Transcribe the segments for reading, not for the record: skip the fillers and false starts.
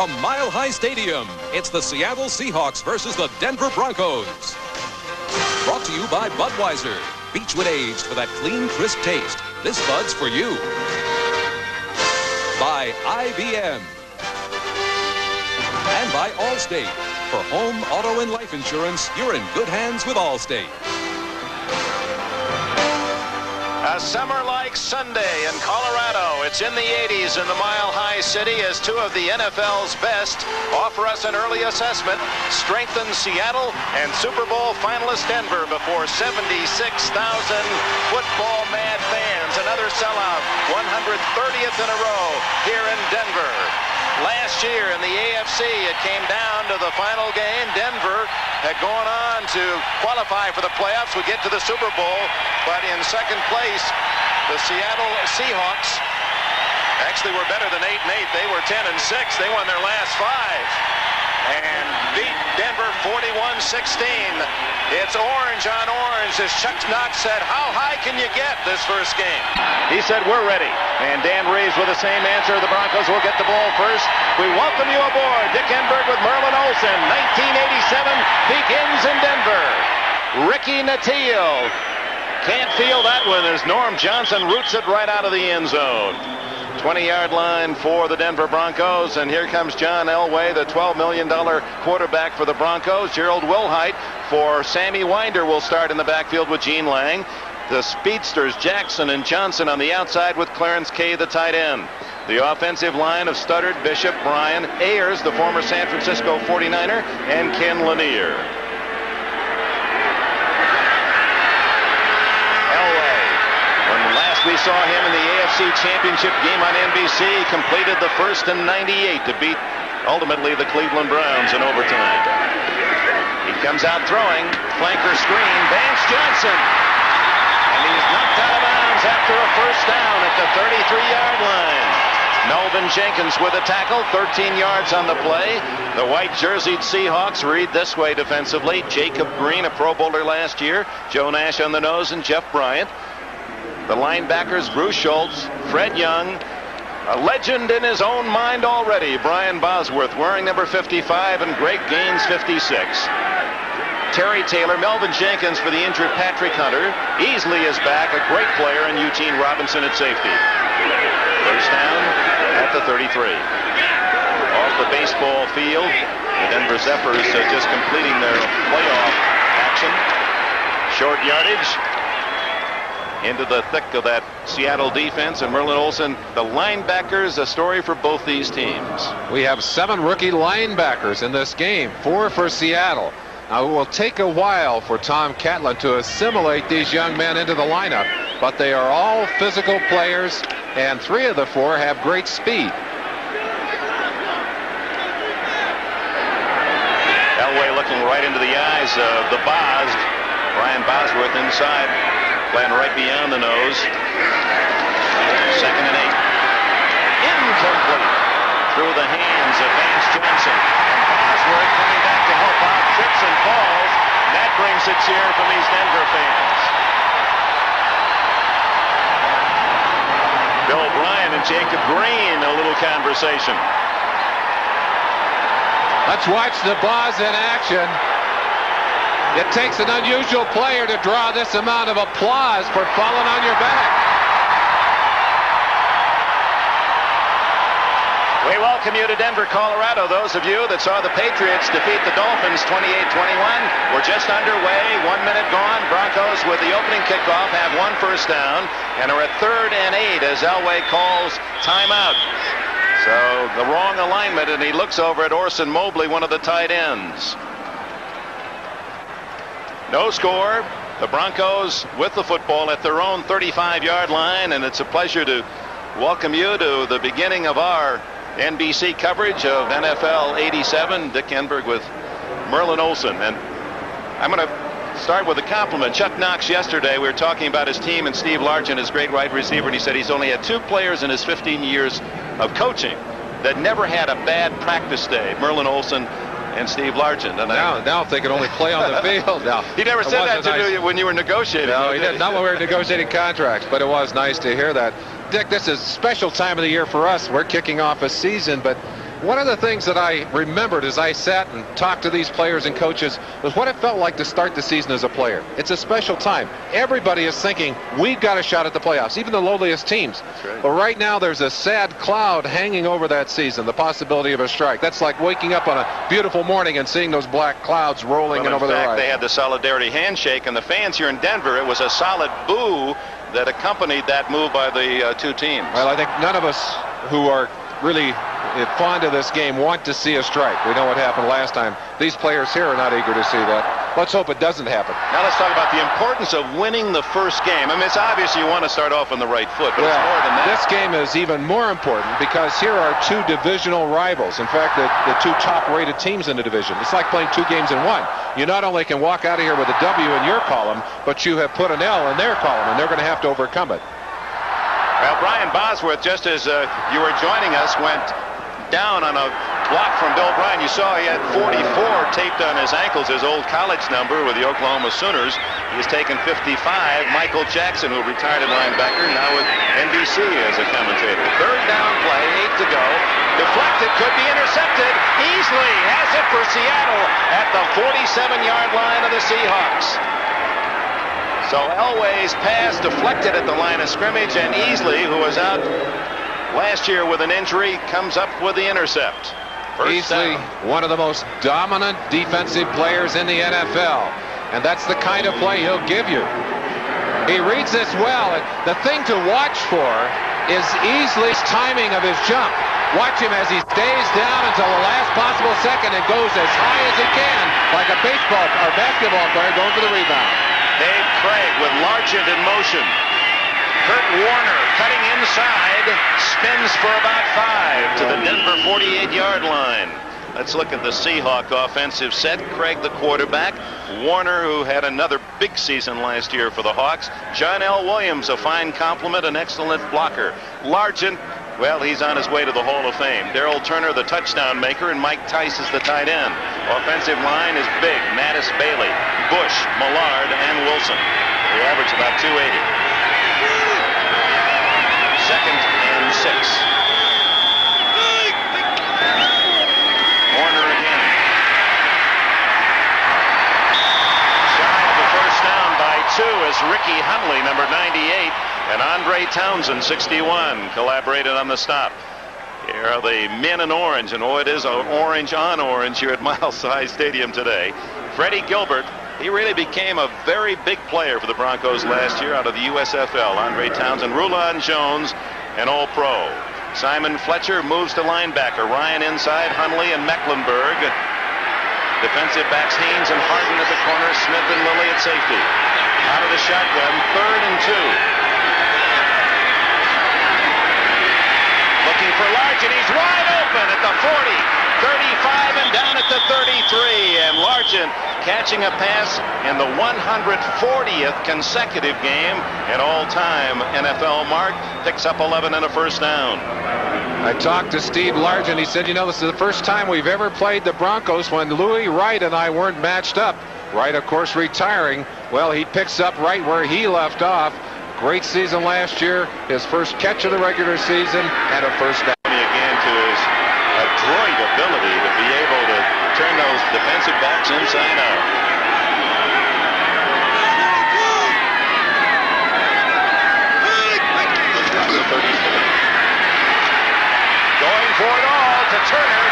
From Mile High Stadium, it's the Seattle Seahawks versus the Denver Broncos. Brought to you by Budweiser. Beechwood aged for that clean, crisp taste. This Bud's for you. By IBM. And by Allstate. For home, auto, and life insurance, you're in good hands with Allstate. A summer-like Sunday in Colorado. It's in the 80s in the Mile High City as two of the NFL's best offer us an early assessment. Strengthen Seattle and Super Bowl finalist Denver before 76,000 football-mad fans. Another sellout, 130th in a row here in Denver. Last year in the AFC, it came down to the final game. Denver had gone on to qualify for the playoffs, would get to the Super Bowl, but in second place, the Seattle Seahawks actually were better than 8-8. They were 10-6. They won their last 5 and beat Denver 41-16. It's orange on orange, as Chuck Knox said. How high can you get this first game? He said, we're ready. And Dan Reeves with the same answer. The Broncos will get the ball first. We welcome you aboard. Dick Enberg with Merlin Olsen. 1987 begins in Denver. Ricky Nattiel can't feel that one as Norm Johnson roots it right out of the end zone. 20-yard line for the Denver Broncos, and here comes John Elway, the $12 million quarterback for the Broncos. Gerald Wilhite for Sammy Winder will start in the backfield with Gene Lang. The speedsters Jackson and Johnson on the outside with Clarence Kay, the tight end. The offensive line of Studdard, Bishop, Bryan, Ayers, the former San Francisco 49er, and Ken Lanier. We saw him in the AFC Championship game on NBC. Completed the first in '98 to beat, ultimately, the Cleveland Browns in overtime. He comes out throwing. Flanker screen. Vance Johnson. And he's knocked out of bounds after a first down at the 33-yard line. Melvin Jenkins with a tackle. 13 yards on the play. The white-jerseyed Seahawks read this way defensively. Jacob Green, a Pro Bowler last year. Joe Nash on the nose and Jeff Bryant. The linebackers, Bruce Schultz, Fred Young, a legend in his own mind already, Brian Bosworth wearing number 55 and Greg Gaines 56. Terry Taylor, Melvin Jenkins for the injured Patrick Hunter. Easley is back, a great player, and Eugene Robinson at safety. First down at the 33. Off the baseball field, the Denver Zephyrs just completing their playoff action. Short yardage. Into the thick of that Seattle defense, and Merlin Olsen, the linebackers, a story for both these teams. We have 7 rookie linebackers in this game, 4 for Seattle. Now, it will take a while for Tom Catlin to assimilate these young men into the lineup, but they are all physical players, and 3 of the 4 have great speed. Elway looking right into the eyes of the Boz. Brian Bosworth inside. Playing right beyond the nose. 2nd and 8. Incomplete. Through the hands of Vance Johnson. And Bosworth coming back to help out. Trips and falls. That brings a cheer from these Denver fans. Bill Bryan and Jacob Green, a little conversation. Let's watch the Boz in action. It takes an unusual player to draw this amount of applause for falling on your back. We welcome you to Denver, Colorado. Those of you that saw the Patriots defeat the Dolphins 28-21. We're just underway. 1 minute gone. Broncos with the opening kickoff have 1 first down and are at 3rd and 8 as Elway calls timeout. So the wrong alignment, and he looks over at Orson Mobley, one of the tight ends. No score. The Broncos with the football at their own 35-yard line, and it's a pleasure to welcome you to the beginning of our NBC coverage of NFL 87. Dick Enberg with Merlin Olsen. And I'm going to start with a compliment. Chuck Knox yesterday, we were talking about his team and Steve Largent, his great wide receiver, and he said he's only had 2 players in his 15 years of coaching that never had a bad practice day. Merlin Olsen and Steve Largent. And now if they could only play on the field. Now, he never said that to you when you were negotiating. No, he did not when we were negotiating contracts, but it was nice to hear that. Dick, this is a special time of the year for us. We're kicking off a season, but One of the things that I remembered as I sat and talked to these players and coaches was what it felt like to start the season as a player. It's a special time. Everybody is thinking, we've got a shot at the playoffs, even the lowliest teams. That's right. But right now there's a sad cloud hanging over that season, the possibility of a strike. That's like waking up on a beautiful morning and seeing those black clouds rolling in over the horizon. They had the solidarity handshake, and the fans here in Denver, it was a solid boo that accompanied that move by the two teams. Well, I think none of us who are really fond of this game want to see a strike. We know what happened last time. These players here are not eager to see that. Let's hope it doesn't happen. Now let's talk about the importance of winning the first game. I mean, it's obvious you want to start off on the right foot, but it's more than that. This game is even more important because here are two divisional rivals. In fact, the two top-rated teams in the division. It's like playing two games in one. You not only can walk out of here with a W in your column, but you have put an L in their column, and they're going to have to overcome it. Well, Brian Bosworth, just as you were joining us, went down on a block from Bill Bryan. You saw he had 44 taped on his ankles, his old college number with the Oklahoma Sooners. He's taken 55. Michael Jackson, who retired at linebacker, now with NBC as a commentator. Third down play, 8 to go. Deflected, could be intercepted. Easley has it for Seattle at the 47-yard line of the Seahawks. So Elway's pass deflected at the line of scrimmage, and Easley, who was out last year with an injury, comes up with the intercept. Easley, one of the most dominant defensive players in the NFL, and that's the kind of play he'll give you. He reads this well. The thing to watch for is Easley's timing of his jump. Watch him as he stays down until the last possible second and goes as high as he can, like a baseball or basketball player going for the rebound. Dave Craig with Largent in motion. Kurt Warner cutting inside, spins for about 5 to the Denver 48-yard line. Let's look at the Seahawk offensive set. Craig, the quarterback. Warner, who had another big season last year for the Hawks. John L. Williams, a fine compliment, an excellent blocker. Largent, well, he's on his way to the Hall of Fame. Darrell Turner, the touchdown maker, and Mike Tice is the tight end. Offensive line is big. Mattis, Bailey, Bush, Millard, and Wilson. They average about 280. Second and 6. Warner again. Shy of the first down by 2 is Ricky Hundley, number 98, and Andre Townsend, 61, collaborated on the stop. Here are the men in orange, and oh, it is orange on orange here at Miles High Stadium today. Freddie Gilbert, he really became a very big player for the Broncos last year out of the USFL. Andre Townsend, Rulon Jones, an All-Pro. Simon Fletcher moves to linebacker. Ryan inside, Hundley and Mecklenburg. Defensive backs Haynes and Harden at the corner. Smith and Lilly at safety. Out of the shotgun, 3rd and 2. Looking for Largent. He's wide open at the 40, 35, and down at the 33. And Largent catching a pass in the 140th consecutive game, an all-time NFL mark, picks up 11 and a first down. I talked to Steve Largent. He said, you know, this is the first time we've ever played the Broncos when Louis Wright and I weren't matched up. Wright, of course, retiring. Well, he picks up right where he left off. Great season last year, his first catch of the regular season, and a first down. Again, to his adroit ability to be able to turn those defensive backs inside out. Going for it all to Turner.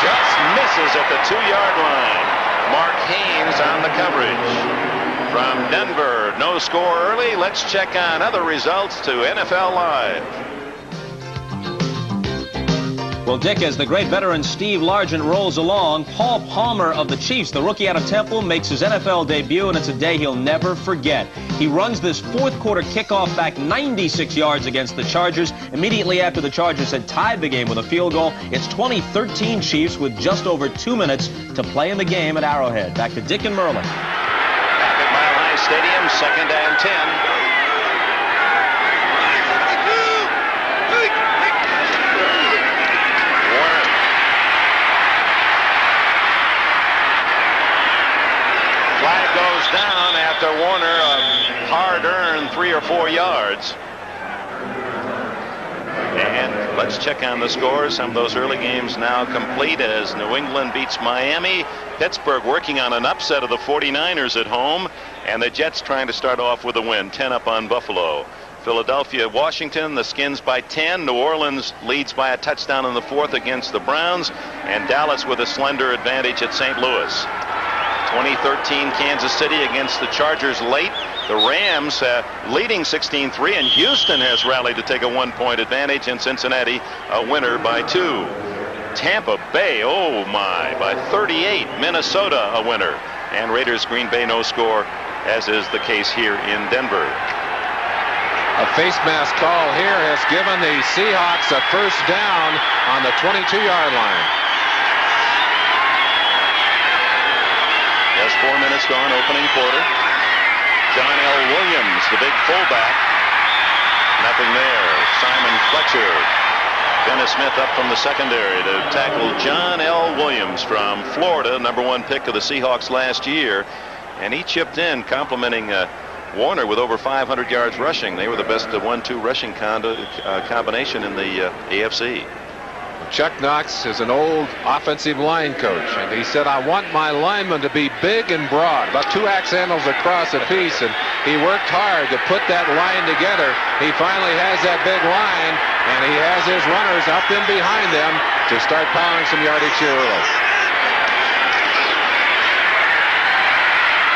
Just misses at the 2-yard line. Mark Haynes on the coverage. From Denver, no score early. Let's check on other results to NFL Live. Well, Dick, as the great veteran Steve Largent rolls along, Paul Palmer of the Chiefs, the rookie out of Temple, makes his NFL debut, and it's a day he'll never forget. He runs this fourth-quarter kickoff back 96 yards against the Chargers. Immediately after the Chargers had tied the game with a field goal, it's 2013 Chiefs with just over 2 minutes to play in the game at Arrowhead. Back to Dick and Merlin. Back at Mile High Stadium, 2nd and 10. Goes down after Warner, a hard-earned 3 or 4 yards. And let's check on the scores. Some of those early games now complete as New England beats Miami. Pittsburgh working on an upset of the 49ers at home. And the Jets trying to start off with a win, 10 up on Buffalo. Philadelphia, Washington, the Skins by 10. New Orleans leads by a touchdown in the fourth against the Browns. And Dallas with a slender advantage at St. Louis. 2013 Kansas City against the Chargers late. The Rams leading 16-3, and Houston has rallied to take a 1-point advantage, and Cincinnati a winner by 2. Tampa Bay, oh my, by 38. Minnesota a winner. And Raiders Green Bay no score, as is the case here in Denver. A face mask call here has given the Seahawks a first down on the 22-yard line. Just 4 minutes gone, opening quarter. John L. Williams, the big fullback. Nothing there. Simon Fletcher. Dennis Smith up from the secondary to tackle John L. Williams from Florida, #1 pick of the Seahawks last year. And he chipped in, complimenting Warner with over 500 yards rushing. They were the best 1-2 rushing combination in the AFC. Chuck Knox is an old offensive line coach, and he said, I want my linemen to be big and broad, about 2 axe handles across a piece, and he worked hard to put that line together. He finally has that big line, and he has his runners up in behind them to start powering some yardage here early.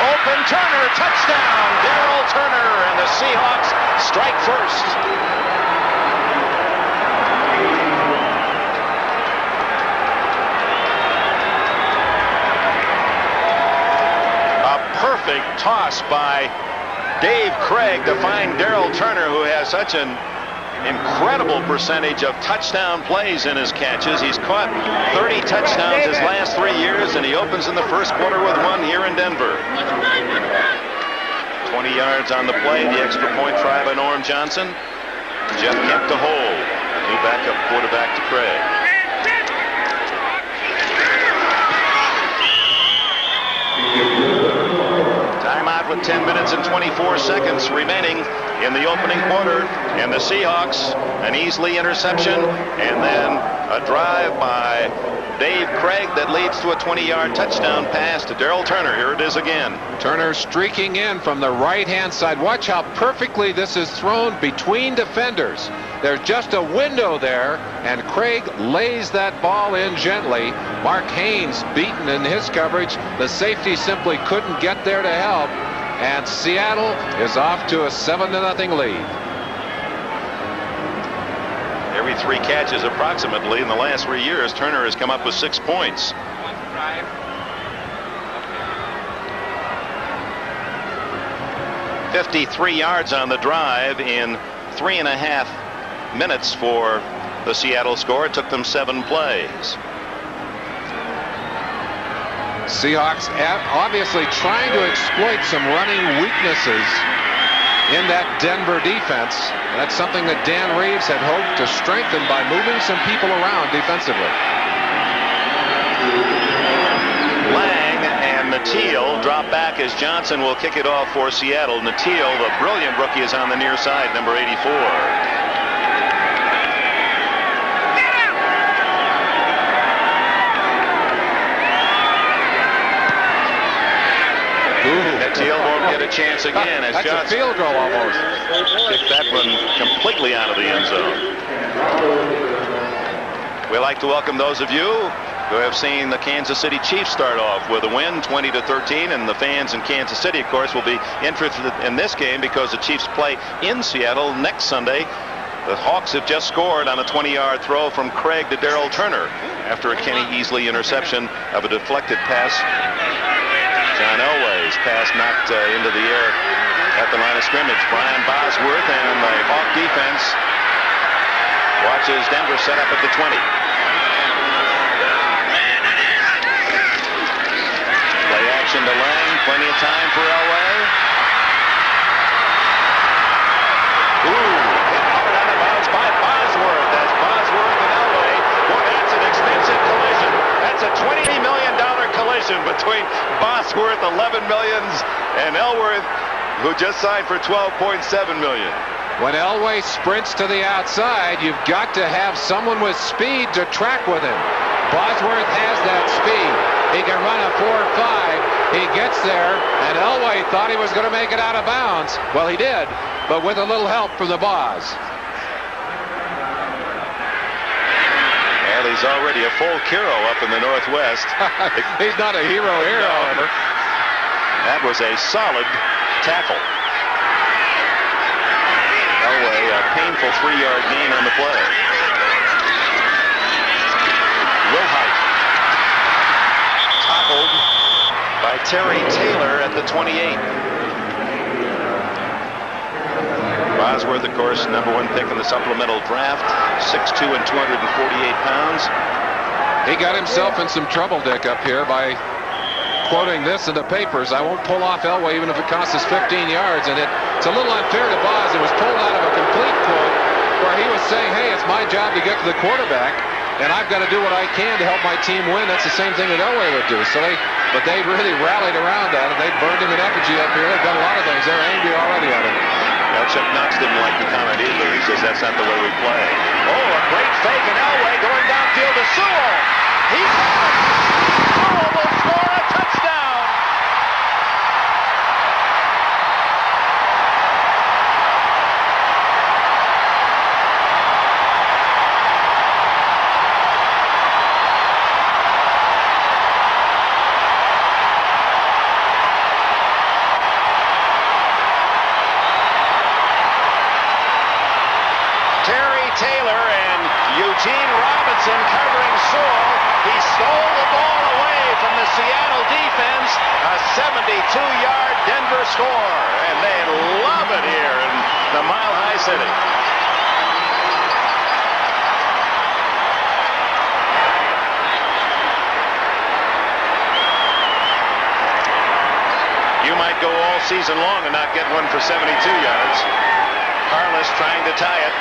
Open Turner, touchdown, Darrell Turner, and the Seahawks strike first. Perfect toss by Dave Craig to find Darrell Turner, who has such an incredible percentage of touchdown plays in his catches. He's caught 30 touchdowns his last 3 years, and he opens in the first quarter with 1 here in Denver. 20 yards on the play, the extra point try by Norm Johnson. Jeff Kemp to hold. New backup quarterback to Craig. Timeout with 10 minutes and 24 seconds remaining in the opening quarter. And the Seahawks, an easily interception, and then a drive by Dave Craig that leads to a 20-yard touchdown pass to Darrell Turner. Here it is again. Turner streaking in from the right-hand side. Watch how perfectly this is thrown between defenders. There's just a window there, and Craig lays that ball in gently. Mark Haynes beaten in his coverage. The safety simply couldn't get there to help, and Seattle is off to a 7-0 lead. Every 3 catches approximately in the last 3 years, Turner has come up with 6 points. .53 yards on the drive in 3.5 minutes for the Seattle score. It took them 7 plays. Seahawks obviously trying to exploit some running weaknesses in that Denver defense. That's something that Dan Reeves had hoped to strengthen by moving some people around defensively. Lang and Natil drop back as Johnson will kick it off for Seattle. Natil, the brilliant rookie, is on the near side, number 84. Natil won't get a chance again as That's Johnson, a field goal almost. kicked that one completely out of the end zone. We'd like to welcome those of you who have seen the Kansas City Chiefs start off with a win, 20-13, and the fans in Kansas City, of course, will be interested in this game because the Chiefs play in Seattle next Sunday. The Hawks have just scored on a 20-yard throw from Craig to Darrell Turner after a Kenny Easley interception of a deflected pass. John Elway's pass knocked into the air at the line of scrimmage. Brian Bosworth and the Hawk defense watches Denver set up at the 20. Play action to Lang. Plenty of time for Elway. Ooh, hard out of bounds by Bosworth. That's Bosworth and Elway. Boy, that's an expensive collision. That's a $20 million collision between Bosworth, $11 million, and Elworth, who just signed for $12.7 million. When Elway sprints to the outside, you've got to have someone with speed to track with him. Bosworth has that speed. He can run a 4.5. He gets there, and Elway thought he was going to make it out of bounds. Well, he did, but with a little help from the Boz. Well, he's already a full hero up in the Northwest. He's not a hero here, however. That was a solid tackle. Elway, a painful 3-yard gain on the play. Wilhite toppled by Terry Taylor at the 28. Bosworth, of course, #1 pick in the supplemental draft, 6'2" and 248 pounds. He got himself in some trouble, Dick, up here by quoting this in the papers. I won't pull off Elway even if it costs us 15 yards. And it's a little unfair to Boz. It was pulled out of a complete quote where he was saying, hey, it's my job to get to the quarterback, and I've got to do what I can to help my team win. That's the same thing that Elway would do. But they really rallied around that, and they burned him in effigy up here. They've done a lot of things. They're angry already at him. Well, Chuck Knox didn't like the comment either. He says that's not the way we play. Oh, a great fake, and Elway going downfield to Sewell. He's got it. Sewell will score a touchdown. Taylor and Eugene Robinson covering Sewell. He stole the ball away from the Seattle defense. A 72-yard Denver score. And they love it here in the Mile High City. You might go all season long and not get one for 72 yards. Carlos trying to tie it.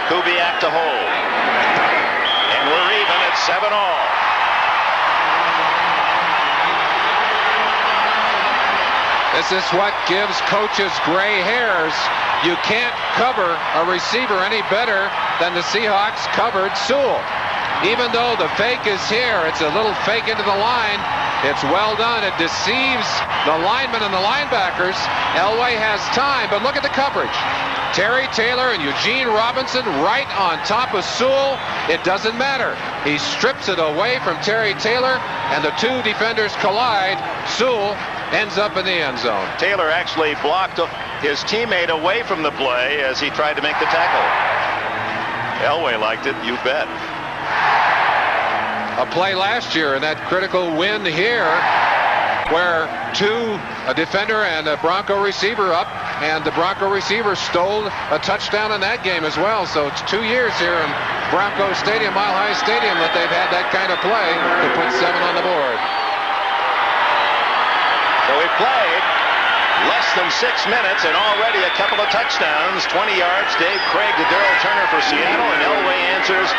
Kubiak to hold. And we're even at 7-all. This is what gives coaches gray hairs. You can't cover a receiver any better than the Seahawks covered Sewell. Even though the fake is here, it's a little fake into the line. It's well done. It deceives the linemen and the linebackers. Elway has time, but look at the coverage. Terry Taylor and Eugene Robinson right on top of Sewell. It doesn't matter. He strips it away from Terry Taylor, and the two defenders collide. Sewell ends up in the end zone. Taylor actually blocked his teammate away from the play as he tried to make the tackle. Elway liked it, you bet. A play last year in that critical win here where a defender and a Bronco receiver up, and the Bronco receiver stole a touchdown in that game as well. So it's 2 years here in Bronco Stadium, Mile High Stadium, that they've had that kind of play to put 7 on the board. So we played less than 6 minutes and already a couple of touchdowns. 20 yards, Dave Craig to Darrell Turner for Seattle, and Elway answers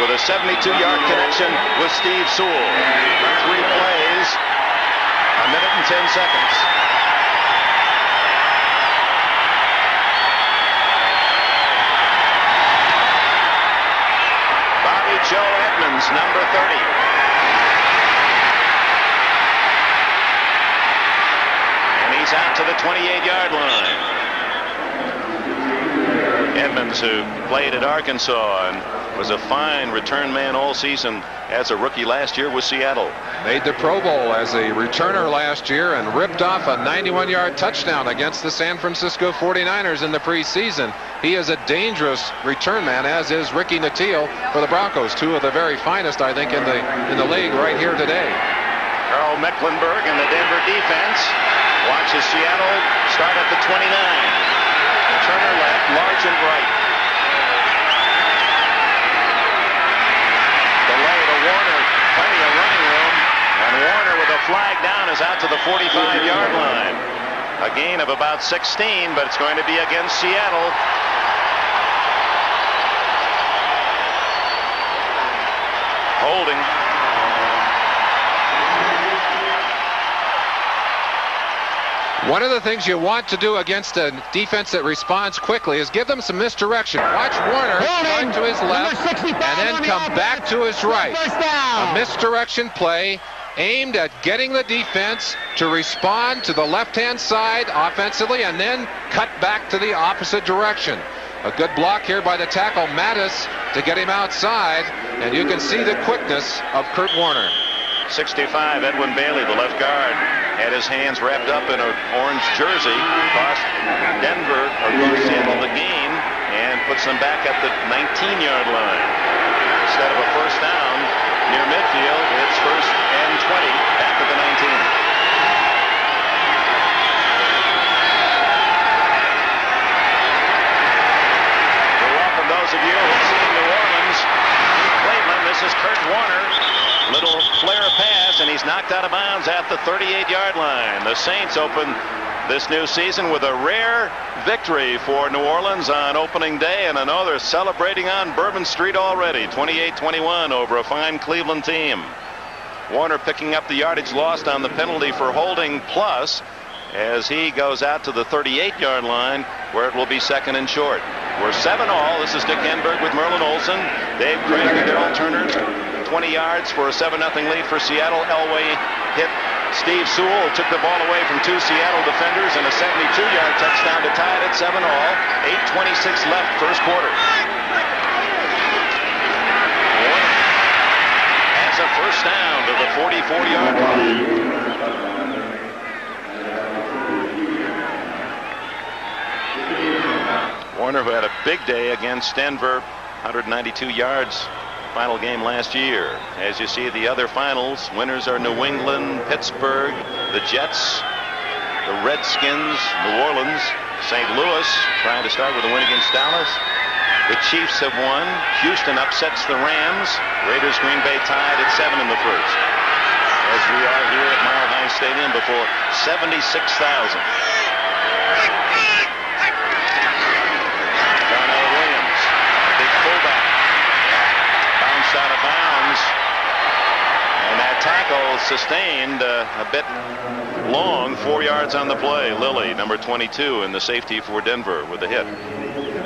with a 72-yard connection with Steve Sewell. 3 plays, a minute and 10 seconds. Bobby Joe Edmonds, number 30. And he's out to the 28-yard line. Edmonds, who played at Arkansas and was a fine return man all season as a rookie last year with Seattle. Made the Pro Bowl as a returner last year and ripped off a 91-yard touchdown against the San Francisco 49ers in the preseason. He is a dangerous return man, as is Ricky Nattiel for the Broncos, 2 of the very finest, I think, in the league right here today. Carl Mecklenburg and the Denver defense watches Seattle start at the 29. Turner left, Largent right. Delay to Warner, plenty of running room, and Warner with a flag down is out to the 45-yard line. A gain of about 16, but it's going to be against Seattle. Holding. One of the things you want to do against a defense that responds quickly is give them some misdirection. Watch Warner start to his left and then come back to his right. A misdirection play aimed at getting the defense to respond to the left-hand side offensively and then cut back to the opposite direction. A good block here by the tackle, Mattis, to get him outside, and you can see the quickness of Kurt Warner. 65, Edwin Bailey, the left guard, had his hands wrapped up in an orange jersey. Cost Denver or Seattle the game and puts them back at the 19-yard line. Instead of a first down near midfield, it's first and 20 back at the 19. We welcome those of you who've seen New Orleans. Cleveland, this is Kurt Warner. Little flare pass, and he's knocked out of bounds at the 38-yard line. The Saints open this new season with a rare victory for New Orleans on opening day, and I know they're celebrating on Bourbon Street already. 28-21 over a fine Cleveland team. Warner picking up the yardage lost on the penalty for holding plus as he goes out to the 38-yard line where it will be second and short. We're 7-all. This is Dick Enberg with Merlin Olsen, Dave Craig, and Darrell Turner. 20 yards for a 7-0 lead for Seattle. Elway hit Steve Sewell, took the ball away from two Seattle defenders, and a 72-yard touchdown to tie it at 7-all. 8:26 left, first quarter. Has a first down to the 44-yard line. Warner, who had a big day against Denver, 192 yards. Final game last year. As you see the other finals, winners are New England, Pittsburgh, the Jets, the Redskins, New Orleans, St. Louis trying to start with a win against Dallas. The Chiefs have won. Houston upsets the Rams. Raiders Green Bay tied at 7 in the first. As we are here at Mile High Stadium before 76,000. Darnell Williams, big fullback. Out of bounds, and that tackle sustained a bit long, 4 yards on the play. Lilly, number 22, in the safety for Denver with a hit.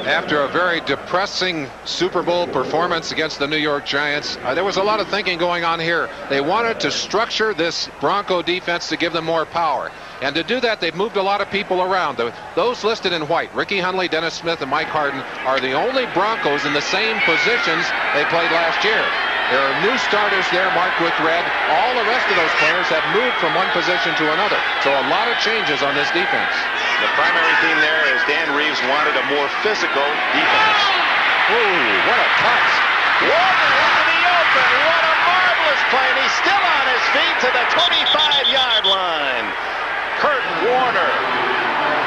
After a very depressing Super Bowl performance against the New York Giants, there was a lot of thinking going on here. They wanted to structure this Bronco defense to give them more power. And to do that, they've moved a lot of people around. Those listed in white, Ricky Hundley, Dennis Smith, and Mike Harden, are the only Broncos in the same positions they played last year. There are new starters there marked with red. All the rest of those players have moved from one position to another. So a lot of changes on this defense. The primary theme there is Dan Reeves wanted a more physical defense. Ooh, what a touch. Warner into the open. What a marvelous play. And he's still on his feet to the 25-yard line. Kurt Warner,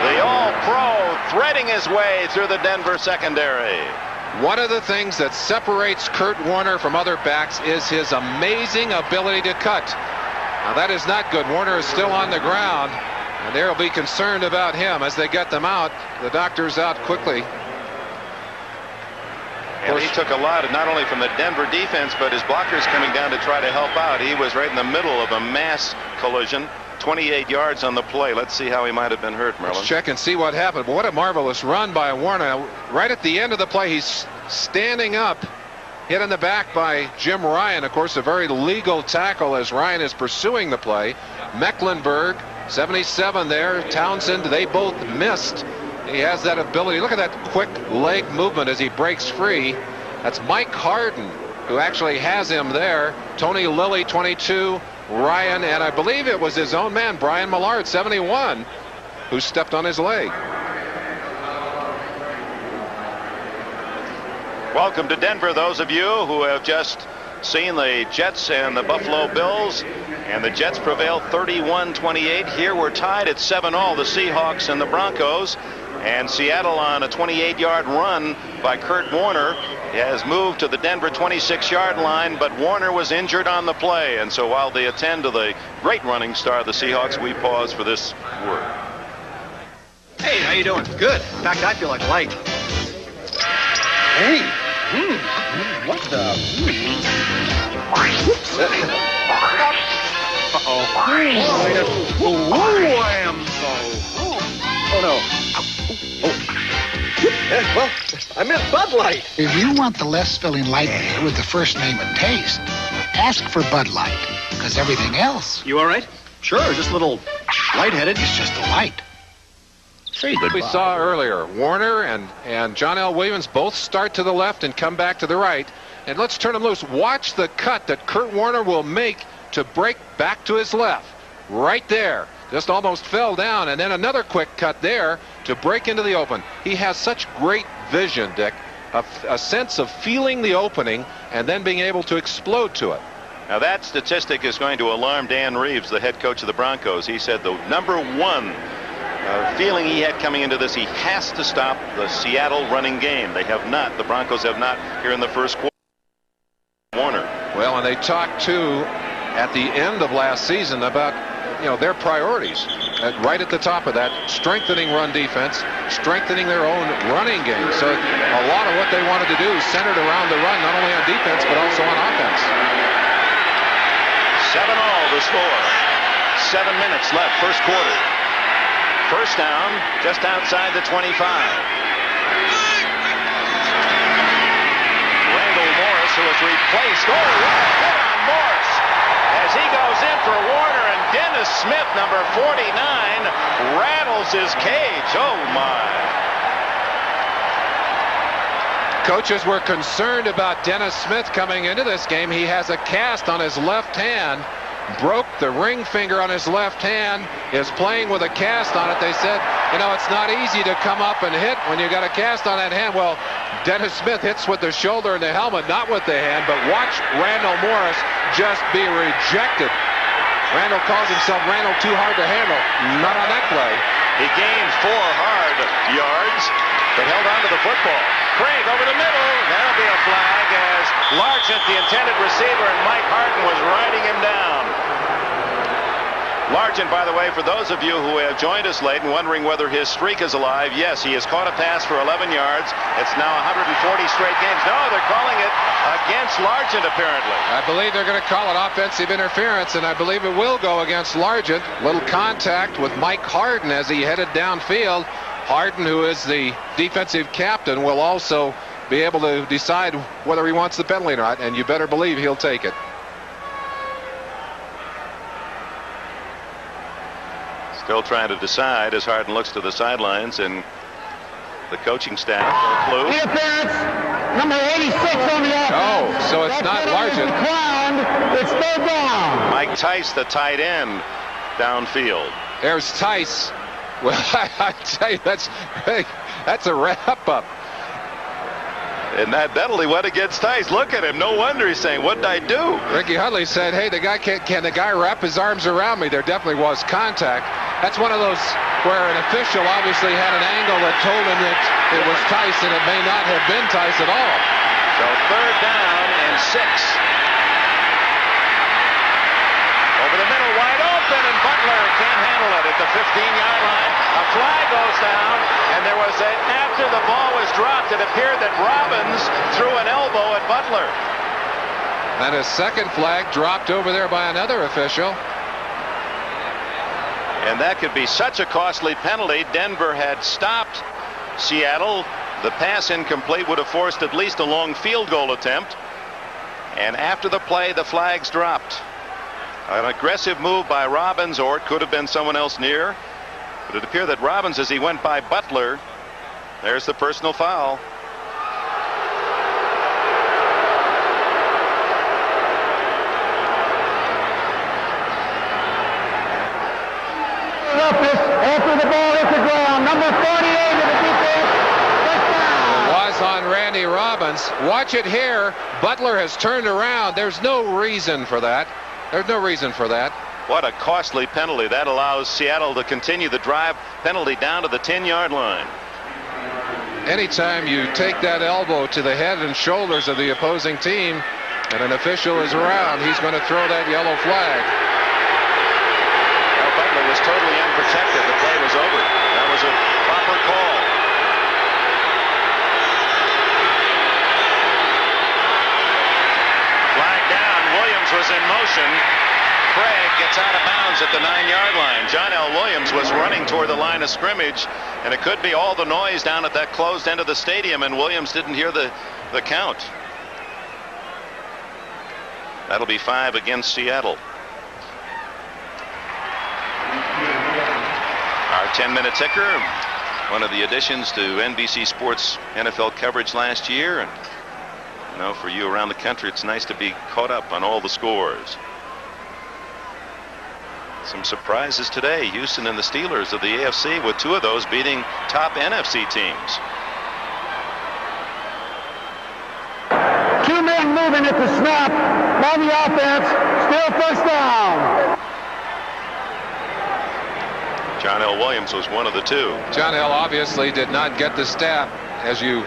the All-Pro, threading his way through the Denver secondary. One of the things that separates Kurt Warner from other backs is his amazing ability to cut. Now that is not good. Warner is still on the ground, and they'll be concerned about him as they get them out. The doctor's out quickly. And he took a lot, not only from the Denver defense, but his blockers coming down to try to help out. He was right in the middle of a mass collision. 28 yards on the play. Let's see how he might have been hurt, Merlin. Let's check and see what happened. But what a marvelous run by Warner. Right at the end of the play, he's standing up, hit in the back by Jim Ryan. Of course, a very legal tackle as Ryan is pursuing the play. Mecklenburg, 77 there. Townsend, they both missed. He has that ability. Look at that quick leg movement as he breaks free. That's Mike Harden, who actually has him there. Tony Lilly, 22. Ryan, and I believe it was his own man, Brian Millard, 71, who stepped on his leg. Welcome to Denver, those of you who have just seen the Jets and the Buffalo Bills, and the Jets prevailed 31-28. Here we're tied at 7-all, the Seahawks and the Broncos, and Seattle on a 28-yard run by Kurt Warner has moved to the Denver 26-yard line, but Warner was injured on the play, and so while they attend to the great running star of the Seahawks, we pause for this word. Hey, how you doing? Good. In fact, I feel like light. Hey. What the? Uh-oh. I am so no. Well, I meant Bud Light. If you want the less filling light beer with the first name and taste, ask for Bud Light, because everything else You all right? Sure, just a little lightheaded. is just a light. Say goodbye. We saw earlier, Warner and John L. Williams both start to the left and come back to the right. And let's turn them loose. Watch the cut that Kurt Warner will make to break back to his left. Right there. Just almost fell down. And then another quick cut there to break into the open. He has such great vision, Dick. A sense of feeling the opening and then being able to explode to it. Now that statistic is going to alarm Dan Reeves, the head coach of the Broncos. He said the number one feeling he had coming into this, he has to stop the Seattle running game. They have not. The Broncos have not here in the first quarter. Warner. Well, and they talked too at the end of last season about their priorities. Right at the top of that, strengthening run defense, strengthening their own running game. So a lot of what they wanted to do centered around the run, not only on defense but also on offense. 7-all the score. 7 minutes left, first quarter. First down, just outside the 25. Randall Morris, who was replaced. Oh, what a hit on Morris as he goes in for Warner, and Dennis Smith, number 49, rattles his cage. Oh, my. Coaches were concerned about Dennis Smith coming into this game. He has a cast on his left hand, broke the ring finger on his left hand, is playing with a cast on it. They said, it's not easy to come up and hit when you got a cast on that hand. Well, Dennis Smith hits with the shoulder and the helmet, not with the hand, but watch Randall Morris just be rejected. Randall calls himself Randall too hard to handle. Not on that play. He gained 4 hard yards, but held on to the football. Craig over the middle. That'll be a flag as Largent, the intended receiver, and Mike Harden was riding him down. Largent, by the way, for those of you who have joined us late and wondering whether his streak is alive, yes, he has caught a pass for 11 yards. It's now 140 straight games. No, they're calling it against Largent, apparently. I believe they're going to call it offensive interference, and I believe it will go against Largent. Little contact with Mike Harden as he headed downfield. Harden, who is the defensive captain, will also be able to decide whether he wants the penalty or not, and you better believe he'll take it. Still trying to decide as Harden looks to the sidelines, and the coaching staff clue. Interference, number 86 on the offense. Oh, so it's not Largent. It's still down. Mike Tice, the tight end, downfield. There's Tice. Well, I tell you, that's a wrap-up. And that penalty went against Tice. Look at him. No wonder he's saying, what did I do? Ricky Hudley said, hey, can the guy wrap his arms around me? There definitely was contact. That's one of those where an official obviously had an angle that told him that it was Tice, and it may not have been Tice at all. So 3rd down and 6. Over the middle, wide open, and Butler can't handle it at the 15-yard line. A flag goes down, and there was after the ball was dropped, it appeared that Robbins threw an elbow at Butler. And a second flag dropped over there by another official. And that could be such a costly penalty. Denver had stopped Seattle. The pass incomplete would have forced at least a long field goal attempt. And after the play, the flags dropped. An aggressive move by Robbins, or it could have been someone else near. But it appeared that Robbins, as he went by Butler, there's the personal foul. After the ball hit the ground, number 48 of the defense. It was on Randy Robbins. Watch it here. Butler has turned around. There's no reason for that. There's no reason for that. What a costly penalty. That allows Seattle to continue the drive. Penalty down to the 10-yard line. Anytime you take that elbow to the head and shoulders of the opposing team and an official is around, he's going to throw that yellow flag. Well, Butler was totally unprotected. The play was over. That was a proper call. Flag down. Williams was in motion. Craig gets out of bounds downs at the 9-yard line. John L. Williams was running toward the line of scrimmage, and it could be all the noise down at that closed end of the stadium, and Williams didn't hear the count. That'll be 5 against Seattle. Our 10-minute ticker, one of the additions to NBC Sports NFL coverage last year. And you know, for you around the country, it's nice to be caught up on all the scores. Some surprises today. Houston and the Steelers of the AFC, with 2 of those beating top NFC teams. 2 men moving at the snap by the offense. Still first down. John L. Williams was one of the 2. John L. obviously did not get the stat. As you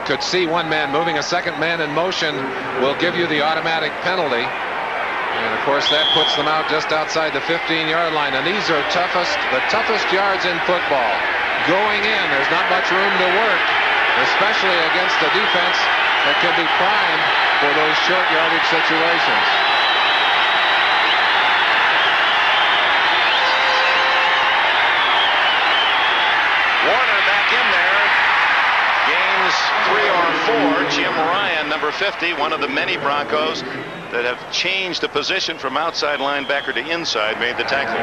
could see, one man moving, a second man in motion will give you the automatic penalty. And of course that puts them out just outside the 15-yard line. And these are the toughest yards in football. Going in, there's not much room to work, especially against a defense that can be primed for those short yardage situations. Warner back in there. Gains 3 or 4. Jim Ryan, number 50, one of the many Broncos that have changed the position from outside linebacker to inside, made the tackle.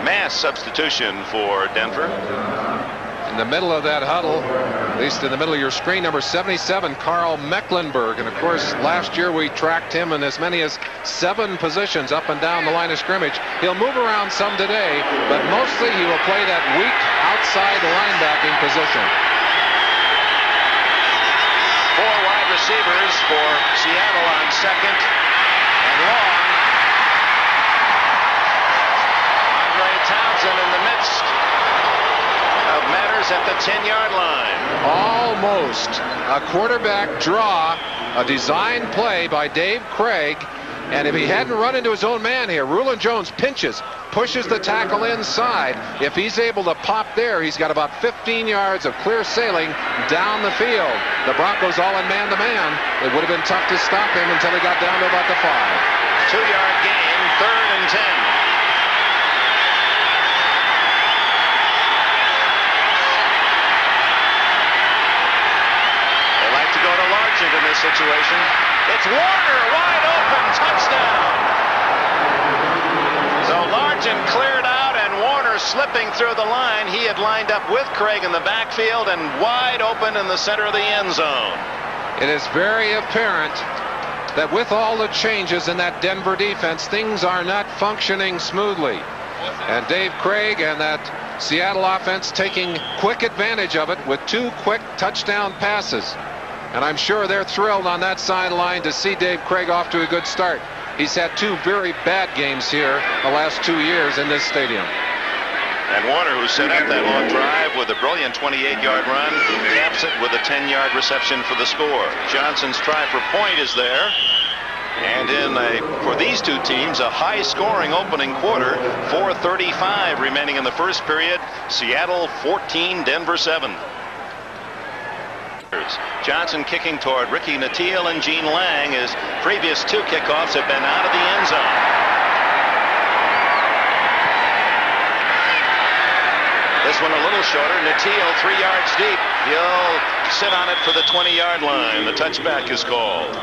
Mass substitution for Denver. In the middle of that huddle, at least in the middle of your screen, number 77, Carl Mecklenburg. And of course, last year we tracked him in as many as 7 positions up and down the line of scrimmage. He'll move around some today, but mostly he will play that weak outside linebacking position. 4 wide receivers for Seattle on second and long. Andre Townsend in the midst of matters at the 10-yard line. Almost a quarterback draw, a design play by Dave Craig. And if he hadn't run into his own man here, Rulon Jones pinches, pushes the tackle inside. If he's able to pop there, he's got about 15 yards of clear sailing down the field. The Broncos all in man-to-man. It would have been tough to stop him until he got down to about the 5. 2-yard gain, 3rd and 10. They like to go to Largent in this situation. It's Warner, wide open, touchdown. So Largent cleared out, and Warner slipping through the line. He had lined up with Craig in the backfield and wide open in the center of the end zone. It is very apparent that with all the changes in that Denver defense, things are not functioning smoothly. And Dave Craig and that Seattle offense taking quick advantage of it with 2 quick touchdown passes. And I'm sure they're thrilled on that sideline to see Dave Craig off to a good start. He's had 2 very bad games here the last 2 years in this stadium. And Warner, who set up that long drive with a brilliant 28-yard run, caps it with a 10-yard reception for the score. Johnson's try for point is there. And for these 2 teams, a high-scoring opening quarter. 4:35 remaining in the first period. Seattle 14, Denver 7. Johnson kicking toward Ricky Nattiel and Gene Lang. His previous 2 kickoffs have been out of the end zone. This one a little shorter. Nattiel 3 yards deep. He'll sit on it for the 20-yard line. The touchback is called.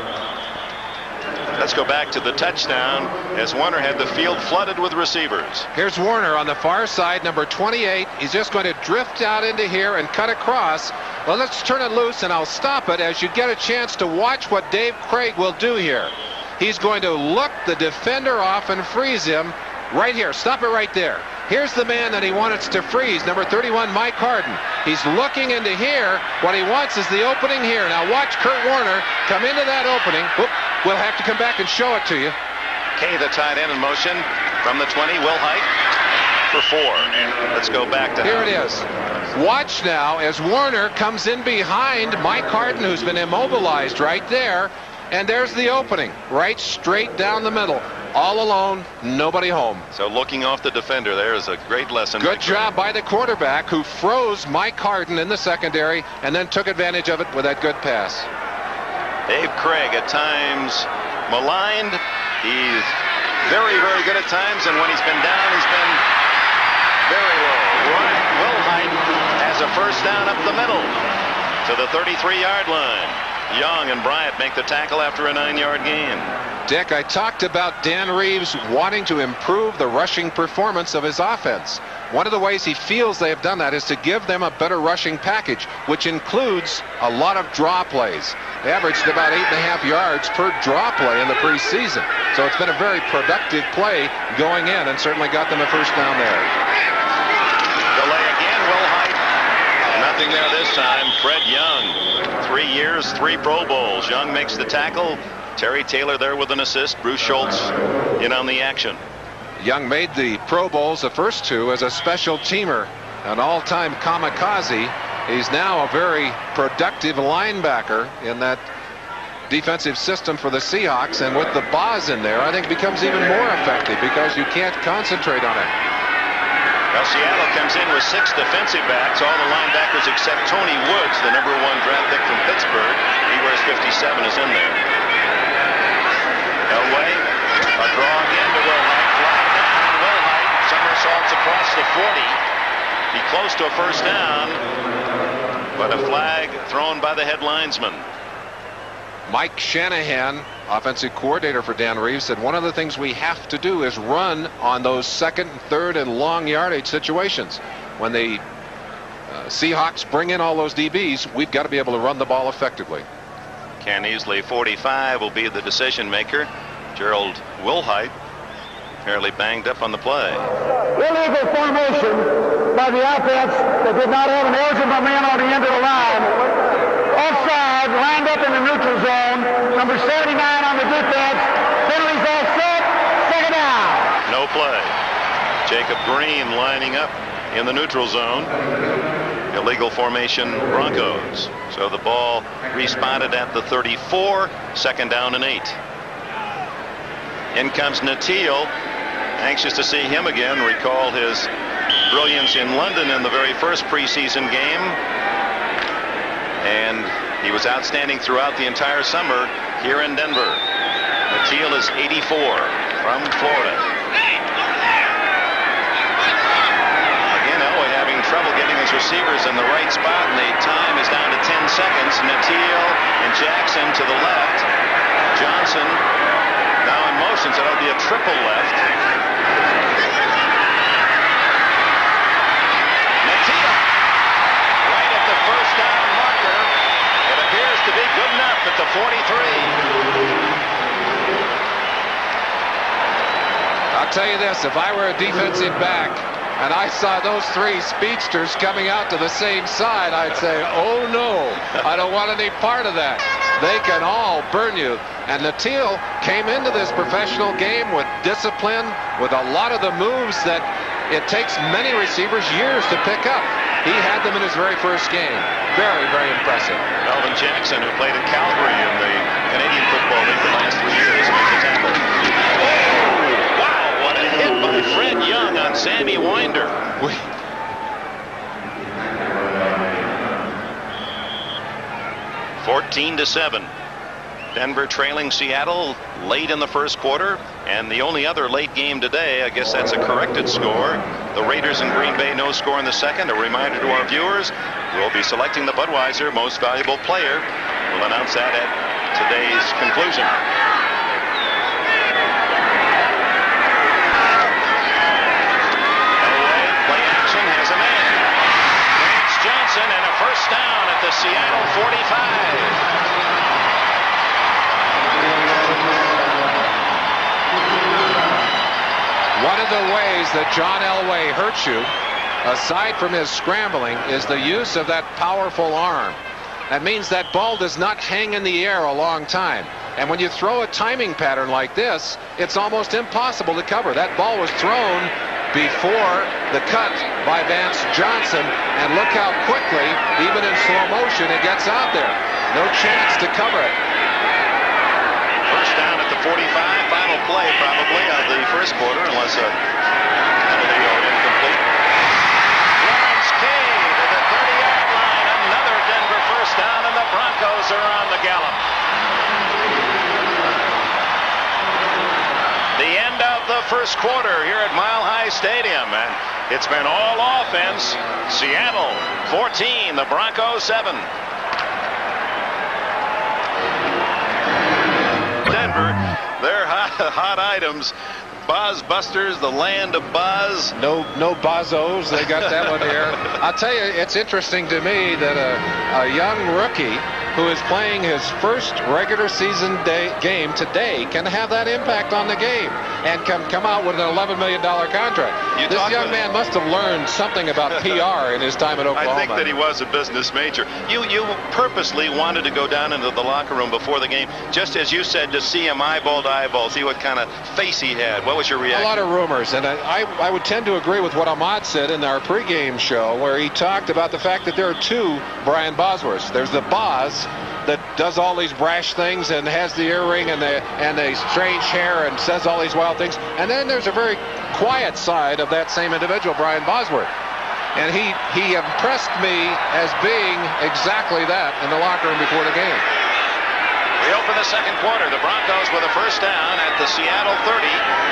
Let's go back to the touchdown as Warner had the field flooded with receivers. Here's Warner on the far side, number 28. He's just going to drift out into here and cut across. Well, let's turn it loose, and I'll stop it as you get a chance to watch what Dave Craig will do here. He's going to look the defender off and freeze him right here. Stop it right there. Here's the man that he wants to freeze, number 31, Mike Harden. He's looking into here. What he wants is the opening here. Now watch Kurt Warner come into that opening. Whoop. We'll have to come back and show it to you. Kay, the tight end in motion from the 20. Will Hite for 4. Let's go back to here it is. Watch now as Warner comes in behind Mike Harden, who's been immobilized right there. And there's the opening, right straight down the middle. All alone, nobody home. So looking off the defender there is a great lesson. Good job by the quarterback, who froze Mike Harden in the secondary and then took advantage of it with that good pass. Dave Craig at times maligned. He's very, very good at times, and when he's been down, he's been very low. Will Height has a first down up the middle to the 33-yard line. Young and Bryant make the tackle after a 9-yard gain. Dick, I talked about Dan Reeves wanting to improve the rushing performance of his offense. One of the ways he feels they have done that is to give them a better rushing package, which includes a lot of draw plays. They averaged about 8.5 yards per draw play in the preseason. So it's been a very productive play going in and certainly got them a first down there. Delay again, Will Height. Nothing there this time. Fred Young, 3 years, 3 Pro Bowls. Young makes the tackle. Terry Taylor there with an assist. Bruce Schultz in on the action. Young made the Pro Bowls, the first 2, as a special teamer, an all-time kamikaze. He's now a very productive linebacker in that defensive system for the Seahawks, and with the Boz in there, I think becomes even more effective because you can't concentrate on it. Well, Seattle comes in with 6 defensive backs, all the linebackers except Tony Woods, the #1 draft pick from Pittsburgh. He wears 57, is in there. Elway, a draw again to Will Height. Flag down, Will Height somersaults across the 40. Be close to a first down, but a flag thrown by the head linesman. Mike Shanahan, offensive coordinator for Dan Reeves, said one of the things we have to do is run on those 2nd and 3rd and long yardage situations. When the Seahawks bring in all those DBs, we've got to be able to run the ball effectively. Ken Easley, 45, will be the decision maker. Gerald Wilhite fairly banged up on the play. Illegal formation by the offense that did not have an eligible man on the end of the line. Offside, lined up in the neutral zone. Number 79 on the defense. Penalties offset. 2nd down. No play. Jacob Green lining up in the neutral zone. Illegal formation, Broncos. So the ball responded at the 34. 2nd down and 8. In comes Natil. Anxious to see him again. Recall his brilliance in London in the very first preseason game. And he was outstanding throughout the entire summer here in Denver. Natil is 84 from Florida. Again, Elway having trouble getting his receivers in the right spot, and the time is down to 10 seconds. Natil and Jackson to the left. Johnson now in motion, so that'll be a triple left. Natil right at the first down marker. It appears to be good enough at the 43. I'll tell you this, if I were a defensive back and I saw those 3 speedsters coming out to the same side, I'd say, oh no, I don't want any part of that. They can all burn you. And Natil came into this professional game with discipline, with a lot of the moves that it takes many receivers years to pick up. He had them in his very first game. Very, very impressive. Melvin Jackson, who played at Calgary in the Canadian Football League the last 3 years, makes the tackle. Oh, wow, what a hit by Fred Young on Sammy Winder. 14-7. Denver trailing Seattle late in the first quarter, and the only other late game today, I guess that's a corrected score. The Raiders in Green Bay, no score in the second. A reminder to our viewers, we'll be selecting the Budweiser Most Valuable Player. We'll announce that at today's conclusion. Elway, play action, has a man. Lance Johnson, and a first down at the Seattle 45. One of the ways that John Elway hurts you, aside from his scrambling, is the use of that powerful arm. That means that ball does not hang in the air a long time. And when you throw a timing pattern like this, it's almost impossible to cover. That ball was thrown before the cut by Vance Johnson, and look how quickly, even in slow motion, it gets out there. No chance to cover it. First down at the 45, final play probably of the first quarter, unless a penalty or incomplete. Lawrence Kay to the 30-yard line, another Denver first down, and the Broncos are on the gallop. The end of first quarter here at Mile High Stadium, and it's been all offense. Seattle 14, the Broncos 7. Denver, they're hot items. Boz Busters, the land of Boz. No Bozos. They got that one here. I'll tell you, it's interesting to me that a young rookie who is playing his first regular season game today can have that impact on the game and can come out with an $11 million contract. This young man must have learned something about PR in his time at Oklahoma. I think that he was a business major. You purposely wanted to go down into the locker room before the game, just as you said, to see him eyeball to eyeball, see what kind of face he had. What was your reaction? A lot of rumors, and I would tend to agree with what Ahmad said in our pregame show, where he talked about the fact that there are two Brian Bosworths. There's the Boz that does all these brash things and has the earring and the strange hair and says all these wild things. And then there's a very quiet side of that same individual, Brian Bosworth. And he impressed me as being exactly that in the locker room before the game. We open the second quarter. The Broncos with a first down at the Seattle 30,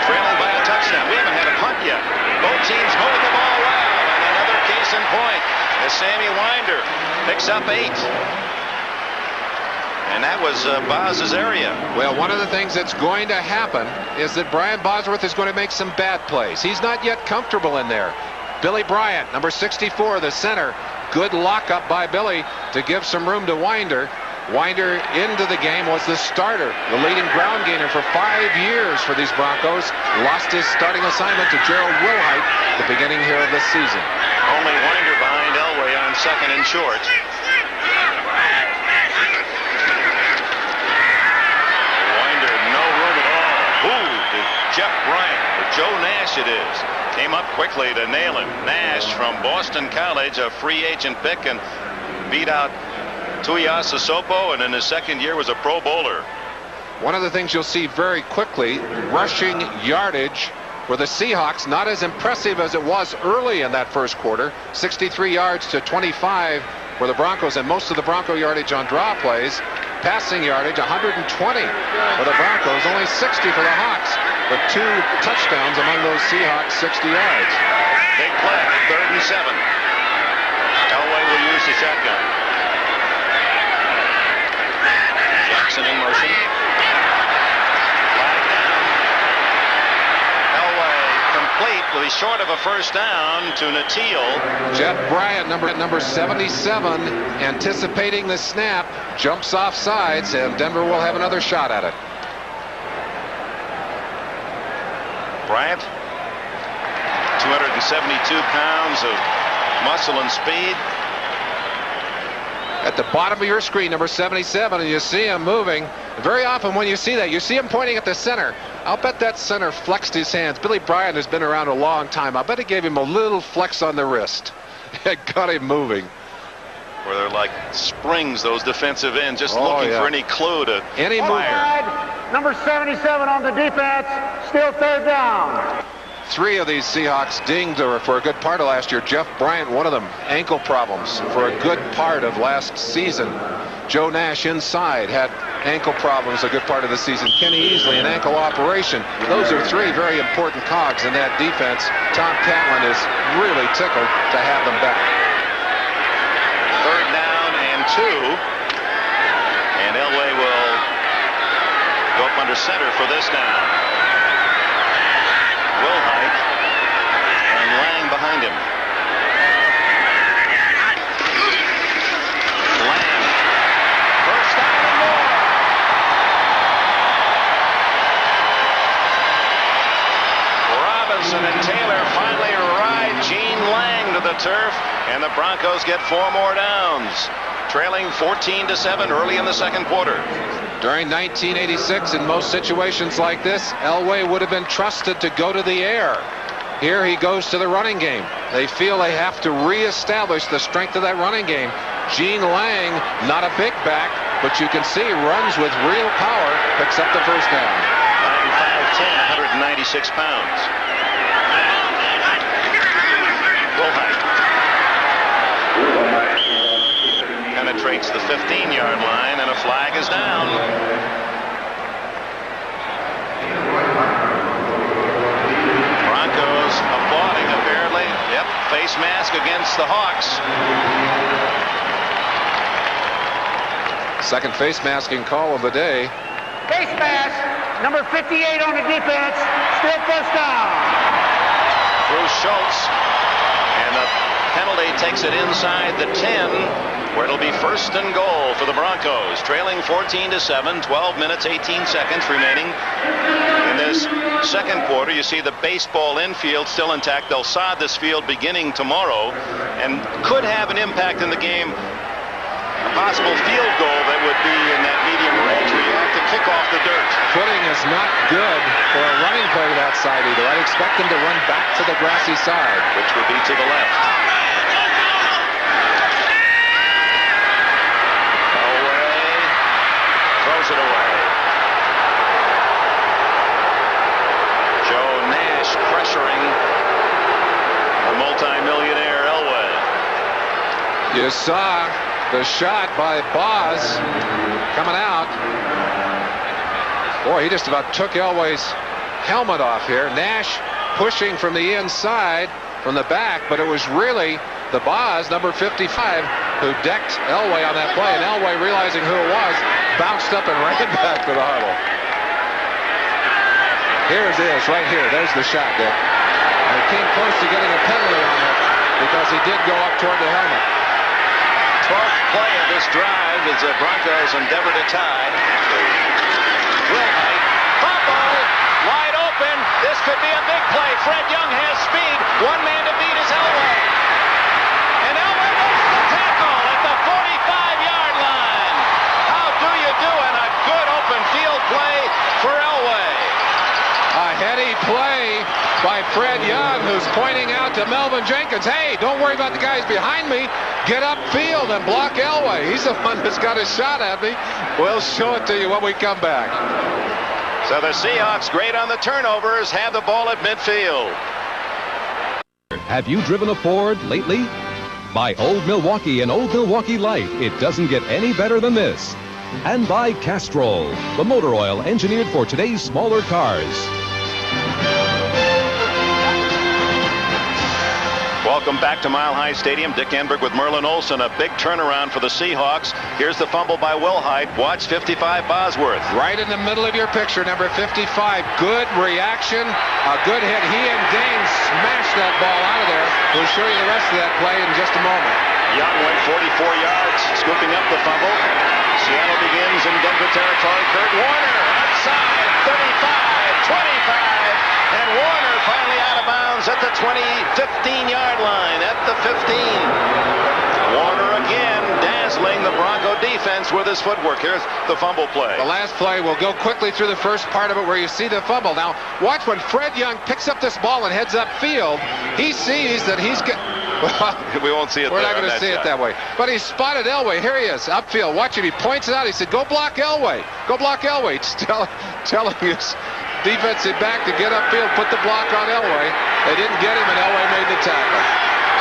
trailing by a touchdown. We haven't had a punt yet. Both teams moving the ball well. And another case in point as Sammy Winder picks up 8. And that was Boz's area. Well, one of the things that's going to happen is that Brian Bosworth is going to make some bad plays. He's not yet comfortable in there. Billy Bryant, number 64, the center. Good lockup by Billy to give some room to Winder. Winder into the game was the starter, the leading ground gainer for 5 years for these Broncos. Lost his starting assignment to Gerald Wilhite at the beginning here of the season. Only Winder behind Elway on second and short. Jeff Bryant, or Joe Nash it is, came up quickly to nail him. Nash from Boston College, a free agent pick, and beat out Tuiasa Sopo, and in his second year was a Pro Bowler. One of the things you'll see very quickly, rushing yardage for the Seahawks, not as impressive as it was early in that first quarter. 63 yards to 25 for the Broncos, and most of the Bronco yardage on draw plays. Passing yardage 120 for the Broncos, only 60 for the Hawks, but 2 touchdowns among those Seahawks, 60 yards. Big play, 3rd and 7. Elway will use the shotgun. Jackson in motion. Flag down. Elway complete, will be short of a first down to Natil. Jeff Bryant, number 77, anticipating the snap, jumps off sides, and Denver will have another shot at it. Bryant, 272 pounds of muscle and speed. At the bottom of your screen, number 77, and you see him moving. Very often when you see that, you see him pointing at the center. I'll bet that center flexed his hands. Billy Bryant has been around a long time. I'll bet he gave him a little flex on the wrist. It got him moving. Where they're like springs, those defensive ends, just looking for any clue to fire. Number 77 on the defense, still 3rd down. 3 of these Seahawks dinged for a good part of last year. Jeff Bryant, one of them, ankle problems for a good part of last season. Joe Nash inside had ankle problems a good part of the season. Kenny Easley, an ankle operation. Those are 3 very important cogs in that defense. Tom Catlin is really tickled to have them back. 3rd down and 2. And Elway will go up under center for this down. Wilhite and Lang behind him. Lang. First down and more. Robinson and Taylor finally ride Gene Lang to the turf, and the Broncos get 4 more downs, trailing 14-7 early in the second quarter. During 1986, in most situations like this, Elway would have been trusted to go to the air. Here he goes to the running game. They feel they have to reestablish the strength of that running game. Gene Lang, not a big back, but you can see runs with real power, picks up the first down. Lang 5'10", 196 pounds. Wilhite penetrates the 15-yard line, and a flag is down. Yep, face mask against the Hawks. Second face masking call of the day. Face mask, number 58 on the defense, still first down. Through Schultz, and the penalty takes it inside the 10, where it'll be first and goal for the Broncos, trailing 14-7, 12 minutes, 18 seconds remaining in this second quarter. You see the baseball infield still intact. They'll sod this field beginning tomorrow and could have an impact in the game. A possible field goal that would be in that medium range where you have to kick off the dirt. Footing is not good for a running play to that side either. I'd expect him to run back to the grassy side, which would be to the left. Away. Throws it away. Joe Nash pressuring the multi-millionaire Elway. You saw the shot by Boz coming out. Boy, he just about took Elway's helmet off here. Nash pushing from the inside, from the back, but it was really the Boz, number 55, who decked Elway on that play, and Elway, realizing who it was, bounced up and ran back to the huddle. Here it is, right here. There's the shot, Dick. And he came close to getting a penalty on it because he did go up toward the helmet. 12th play of this drive as the Broncos endeavor to tie. Wilhite, fumble, wide open. This could be a big play. Fred Young has speed. One man to beat is Elway. And Elway makes the tackle at the 45-yard line. How do you do in a good open field play for Elway? A heady play by Fred Young, who's pointing out to Melvin Jenkins, hey, don't worry about the guys behind me. Get upfield and block Elway. He's the one that's got a shot at me. We'll show it to you when we come back. So the Seahawks, great on the turnovers, have the ball at midfield. Have you driven a Ford lately? By Old Milwaukee and Old Milwaukee Light, it doesn't get any better than this. And by Castrol, the motor oil engineered for today's smaller cars. Welcome back to Mile High Stadium. Dick Enberg with Merlin Olsen. A big turnaround for the Seahawks. Here's the fumble by Wilhite. Watch 55 Bosworth. Right in the middle of your picture, number 55. Good reaction. A good hit. He and Gaines smashed that ball out of there. We'll show you the rest of that play in just a moment. Young went 44 yards, scooping up the fumble. Seattle begins in Denver territory. Kurt Warner outside, 35, 25. And Warner finally out of bounds at the 15-yard line, at the 15. Warner again dazzling the Bronco defense with his footwork. Here's the fumble play. The last play, we'll go quickly through the first part of it where you see the fumble. Now, watch when Fred Young picks up this ball and heads upfield. He sees that he's got... Well, we won't see it. We're not going to see it that way. But he spotted Elway. Here he is, upfield. Watch him. He points it out. He said, go block Elway. Go block Elway. Telling his defensive back to get upfield, put the block on Elway. They didn't get him, and Elway made the tackle.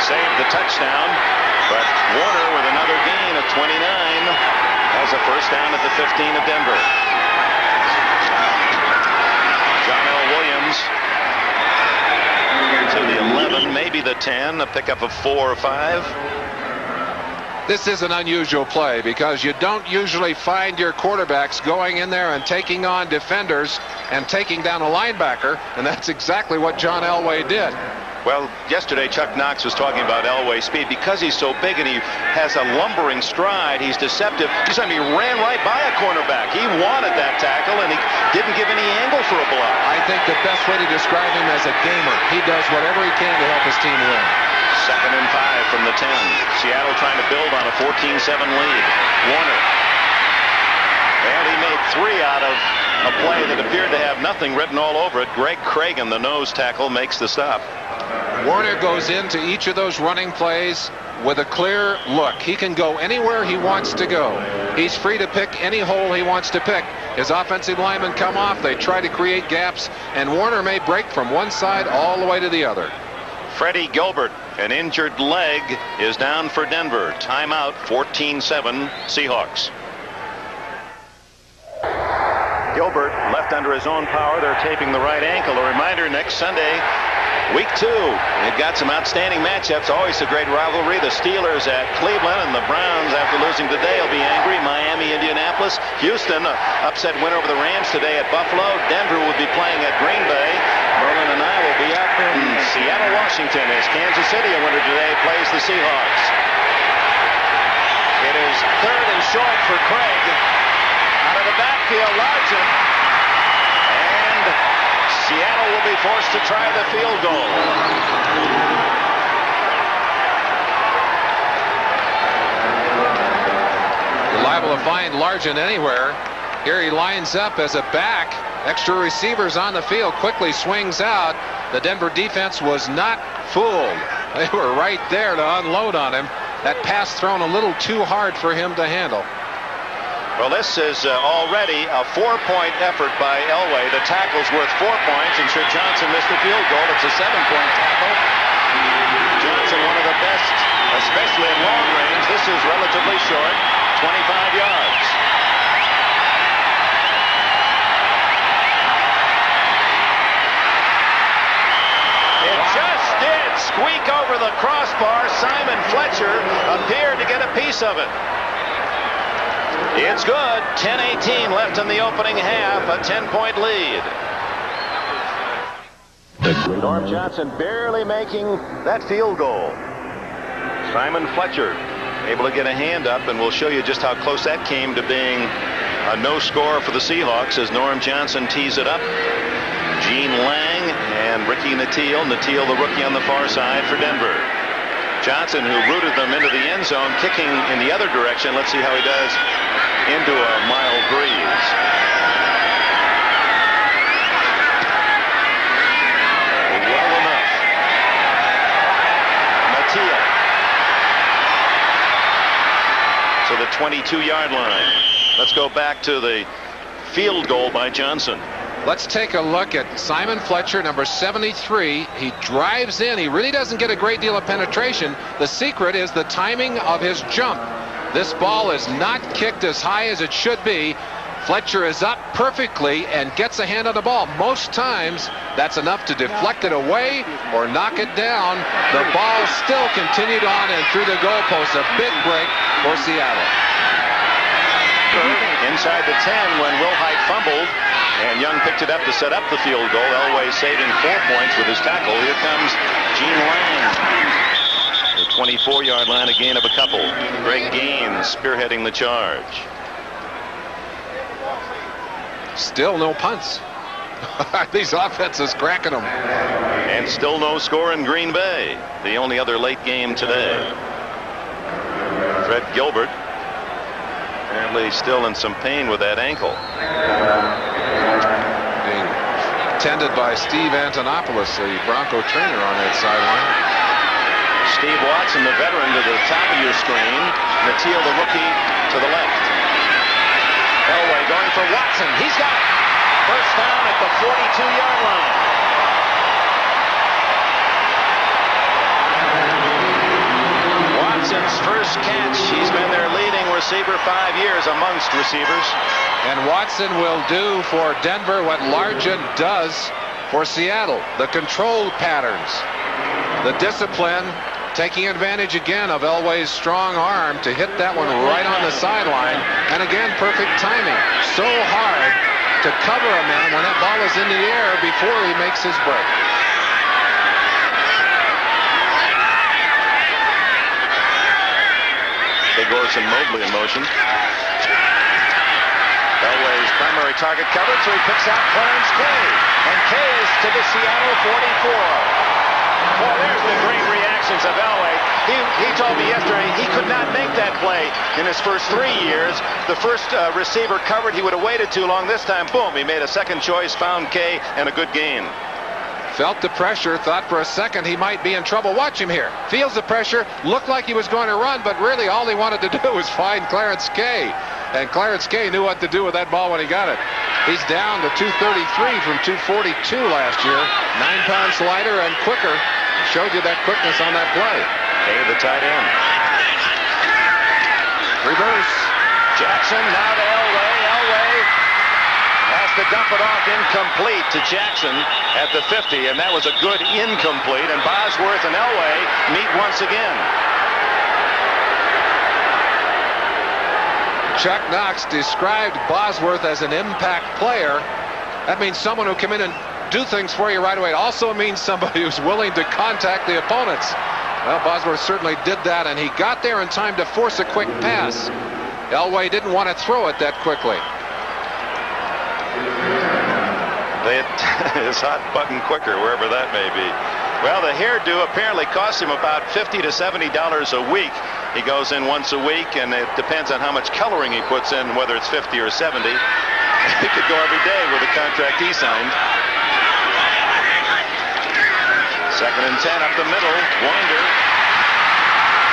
Saved the touchdown, but Warner with another gain of 29 has a first down at the 15 of Denver. John L. Williams to the 11, maybe the 10, a pickup of 4 or 5. This is an unusual play because you don't usually find your quarterbacks going in there and taking on defenders and taking down a linebacker, and that's exactly what John Elway did. Well, yesterday Chuck Knox was talking about Elway's speed. Because he's so big and he has a lumbering stride, he's deceptive. He ran right by a cornerback. He wanted that tackle, and he didn't give any angle for a block. I think the best way to describe him as a gamer. He does whatever he can to help his team win. 2nd and 5 from the 10. Seattle trying to build on a 14-7 lead. Warner. And he made 3 out of a play that appeared to have nothing written all over it. Greg Cragen, the nose tackle, makes the stop. Warner goes into each of those running plays with a clear look. He can go anywhere he wants to go. He's free to pick any hole he wants to pick. His offensive linemen come off. They try to create gaps, and Warner may break from one side all the way to the other. Freddie Gilbert, an injured leg, is down for Denver. Timeout, 14-7 Seahawks. Gilbert left under his own power. They're taping the right ankle. A reminder, next Sunday Week 2, they've got some outstanding matchups. Always a great rivalry. The Steelers at Cleveland, and the Browns, after losing today, will be angry. Miami, Indianapolis. Houston, upset win over the Rams today at Buffalo. Denver will be playing at Green Bay. Merlin and I will be up in Seattle, Washington, as Kansas City, a winner today, plays the Seahawks. It is 3rd and short for Craig. Out of the backfield, Largent. And Seattle will be forced to try the field goal. You're liable to find Largent anywhere. Here he lines up as a back. Extra receivers on the field. Quickly swings out. The Denver defense was not fooled. They were right there to unload on him. That pass thrown a little too hard for him to handle. Well, this is already a 4-point effort by Elway. The tackle's worth 4 points, and should Johnson miss the field goal, it's a 7-point tackle. Johnson, one of the best, especially at long range. This is relatively short, 25 yards. It just did squeak over the crossbar. Simon Fletcher appeared to get a piece of it. It's good. 10:18 left in the opening half. A 10-point lead. Norm Johnson barely making that field goal. Simon Fletcher able to get a hand up, and we'll show you just how close that came to being a no score for the Seahawks as Norm Johnson tees it up. Gene Lang and Ricky Nattiel. Nattiel, the rookie, on the far side for Denver. Johnson, who rooted them into the end zone, kicking in the other direction. Let's see how he does into a mild breeze. Well enough. Nattiel to the 22-yard line. Let's go back to the field goal by Johnson. Let's take a look at Simon Fletcher, number 73. He drives in. He really doesn't get a great deal of penetration. The secret is the timing of his jump. This ball is not kicked as high as it should be. Fletcher is up perfectly and gets a hand on the ball. Most times, that's enough to deflect it away or knock it down. The ball still continued on and through the goalpost. A big break for Seattle. Inside the 10 when Wilhite fumbled, and Young picked it up to set up the field goal. Elway saving 4 points with his tackle. Here comes Gene Lang. The 24-yard line, a gain of a couple. Greg Gaines spearheading the charge. Still no punts. These offenses cracking them. And still no score in Green Bay. The only other late game today. Fred Gilbert apparently still in some pain with that ankle. Being tended by Steve Antonopoulos, the Bronco trainer, on that sideline. Steve Watson, the veteran, to the top of your screen. Nattiel, the rookie, to the left. Elway going for Watson. He's got it. First down at the 42-yard line. Watson's first catch. He's been their leading receiver 5 years amongst receivers. And Watson will do for Denver what Largent does for Seattle. The controlled patterns. The discipline, taking advantage again of Elway's strong arm to hit that one right on the sideline. And again, perfect timing. So hard to cover a man when that ball is in the air before he makes his break. Big Orson Mobley in motion. Elway's primary target covered, so he picks out Clarence Kay. And Kay is to the Seattle 44. Well, there's the great reactions of Elway. He told me yesterday he could not make that play in his first 3 years. The first receiver covered, he would have waited too long. This time, boom, he made a second choice, found Kay, and a good gain. Felt the pressure, thought for a second he might be in trouble. Watch him here. Feels the pressure, looked like he was going to run, but really all he wanted to do was find Clarence Kay. And Clarence Kay knew what to do with that ball when he got it. He's down to 233 from 242 last year. 9-pound slider and quicker. Showed you that quickness on that play. Kay, the tight end. Reverse. Jackson now to Elway. Elway has to dump it off incomplete to Jackson at the 50, and that was a good incomplete, and Bosworth and Elway meet once again. Chuck Knox described Bosworth as an impact player. That means someone who come in and do things for you right away. It also means somebody who's willing to contact the opponents. Well, Bosworth certainly did that, and he got there in time to force a quick pass. Elway didn't want to throw it that quickly. His hot button quicker, wherever that may be. Well, the hairdo apparently cost him about $50 to $70 a week. He goes in once a week, and it depends on how much coloring he puts in, whether it's 50 or 70. He could go every day with the contract he signed. 2nd and 10 up the middle. Winder.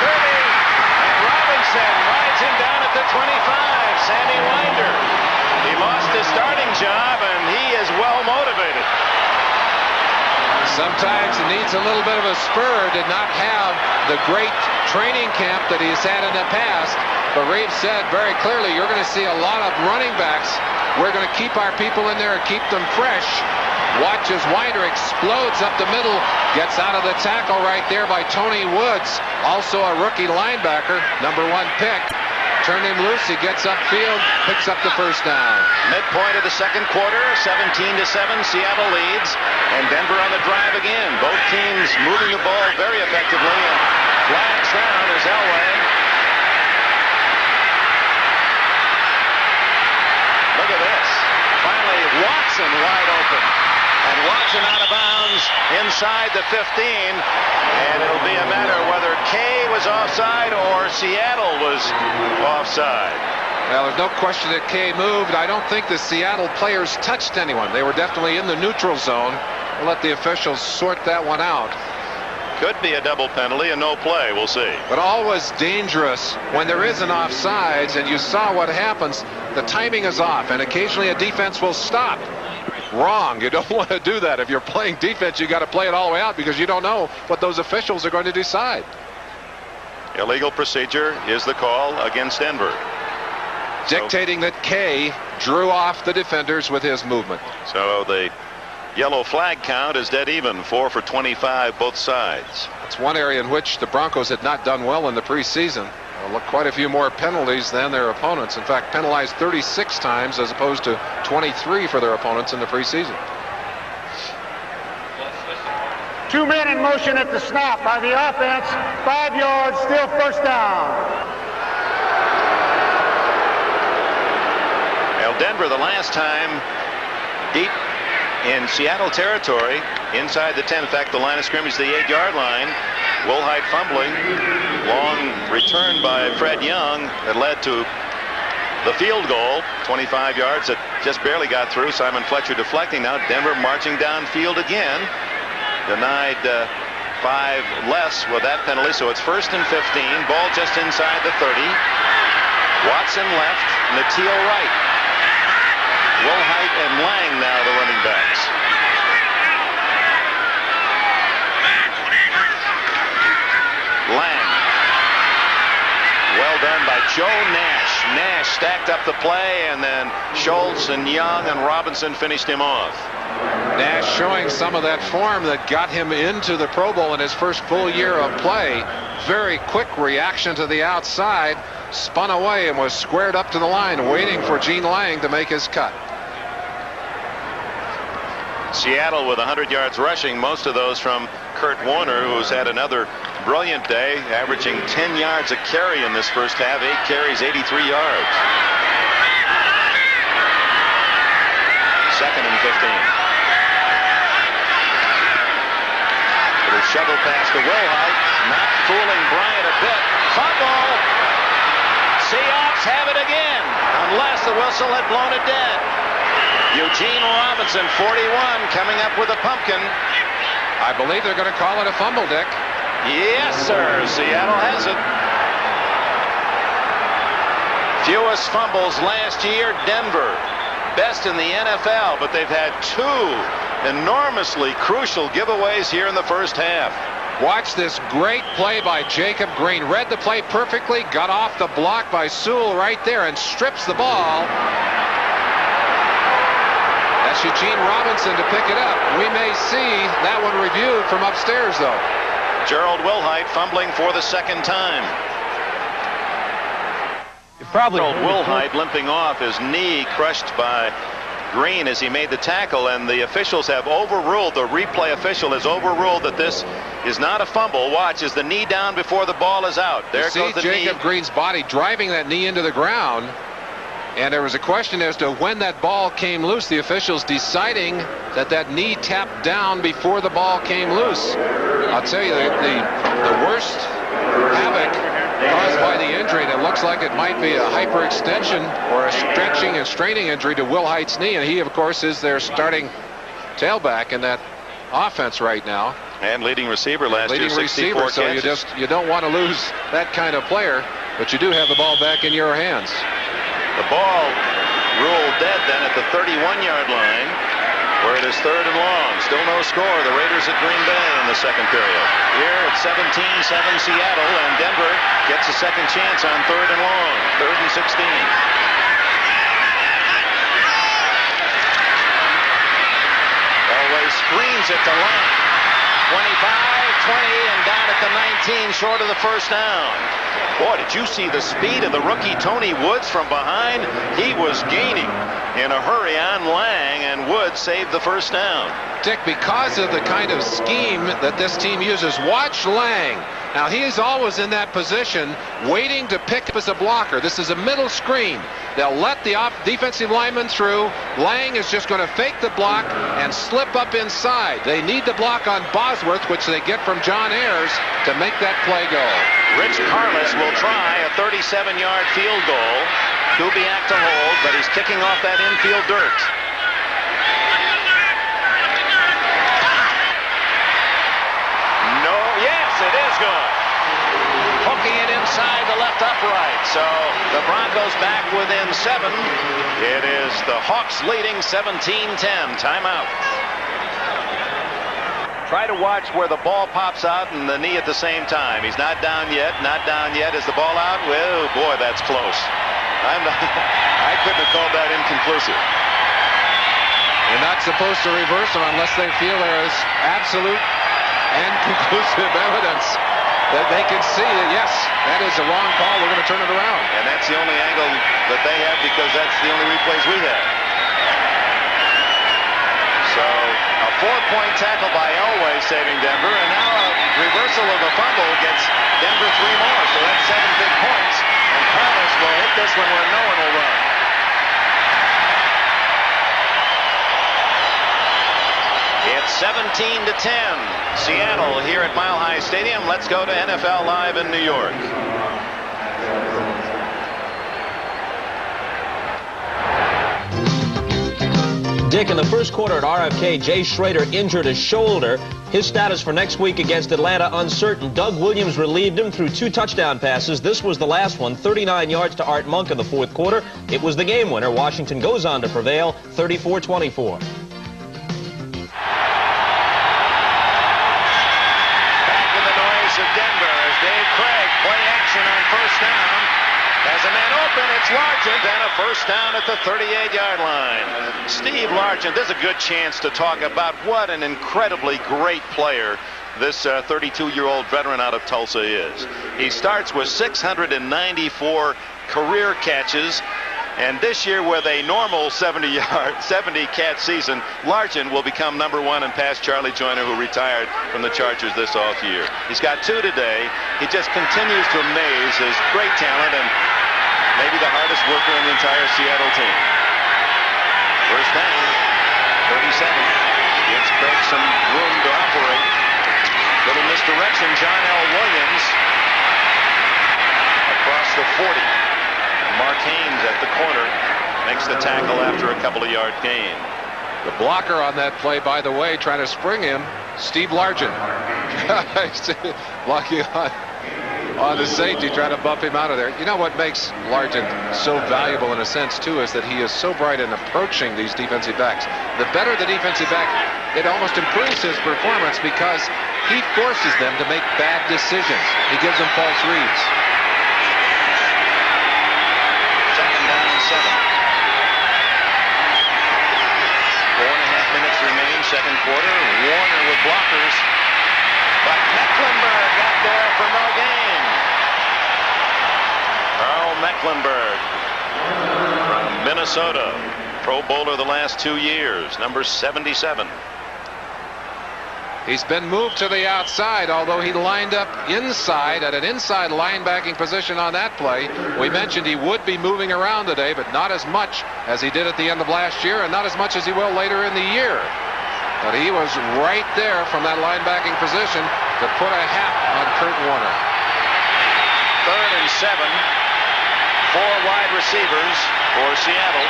30. And Robinson rides him down at the 25. Sammy Winder. He lost his starting job, and he is well motivated. Sometimes he needs a little bit of a spur. Did not have the great training camp that he's had in the past. But Reeves said very clearly, you're going to see a lot of running backs. We're going to keep our people in there and keep them fresh. Watch as Winder explodes up the middle. Gets out of the tackle right there by Tony Woods. Also a rookie linebacker, #1 pick. Turned him loose. He gets upfield, picks up the first down. Midpoint of the second quarter, 17-7, Seattle leads, and Denver on the drive again. Both teams moving the ball very effectively, and flags down as Elway. Look at this. Finally, Watson wide open. And Watson out of bounds inside the 15. And it'll be a matter of whether Kay was offside or Seattle was offside. Well, there's no question that Kay moved. I don't think the Seattle players touched anyone. They were definitely in the neutral zone. We'll let the officials sort that one out. Could be a double penalty and no play. We'll see. But always dangerous when there is an offsides, and you saw what happens. The timing is off, and occasionally a defense will stop. Wrong. You don't want to do that. If you're playing defense, you got to play it all the way out because you don't know what those officials are going to decide. Illegal procedure is the call against Denver. Dictating that Kay drew off the defenders with his movement. So the yellow flag count is dead even, 4 for 25 both sides. It's one area in which the Broncos had not done well in the preseason. Quite a few more penalties than their opponents. In fact, penalized 36 times as opposed to 23 for their opponents in the preseason. 2 men in motion at the snap by the offense. 5 yards, still first down. Well, Denver the last time deep in Seattle territory inside the 10. In fact, the line of scrimmage, the 8-yard line. Woolheit fumbling. Long return by Fred Young that led to the field goal. 25 yards that just barely got through. Simon Fletcher deflecting. Now Denver marching downfield again. Denied 5 less with that penalty. So it's 1st and 15. Ball just inside the 30. Watson left. Natil right. Woolheit and Lang now the running backs. Lang. Well done by Joe Nash. Nash stacked up the play, and then Schultz and Young and Robinson finished him off. Nash showing some of that form that got him into the Pro Bowl in his first full year of play. Very quick reaction to the outside. Spun away and was squared up to the line, waiting for Gene Lang to make his cut. Seattle with 100 yards rushing, most of those from Kurt Warner, who's had another brilliant day, averaging 10 yards a carry in this first half. 8 carries, 83 yards. 2nd and 15. Little shovel pass to Woolheit, not fooling Bryant a bit. Fumble. Seahawks have it again, unless the whistle had blown it dead. Eugene Robinson, 41, coming up with a pumpkin. I believe they're going to call it a fumble, Dick. Yes, sir. Seattle has it. Fewest fumbles last year, Denver. Best in the NFL, but they've had 2 enormously crucial giveaways here in the first half. Watch this great play by Jacob Green. Read the play perfectly, got off the block by Sewell right there and strips the ball. It's Eugene Robinson to pick it up. We may see that one reviewed from upstairs, though. Gerald Wilhite fumbling for the second time. Gerald Wilhite limping off, his knee crushed by Green as he made the tackle, and the officials have overruled, the replay official has overruled that this is not a fumble. Watch, is the knee down before the ball is out. There goes the knee. Jacob Green's body driving that knee into the ground, and there was a question as to when that ball came loose. The officials deciding that that knee tapped down before the ball came loose. I'll tell you, the worst havoc caused by the injury, that looks like it might be a hyperextension or a stretching and straining injury to Wilhite's knee, and he of course is their starting tailback in that offense right now, and leading receiver last year, 64 so catches. you don't want to lose that kind of player, but you do have the ball back in your hands. The ball ruled dead then at the 31-yard line, where it is 3rd and long. Still no score. The Raiders at Green Bay in the second period. Here it's 17-7 Seattle, and Denver gets a second chance on 3rd and long. 3rd and 16. Elway screens at the line. 25, 20, and down at the 19, short of the first down. Boy, did you see the speed of the rookie Tony Woods from behind? He was gaining in a hurry on Lang, and Woods saved the first down. Dick, because of the kind of scheme that this team uses, watch Lang. Now, he is always in that position, waiting to pick up as a blocker. This is a middle screen. They'll let the defensive lineman through. Lang is just going to fake the block and slip up inside. They need the block on Bosworth, which they get from John Ayers, to make that play go. Rich Carlos will try a 37-yard field goal. Kubiak to hold, but he's kicking off that infield dirt. No, yes, it is good. Hooking it inside the left upright. So the Broncos back within 7. It is the Hawks leading 17-10. Timeout. Try to watch where the ball pops out and the knee at the same time. He's not down yet. Not down yet. Is the ball out? Well, boy, that's close. I couldn't have called that inconclusive. You're not supposed to reverse them unless they feel there is absolute and conclusive evidence that they can see that, yes, that is a wrong call. We're going to turn it around. And that's the only angle that they have, because that's the only replays we have. So a 4-point tackle by Elway saving Denver, and now a reversal of the fumble gets Denver 3 more. So that's 7 big points, and Carlos will hit this one where no one will run. It's 17-10. Seattle here at Mile High Stadium. Let's go to NFL Live in New York. Dick, in the first quarter at RFK, Jay Schrader injured his shoulder. His status for next week against Atlanta uncertain. Doug Williams relieved him through 2 touchdown passes. This was the last one, 39 yards to Art Monk in the fourth quarter. It was the game winner. Washington goes on to prevail 34-24. Of Denver as Dave Craig play action on first down. As a man open, it's Largent, and a first down at the 38-yard line. Steve Largent, there's a good chance to talk about what an incredibly great player this 32-year-old veteran out of Tulsa is. He starts with 694 career catches. And this year, with a normal 70-catch season, Largent will become #1 and pass Charlie Joyner, who retired from the Chargers this off-year. He's got 2 today. He just continues to amaze his great talent and maybe the hardest worker in the entire Seattle team. First down, 37. Gives Craig some room to operate. Little misdirection, John L. Williams across the 40. Mark Haynes at the corner makes the tackle after a couple of yard gain. The blocker on that play, by the way, trying to spring him, Steve Largent. Blocking on the safety, trying to bump him out of there. You know what makes Largent so valuable in a sense, too, is that he is so bright in approaching these defensive backs. The better the defensive back, it almost improves his performance because he forces them to make bad decisions. He gives them false reads. quarter. Warner with blockers. But Mecklenburg got there for no gain. Carl Mecklenburg from Minnesota. Pro Bowler the last 2 years. Number 77. He's been moved to the outside, although he lined up inside at an inside linebacking position on that play. We mentioned he would be moving around today, but not as much as he did at the end of last year, and not as much as he will later in the year. But he was right there from that linebacking position to put a hat on Kurt Warner. 3rd and 7. 4 wide receivers for Seattle.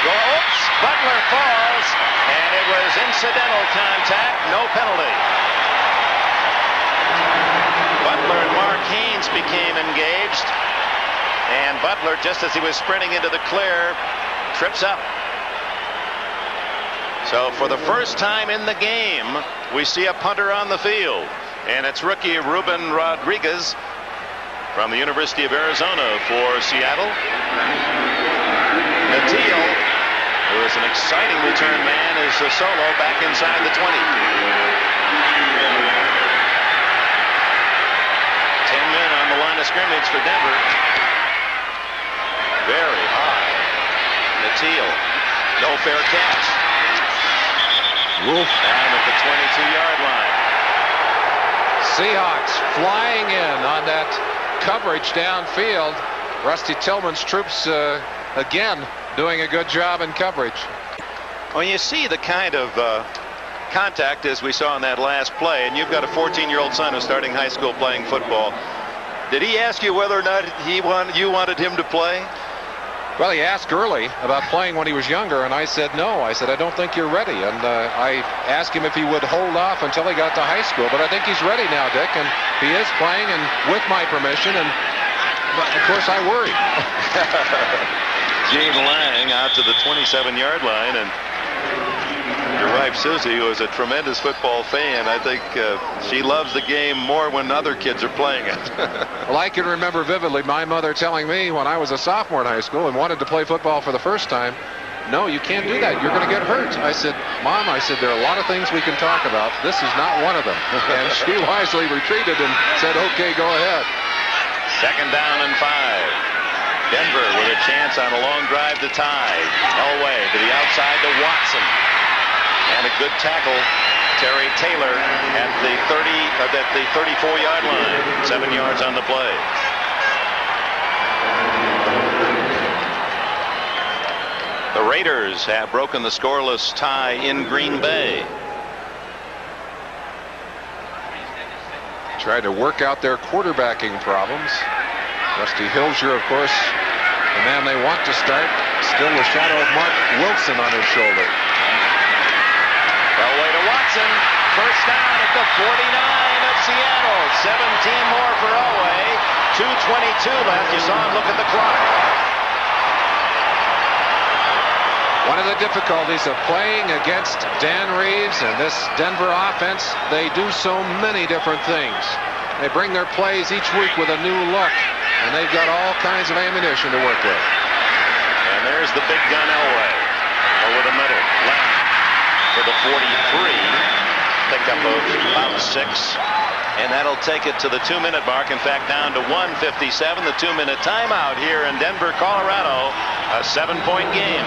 Oops, Butler falls, and it was incidental contact, no penalty. Butler and Mark Haynes became engaged, and Butler, just as he was sprinting into the clear, trips up. So for the first time in the game, we see a punter on the field, and it's rookie Ruben Rodriguez from the University of Arizona for Seattle. Natil, who is an exciting return man, is a solo back inside the 20. 10 men on the line of scrimmage for Denver. Very high. Natil, no fair catch. Wolf down at the 22-yard line. Seahawks flying in on that coverage downfield. Rusty Tillman's troops again doing a good job in coverage. When you see the kind of contact as we saw in that last play, and you've got a 14-year-old son who's starting high school playing football, did he ask you whether or not you wanted him to play? Well, he asked early about playing when he was younger, and I said no. I said, I don't think you're ready. And I asked him if he would hold off until he got to high school. But I think he's ready now, Dick, and he is playing, and with my permission, and of course I worry. Gene Lang out to the 27-yard line, and your wife Susie, who is a tremendous football fan, I think she loves the game more when other kids are playing it. Well, I can remember vividly my mother telling me when I was a sophomore in high school and wanted to play football for the first time, no, you can't do that. You're going to get hurt. I said, Mom, I said, there are a lot of things we can talk about. This is not one of them. And she wisely retreated and said, okay, go ahead. 2nd down and 5. Denver with a chance on a long drive to tie. Elway to the outside to Watson. And a good tackle, Terry Taylor at the 34-yard line. 7 yards on the play. The Raiders have broken the scoreless tie in Green Bay. Tried to work out their quarterbacking problems. Rusty Hilger, of course, the man they want to start, still the shadow of Mark Wilson on his shoulder. Elway to Watson. First down at the 49 of Seattle. 17 more for Elway. 2:22 left. You saw him look at the clock. One of the difficulties of playing against Dan Reeves and this Denver offense, they do so many different things. They bring their plays each week with a new look, and they've got all kinds of ammunition to work with. And there's the big gun Elway over the middle. Left for the 43. Pickup of about 6. And that'll take it to the 2-minute mark. In fact, down to 1:57. The 2-minute timeout here in Denver, Colorado. A 7-point game.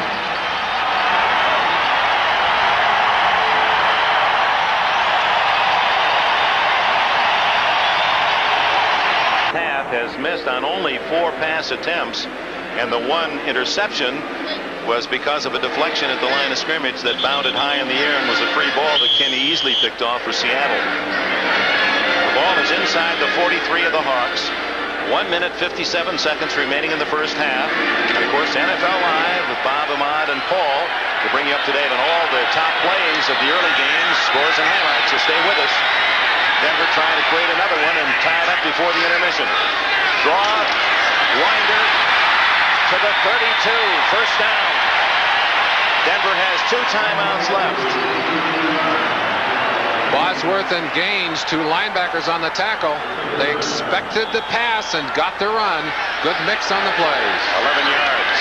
Half has missed on only 4 pass attempts, and the 1 interception was because of a deflection at the line of scrimmage that bounded high in the air and was a free ball that Kenny easily picked off for Seattle. The ball is inside the 43 of the Hawks. 1 minute 57 seconds remaining in the first half. And of course, NFL Live with Bob, Ahmad, and Paul to bring you up to date on all the top plays of the early games, scores, and highlights. So stay with us. Denver trying to create another one and tie it up before the intermission. Draw, winder to the 32. First down. Denver has 2 timeouts left. Bosworth and Gaines, 2 linebackers on the tackle. They expected the pass and got the run. Good mix on the plays. 11 yards.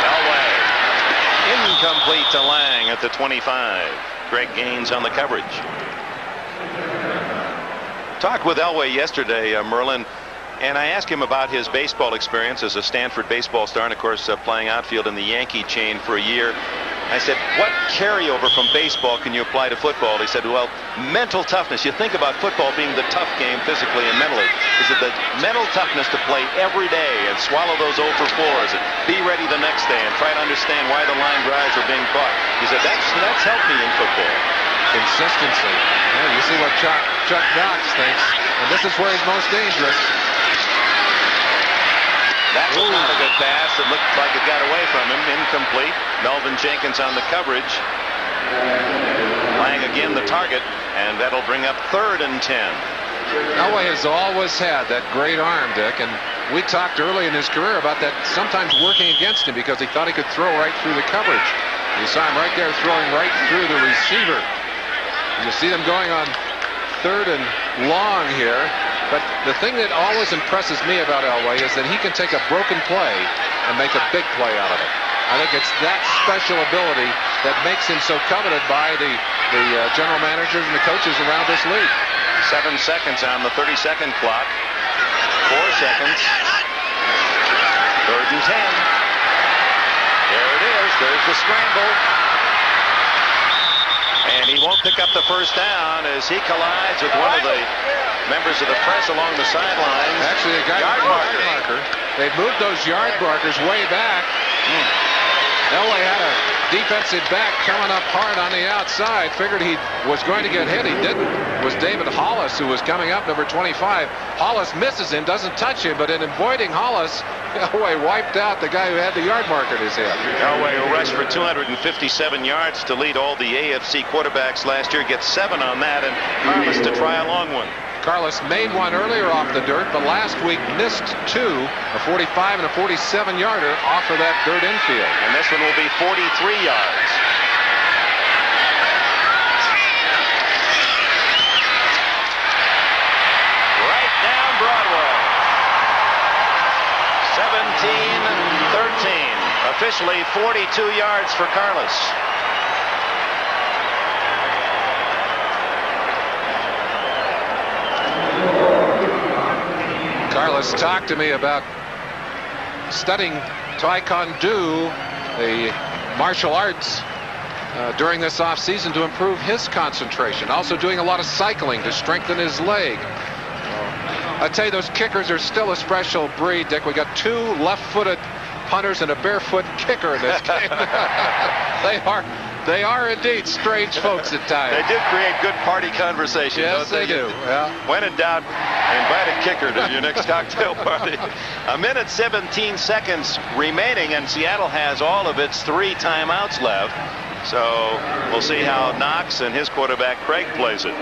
Elway. Incomplete to Lang at the 25. Greg Gaines on the coverage. Talked with Elway yesterday, Merlin, and I asked him about his baseball experience as a Stanford baseball star, and of course playing outfield in the Yankee chain for a year. I said, what carryover from baseball can you apply to football? He said, well, mental toughness. You think about football being the tough game physically and mentally. He said the mental toughness to play every day and swallow those 0 for 4s and be ready the next day and try to understand why the line drives are being caught. He said that's helped me in football. Consistency. Yeah, you see what Chuck Knox thinks, and this is where he's most dangerous. That was not a good pass. It looked like it got away from him. Incomplete. Melvin Jenkins on the coverage. Lang again the target, and that'll bring up 3rd and 10. Elway has always had that great arm, Dick, and we talked early in his career about that sometimes working against him because he thought he could throw right through the coverage. You saw him right there throwing right through the receiver. You see them going on 3rd and long here. But the thing that always impresses me about Elway is that he can take a broken play and make a big play out of it. I think it's that special ability that makes him so coveted by the general managers and the coaches around this league. 7 seconds on the 30-second clock. 4 seconds. 3rd and 10. There it is. There's the scramble. And he won't pick up the first down as he collides with one of the members of the press along the sidelines. Actually, a yard marker. They moved those yard markers way back. Elway had a defensive back coming up hard on the outside. Figured he was going to get hit. He didn't. It was David Hollis who was coming up, number 25. Hollis misses him, doesn't touch him, but in avoiding Hollis, Elway wiped out the guy who had the yard mark in his head. Elway, who rushed for 257 yards to lead all the AFC quarterbacks last year, gets 7 on that, and Carlos to try a long one. Carlos made one earlier off the dirt, but last week missed 2, a 45 and a 47-yarder off of that dirt infield. And this one will be 43 yards. Right down Broadway. 17-13. Officially 42 yards for Carlos. Carlos talked to me about studying Taekwondo, the martial arts, during this off-season to improve his concentration. Also doing a lot of cycling to strengthen his leg. I tell you, those kickers are still a special breed, Dick. We got 2 left-footed punters and a barefoot kicker in this game. They are indeed strange folks at times. They do create good party conversation. Yes, don't they do. Yeah. When in doubt, invite a kicker to your next cocktail party. 1:17 seconds remaining, and Seattle has all of its 3 timeouts left. So we'll see how Knox and his quarterback Craig plays it.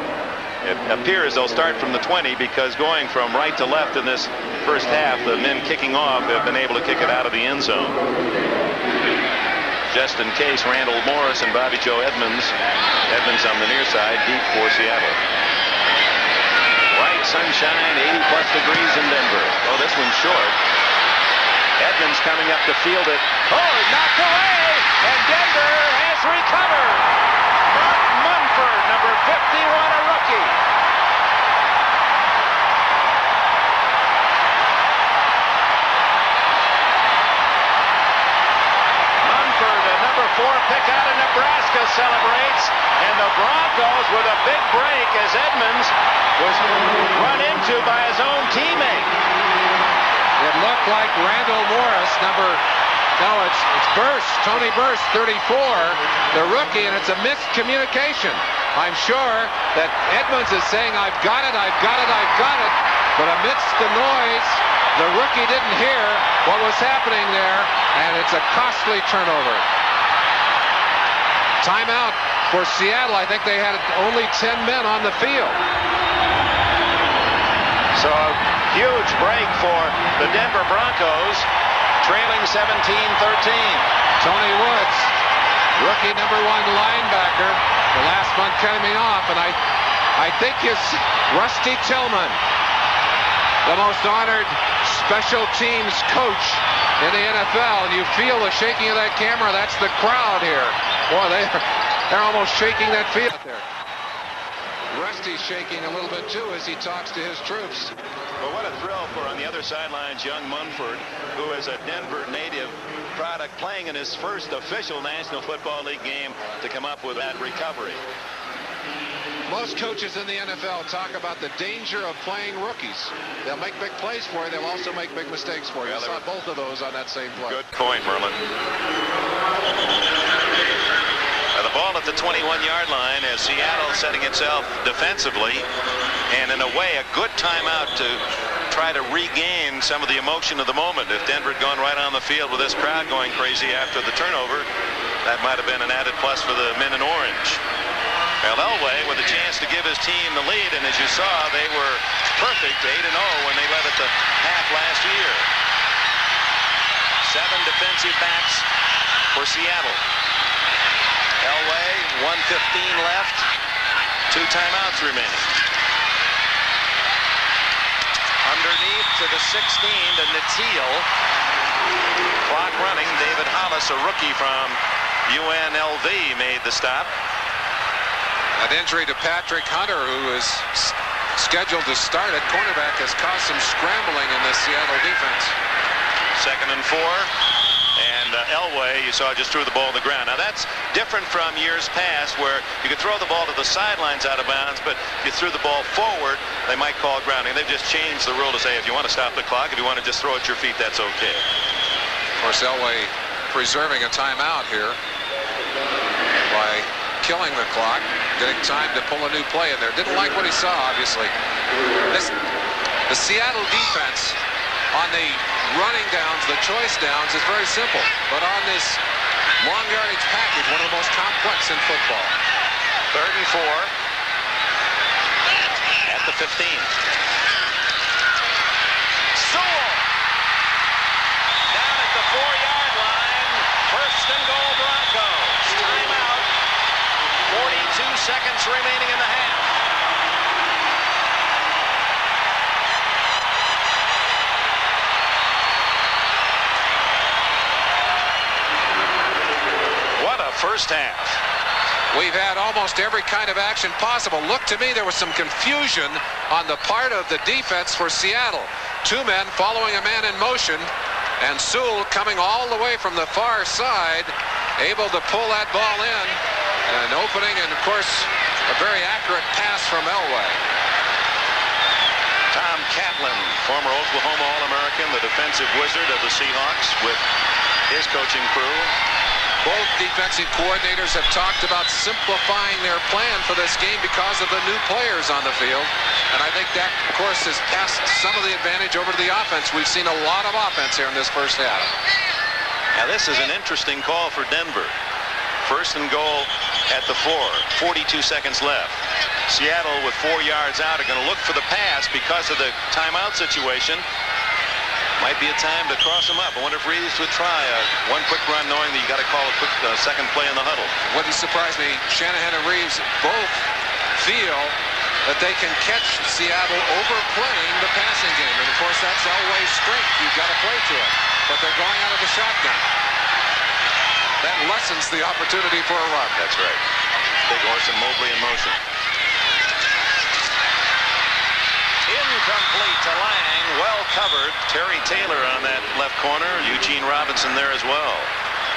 It appears they'll start from the 20 because going from right to left in this first half, the men kicking off have been able to kick it out of the end zone. Just in case, Randall Morris and Bobby Joe Edmonds. Edmonds on the near side, deep for Seattle. Bright sunshine, 80-plus degrees in Denver. Oh, this one's short. Edmonds coming up to field it. Oh, knocked away, and Denver has recovered. Mark Munford, number 51, a rookie. Munford, a number 4 pick out of Nebraska, celebrates, and the Broncos with a big break as Edmonds was run into by his own teammate. It looked like Randall Morris, it's Burst, Tony Burst, 34, the rookie, and it's a miscommunication. I'm sure that Edmonds is saying, I've got it, I've got it, I've got it, but amidst the noise, the rookie didn't hear what was happening there, and it's a costly turnover. Timeout for Seattle. I think they had only 10 men on the field. So a huge break for the Denver Broncos, trailing 17-13. Tony Woods, rookie number 1 linebacker, The last one coming off, and I think it's Rusty Tillman, the most honored special teams coach in the NFL. And you feel the shaking of that camera. That's the crowd here. Boy, they're almost shaking that field there. Rusty's shaking a little bit too as he talks to his troops. Well, what a thrill for, on the other sidelines, young Munford, who is a Denver native product, playing in his first official National Football League game, to come up with that recovery. Most coaches in the NFL talk about the danger of playing rookies. They'll make big plays for you. They'll also make big mistakes for you. I saw both of those on that same play. Good point, Merlin. The ball at the 21-yard line as Seattle setting itself defensively, and in a way a good timeout to try to regain some of the emotion of the moment. If Denver had gone right on the field with this crowd going crazy after the turnover, that might have been an added plus for the men in orange. Well, Elway with a chance to give his team the lead, and as you saw, they were perfect 8-0 when they led at the half last year. 7 defensive backs for Seattle. Elway, 1:15 left, 2 timeouts remaining. Underneath to the 16 to Natil. Clock running. David Hollis, a rookie from UNLV, made the stop. An injury to Patrick Hunter, who is scheduled to start at cornerback, has caused some scrambling in the Seattle defense. 2nd and 4. And Elway, you saw, just threw the ball to the ground. Now that's different from years past where you could throw the ball to the sidelines out of bounds, but if you threw the ball forward, they might call grounding. They've just changed the rule to say if you want to stop the clock, if you want to just throw at your feet, that's okay. Of course, Elway preserving a timeout here by killing the clock, getting time to pull a new play in there. Didn't like what he saw, obviously. The Seattle defense on the running downs, the choice downs, is very simple. But on this long yardage package, one of the most complex in football. 3rd and 4 at the 15. Sewell down at the 4-yard line. 1st and goal, Broncos. Timeout. 42 seconds remaining in the half. First half. We've had almost every kind of action possible. Look, to me, there was some confusion on the part of the defense for Seattle. 2 men following a man in motion, and Sewell coming all the way from the far side, able to pull that ball in. An opening, and of course, a very accurate pass from Elway. Tom Catlin, former Oklahoma All-American, the defensive wizard of the Seahawks with his coaching crew. Both defensive coordinators have talked about simplifying their plan for this game because of the new players on the field. And I think that, of course, has passed some of the advantage over to the offense. We've seen a lot of offense here in this first half. Now, this is an interesting call for Denver. 1st and goal at the 4. 42 seconds left. Seattle, with 4 yards out, are going to look for the pass because of the timeout situation. Might be a time to cross them up. I wonder if Reeves would try one quick run, knowing that you got to call a quick second play in the huddle. Wouldn't surprise me. Shanahan and Reeves both feel that they can catch Seattle overplaying the passing game. And of course, that's Elway's strength. You've got to play to it. But they're going out of the shotgun. That lessens the opportunity for a run. That's right. Big Orson Mobley in motion. Incomplete to Lang. Well covered. Terry Taylor on that left corner. Eugene Robinson there as well.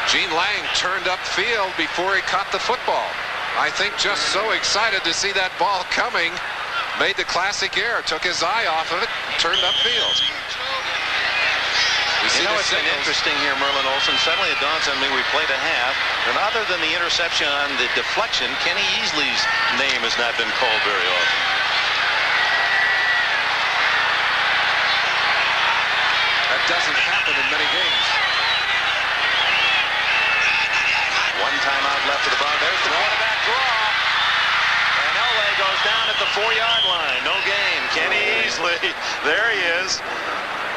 Gene Lang turned upfield before he caught the football. I think just so excited to see that ball coming. Made the classic error. Took his eye off of it. Turned upfield. You know, it's been interesting here, Merlin Olsen. Suddenly it dawns on me we played a half. And other than the interception on the deflection, Kenny Easley's name has not been called very often. Doesn't happen in many games. 1 timeout left for the Broncos. There's the quarterback draw. And Elway goes down at the 4-yard line. No gain. Kenny Easley. There he is.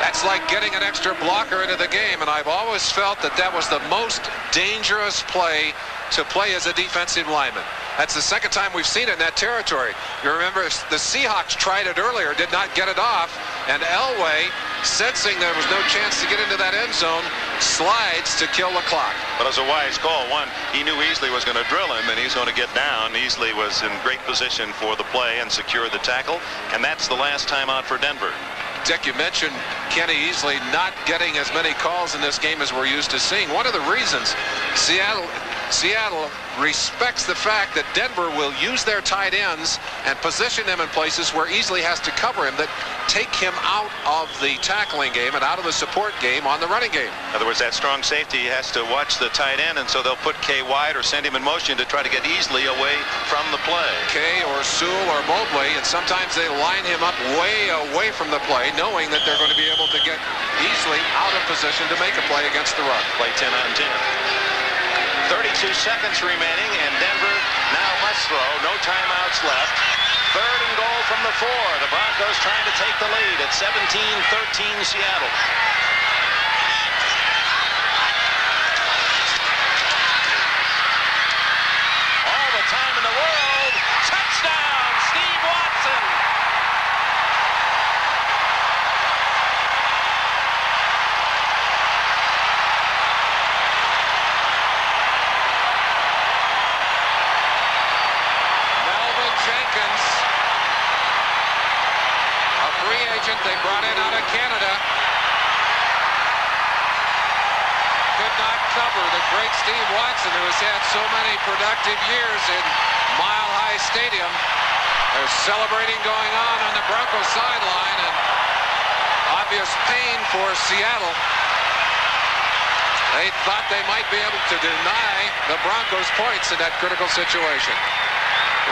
That's like getting an extra blocker into the game, and I've always felt that that was the most dangerous play to play as a defensive lineman. That's the second time we've seen it in that territory. You remember the Seahawks tried it earlier, did not get it off, and Elway, sensing there was no chance to get into that end zone, slides to kill the clock. But it was a wise call. One, he knew Easley was going to drill him, and he's going to get down. Easley was in great position for the play and secured the tackle, and that's the last timeout for Denver. Dick, you mentioned Kenny Easley not getting as many calls in this game as we're used to seeing. One of the reasons Seattle respects the fact that Denver will use their tight ends and position them in places where Easley has to cover him, that take him out of the tackling game and out of the support game on the running game. In other words, that strong safety has to watch the tight end, and so they'll put Kay wide or send him in motion to try to get Easley away from the play. Kay or Sewell or Mobley, and sometimes they line him up way away from the play, knowing that they're going to be able to get Easley out of position to make a play against the run. Play 10 on 10. 32 seconds remaining, and Denver now must throw. No timeouts left. 3rd and goal from the 4. The Broncos trying to take the lead at 17-13 Seattle. All the time in the world. Touchdown, Steve Watson. They brought in out of Canada. Could not cover the great Steve Watson, who has had so many productive years in Mile High Stadium. There's celebrating going on the Broncos sideline, and obvious pain for Seattle. They thought they might be able to deny the Broncos points in that critical situation.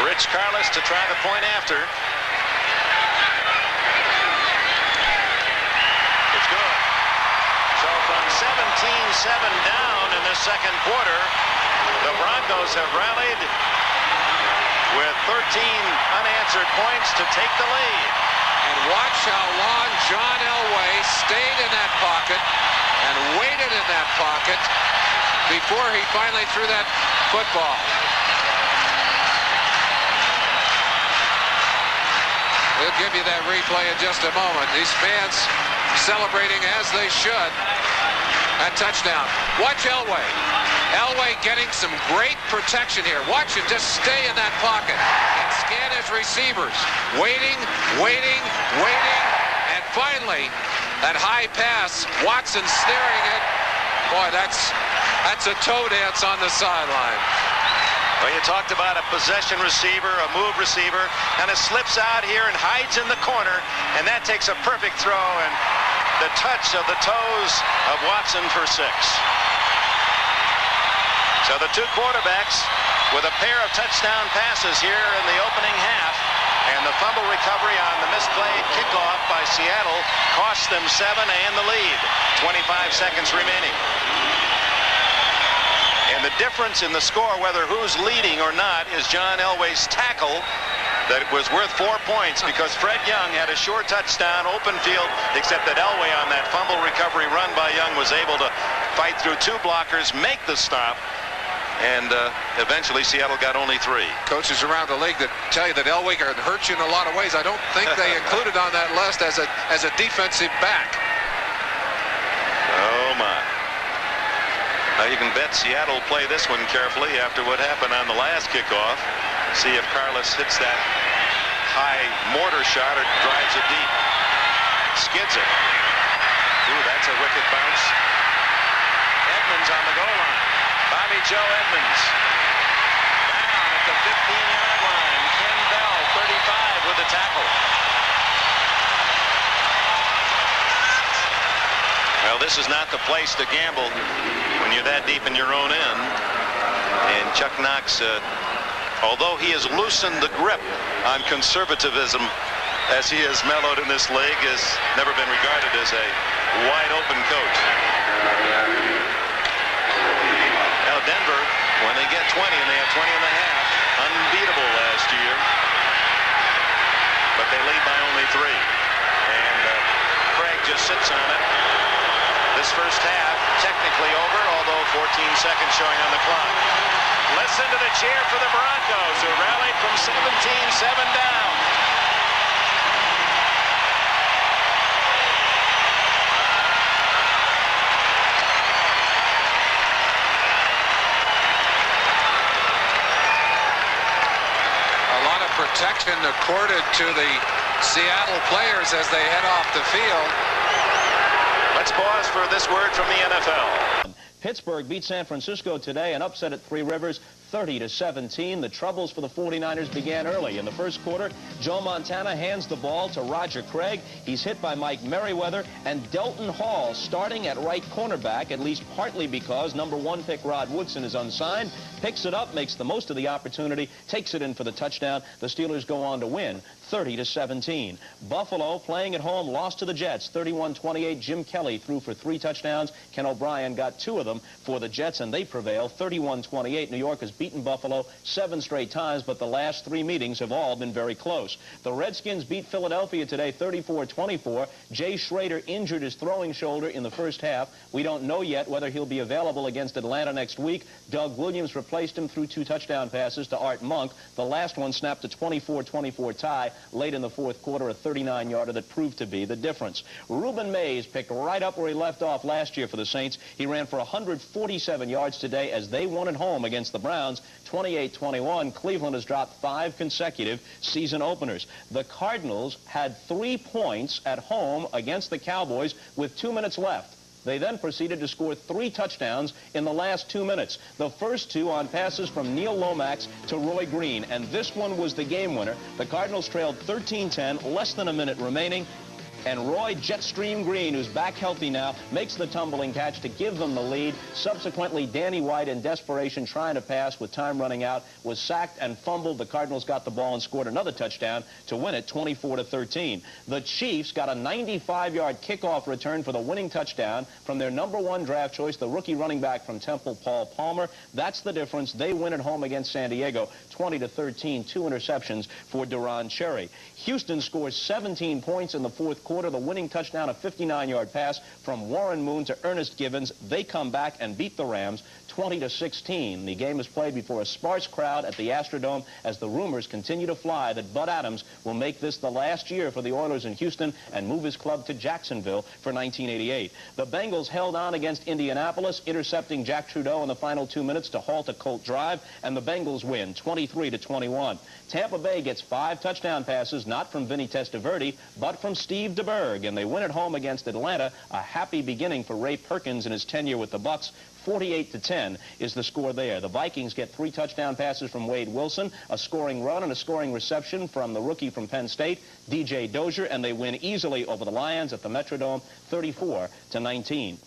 Rich Carlos to try the point after. So from 17-7 down in the second quarter, the Broncos have rallied with 13 unanswered points to take the lead. And watch how long John Elway stayed in that pocket and waited in that pocket before he finally threw that football. We'll give you that replay in just a moment. These fans celebrating as they should. That touchdown. Watch Elway. Elway getting some great protection here. Watch him just stay in that pocket and scan his receivers. Waiting, waiting, waiting. And finally, that high pass. Watson snaring it. Boy, that's a toe dance on the sideline. Well, you talked about a possession receiver, a move receiver, and it slips out here and hides in the corner, and that takes a perfect throw, and the touch of the toes of Watson for 6. So the two quarterbacks with a pair of touchdown passes here in the opening half, and the fumble recovery on the misplayed kickoff by Seattle cost them 7 and the lead. 25 seconds remaining. And the difference in the score, whether who's leading or not, is John Elway's tackle that was worth 4 points, because Fred Young had a short touchdown, open field, except that Elway on that fumble recovery run by Young was able to fight through 2 blockers, make the stop, and eventually Seattle got only 3. Coaches around the league that tell you that Elway can hurt you in a lot of ways. I don't think they included on that list as a defensive back. Oh my. Now you can bet Seattle will play this one carefully after what happened on the last kickoff. See if Carlos hits that high mortar shot or drives it deep. Skids it. Ooh, that's a wicked bounce. Edmonds on the goal line. Bobby Joe Edmonds. Down at the 15-yard line. Ken Bell, 35, with the tackle. Well, this is not the place to gamble when you're that deep in your own end. And Chuck Knox, although he has loosened the grip on conservatism as he has mellowed in this league, has never been regarded as a wide-open coach. Now Denver, when they get 20, and they have 20 and a half, unbeatable last year. But they lead by only 3. And Craig just sits on it. This first half technically over, although 14 seconds showing on the clock. Listen to the cheer for the Broncos, who rallied from 17-7 down. Protection accorded to the Seattle players as they head off the field. Let's pause for this word from the NFL. Pittsburgh beat San Francisco today and upset at Three Rivers 30-17. The troubles for the 49ers began early. In the first quarter, Joe Montana hands the ball to Roger Craig. He's hit by Mike Merriweather, and Delton Hall starting at right cornerback, at least partly because #1 pick Rod Woodson is unsigned, picks it up, makes the most of the opportunity, takes it in for the touchdown. The Steelers go on to win 30-17. Buffalo, playing at home, lost to the Jets 31-28. Jim Kelly threw for 3 touchdowns. Ken O'Brien got 2 of them for the Jets, and they prevail 31-28. New York has beaten Buffalo 7 straight times, but the last 3 meetings have all been very close. The Redskins beat Philadelphia today 34-24. Jay Schrader injured his throwing shoulder in the first half. We don't know yet whether he'll be available against Atlanta next week. Doug Williams replaced him through 2 touchdown passes to Art Monk. The last one snapped a 24-24 tie late in the fourth quarter, a 39-yarder that proved to be the difference. Reuben Mays picked right up where he left off last year for the Saints. He ran for 147 yards today as they won at home against the Browns 28-21. Cleveland has dropped 5 consecutive season openers. The Cardinals had 3 points at home against the Cowboys with 2 minutes left. They then proceeded to score 3 touchdowns in the last 2 minutes. The first 2 on passes from Neil Lomax to Roy Green, and this one was the game winner. The Cardinals trailed 13-10, less than a minute remaining. And Roy Jetstream Green, who's back healthy now, makes the tumbling catch to give them the lead. Subsequently, Danny White, in desperation, trying to pass with time running out, was sacked and fumbled. The Cardinals got the ball and scored another touchdown to win it 24-13. The Chiefs got a 95-yard kickoff return for the winning touchdown from their #1 draft choice, the rookie running back from Temple, Paul Palmer. That's the difference. They win at home against San Diego 20-13, 2 interceptions for Duron Cherry. Houston scores 17 points in the fourth quarter. The winning touchdown, a 59-yard pass from Warren Moon to Ernest Givens. They come back and beat the Rams 20-16. The game is played before a sparse crowd at the Astrodome as the rumors continue to fly that Bud Adams will make this the last year for the Oilers in Houston and move his club to Jacksonville for 1988. The Bengals held on against Indianapolis, intercepting Jack Trudeau in the final 2 minutes to halt a Colt drive, and the Bengals win 23-21. Tampa Bay gets 5 touchdown passes, not from Vinny Testaverde, but from Steve DeBerg, and they win at home against Atlanta. A happy beginning for Ray Perkins in his tenure with the Bucs. 48-10 is the score there. The Vikings get 3 touchdown passes from Wade Wilson, a scoring run and a scoring reception from the rookie from Penn State, DJ Dozier, and they win easily over the Lions at the Metrodome 34-19.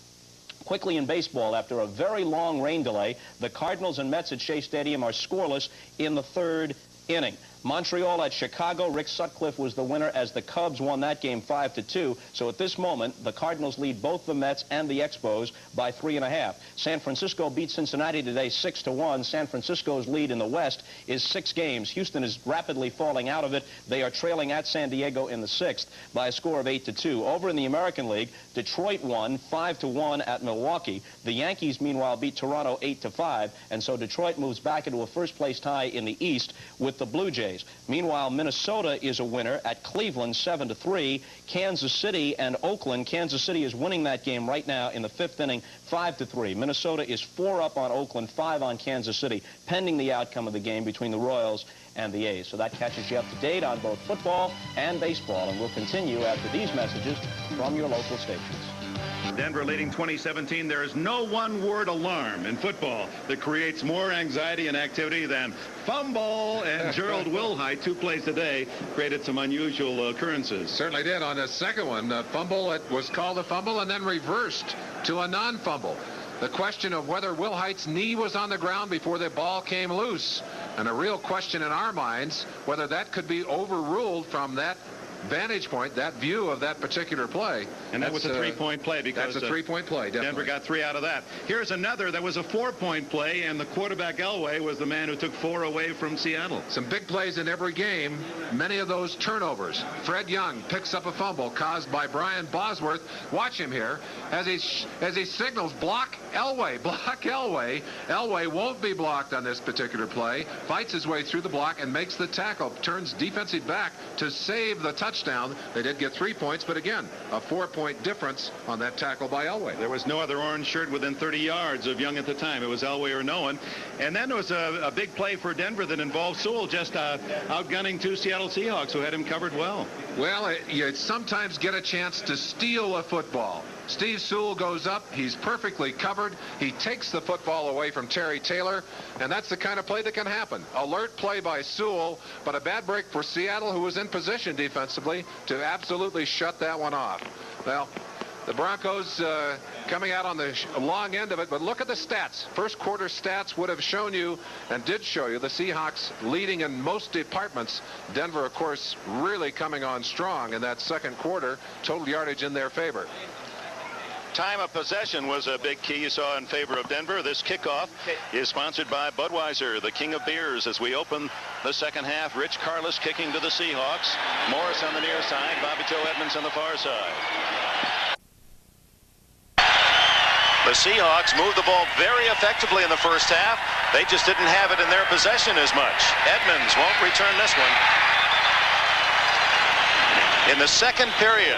Quickly in baseball, after a very long rain delay, the Cardinals and Mets at Shea Stadium are scoreless in the 3rd inning. Montreal at Chicago, Rick Sutcliffe was the winner as the Cubs won that game 5-2. So at this moment, the Cardinals lead both the Mets and the Expos by 3.5. San Francisco beat Cincinnati today 6-1. San Francisco's lead in the West is 6 games. Houston is rapidly falling out of it. They are trailing at San Diego in the 6th by a score of 8-2. Over in the American League, Detroit won 5-1 at Milwaukee. The Yankees, meanwhile, beat Toronto 8-5, and so Detroit moves back into a first-place tie in the East with the Blue Jays. Meanwhile, Minnesota is a winner at Cleveland 7-3. Kansas City and Oakland. Kansas City is winning that game right now in the 5th inning 5-3. Minnesota is 4 up on Oakland, 5 on Kansas City, pending the outcome of the game between the Royals and the A's. So that catches you up to date on both football and baseball, and we'll continue after these messages from your local stations. Denver leading 2017. There is no one word alarm in football that creates more anxiety and activity than fumble. And Gerald Wilhite, 2 plays today, created some unusual occurrences. Certainly did. On the second one, fumble, it was called a fumble and then reversed to a non-fumble. The question of whether Wilhite's knee was on the ground before the ball came loose, and a real question in our minds whether that could be overruled from that vantage point, that view of that particular play. And that was a 3-point play because that's a 3-point play, definitely. Denver got 3 out of that. Here's another that was a 4-point play, and the quarterback Elway was the man who took 4 away from Seattle. Some big plays in every game, many of those turnovers. Fred Young picks up a fumble caused by Brian Bosworth. Watch him here as he signals, block Elway, block Elway. Elway won't be blocked on this particular play, fights his way through the block and makes the tackle, turns defensive back to save the touchdown. They did get 3 points, but again, a 4-point difference on that tackle by Elway. There was no other orange shirt within 30 yards of Young at the time. It was Elway or no one. And then there was a big play for Denver that involved Sewell just outgunning 2 Seattle Seahawks who had him covered well. Well, you sometimes get a chance to steal a football. Steve Sewell goes up. He's perfectly covered. He takes the football away from Terry Taylor, and that's the kind of play that can happen. Alert play by Sewell, but a bad break for Seattle, who was in position defensively to absolutely shut that one off. Well, the Broncos coming out on the long end of it, but look at the stats. First quarter stats would have shown you, and did show you, the Seahawks leading in most departments. Denver, of course, really coming on strong in that second quarter. Total yardage in their favor. Time of possession was a big key you saw in favor of Denver. This kickoff is sponsored by Budweiser, the king of beers, as we open the second half. Rich Karlis kicking to the Seahawks. Morris on the near side, Bobby Joe Edmonds on the far side. The Seahawks moved the ball very effectively in the first half. They just didn't have it in their possession as much. Edmonds won't return this one. In the second period,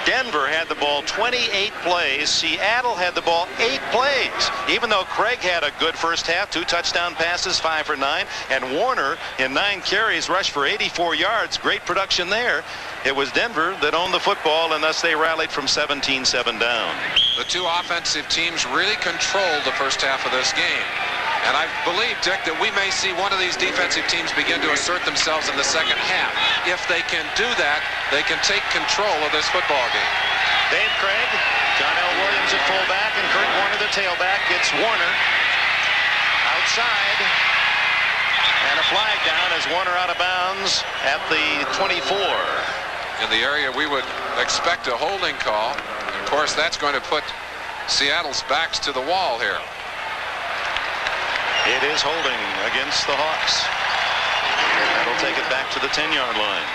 Denver had the ball 28 plays. Seattle had the ball 8 plays. Even though Craig had a good first half, 2 touchdown passes, 5 for 9, and Warner in 9 carries rushed for 84 yards. Great production there. It was Denver that owned the football, and thus they rallied from 17-7 down. The 2 offensive teams really controlled the first half of this game. And I believe, Dick, that we may see one of these defensive teams begin to assert themselves in the second half. If they can do that, they can take control of this football game. Dave Craig, John L. Williams at fullback, and Kurt Warner the tailback. It's Warner outside. And a flag down as Warner out of bounds at the 24. In the area we would expect a holding call. Of course, that's going to put Seattle's backs to the wall here. It is holding against the Hawks. That'll take it back to the 10-yard line.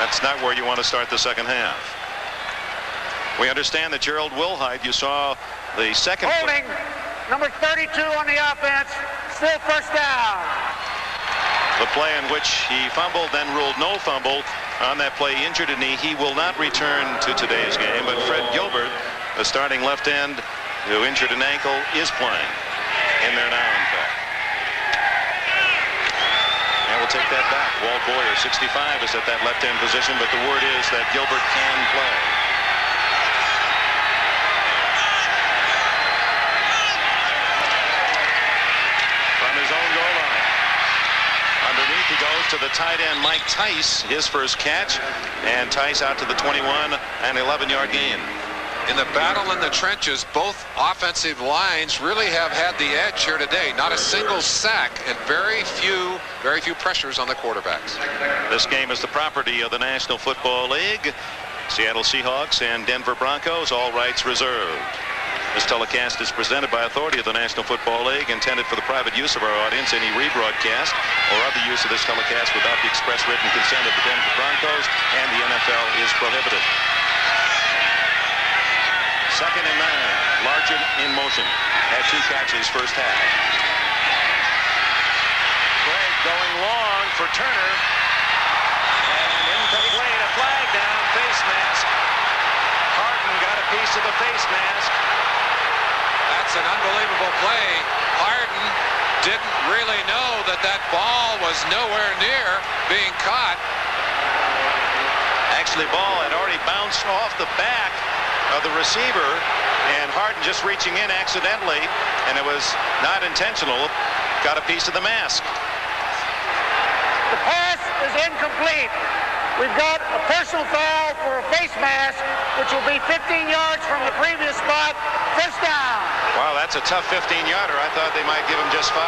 That's not where you want to start the second half. We understand that Gerald Wilhite, you saw the second. Holding, number 32 on the offense, still first down. The play in which he fumbled, then ruled no fumble on that play, injured a knee. He will not return to today's game, but Fred Gilbert, the starting left end who injured an ankle, is playing. In there now, in fact. And we'll take that back. Walt Boyer, 65, is at that left-end position, but the word is that Gilbert can play. From his own goal line. Underneath he goes to the tight end, Mike Tice, his first catch, and Tice out to the 21, an 11-yard gain. In the battle in the trenches, both offensive lines really have had the edge here today. Not a single sack and very few pressures on the quarterbacks. This game is the property of the National Football League. Seattle Seahawks and Denver Broncos, all rights reserved. This telecast is presented by authority of the National Football League, intended for the private use of our audience. Any rebroadcast or other use of this telecast without the express written consent of the Denver Broncos and the NFL is prohibited. Second and 9. Largent in motion. Had 2 catches first half. Craig going long for Turner. And incomplete. A flag down. Face mask. Harden got a piece of the face mask. That's an unbelievable play. Harden didn't really know that that ball was nowhere near being caught. Actually, ball had already bounced off the back of the receiver, and Harden just reaching in accidentally, and it was not intentional. Got a piece of the mask. The pass is incomplete. We've got a personal foul for a face mask, which will be 15 yards from the previous spot. First down. Wow, that's a tough 15-yarder. I thought they might give him just 5.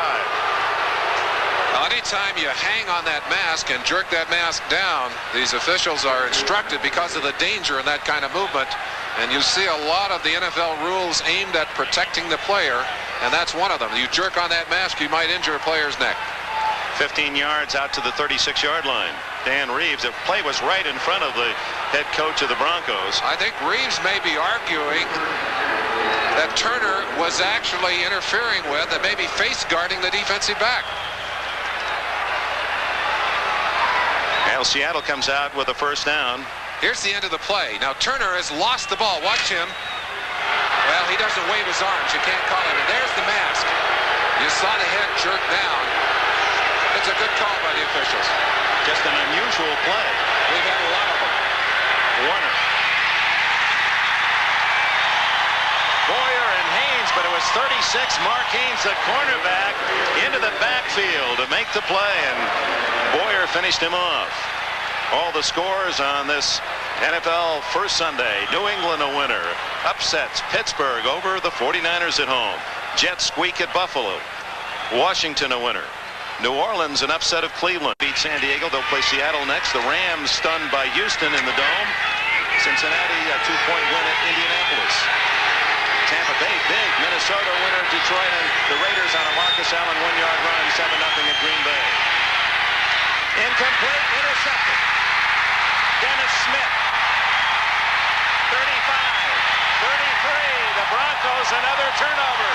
Well, anytime you hang on that mask and jerk that mask down, these officials are instructed because of the danger in that kind of movement. And you see a lot of the NFL rules aimed at protecting the player, and that's one of them. You jerk on that mask, you might injure a player's neck. 15 yards out to the 36-yard line. Dan Reeves, the play was right in front of the head coach of the Broncos. I think Reeves may be arguing that Turner was actually interfering with and maybe face guarding the defensive back. Well, Seattle comes out with a first down. Here's the end of the play. Now Turner has lost the ball. Watch him. Well, he doesn't wave his arms. You can't call him. And there's the mask. You saw the head jerk down. It's a good call by the officials. Just an unusual play. We've had a lot of them. Warner. Boyer and Haynes, but it was 36. Mark Haynes, the cornerback, into the backfield to make the play, and Boyer finished him off. All the scores on this NFL first Sunday. New England a winner. Upsets Pittsburgh over the 49ers at home. Jets squeak at Buffalo. Washington a winner. New Orleans an upset of Cleveland. Beat San Diego. They'll play Seattle next. The Rams stunned by Houston in the Dome. Cincinnati a 2-point win at Indianapolis. Tampa Bay big. Minnesota winner at Detroit, and the Raiders on a Marcus Allen 1-yard run 7-0 at Green Bay. Incomplete. Intercepted. Dennis Smith. 35. 33. The Broncos another turnover.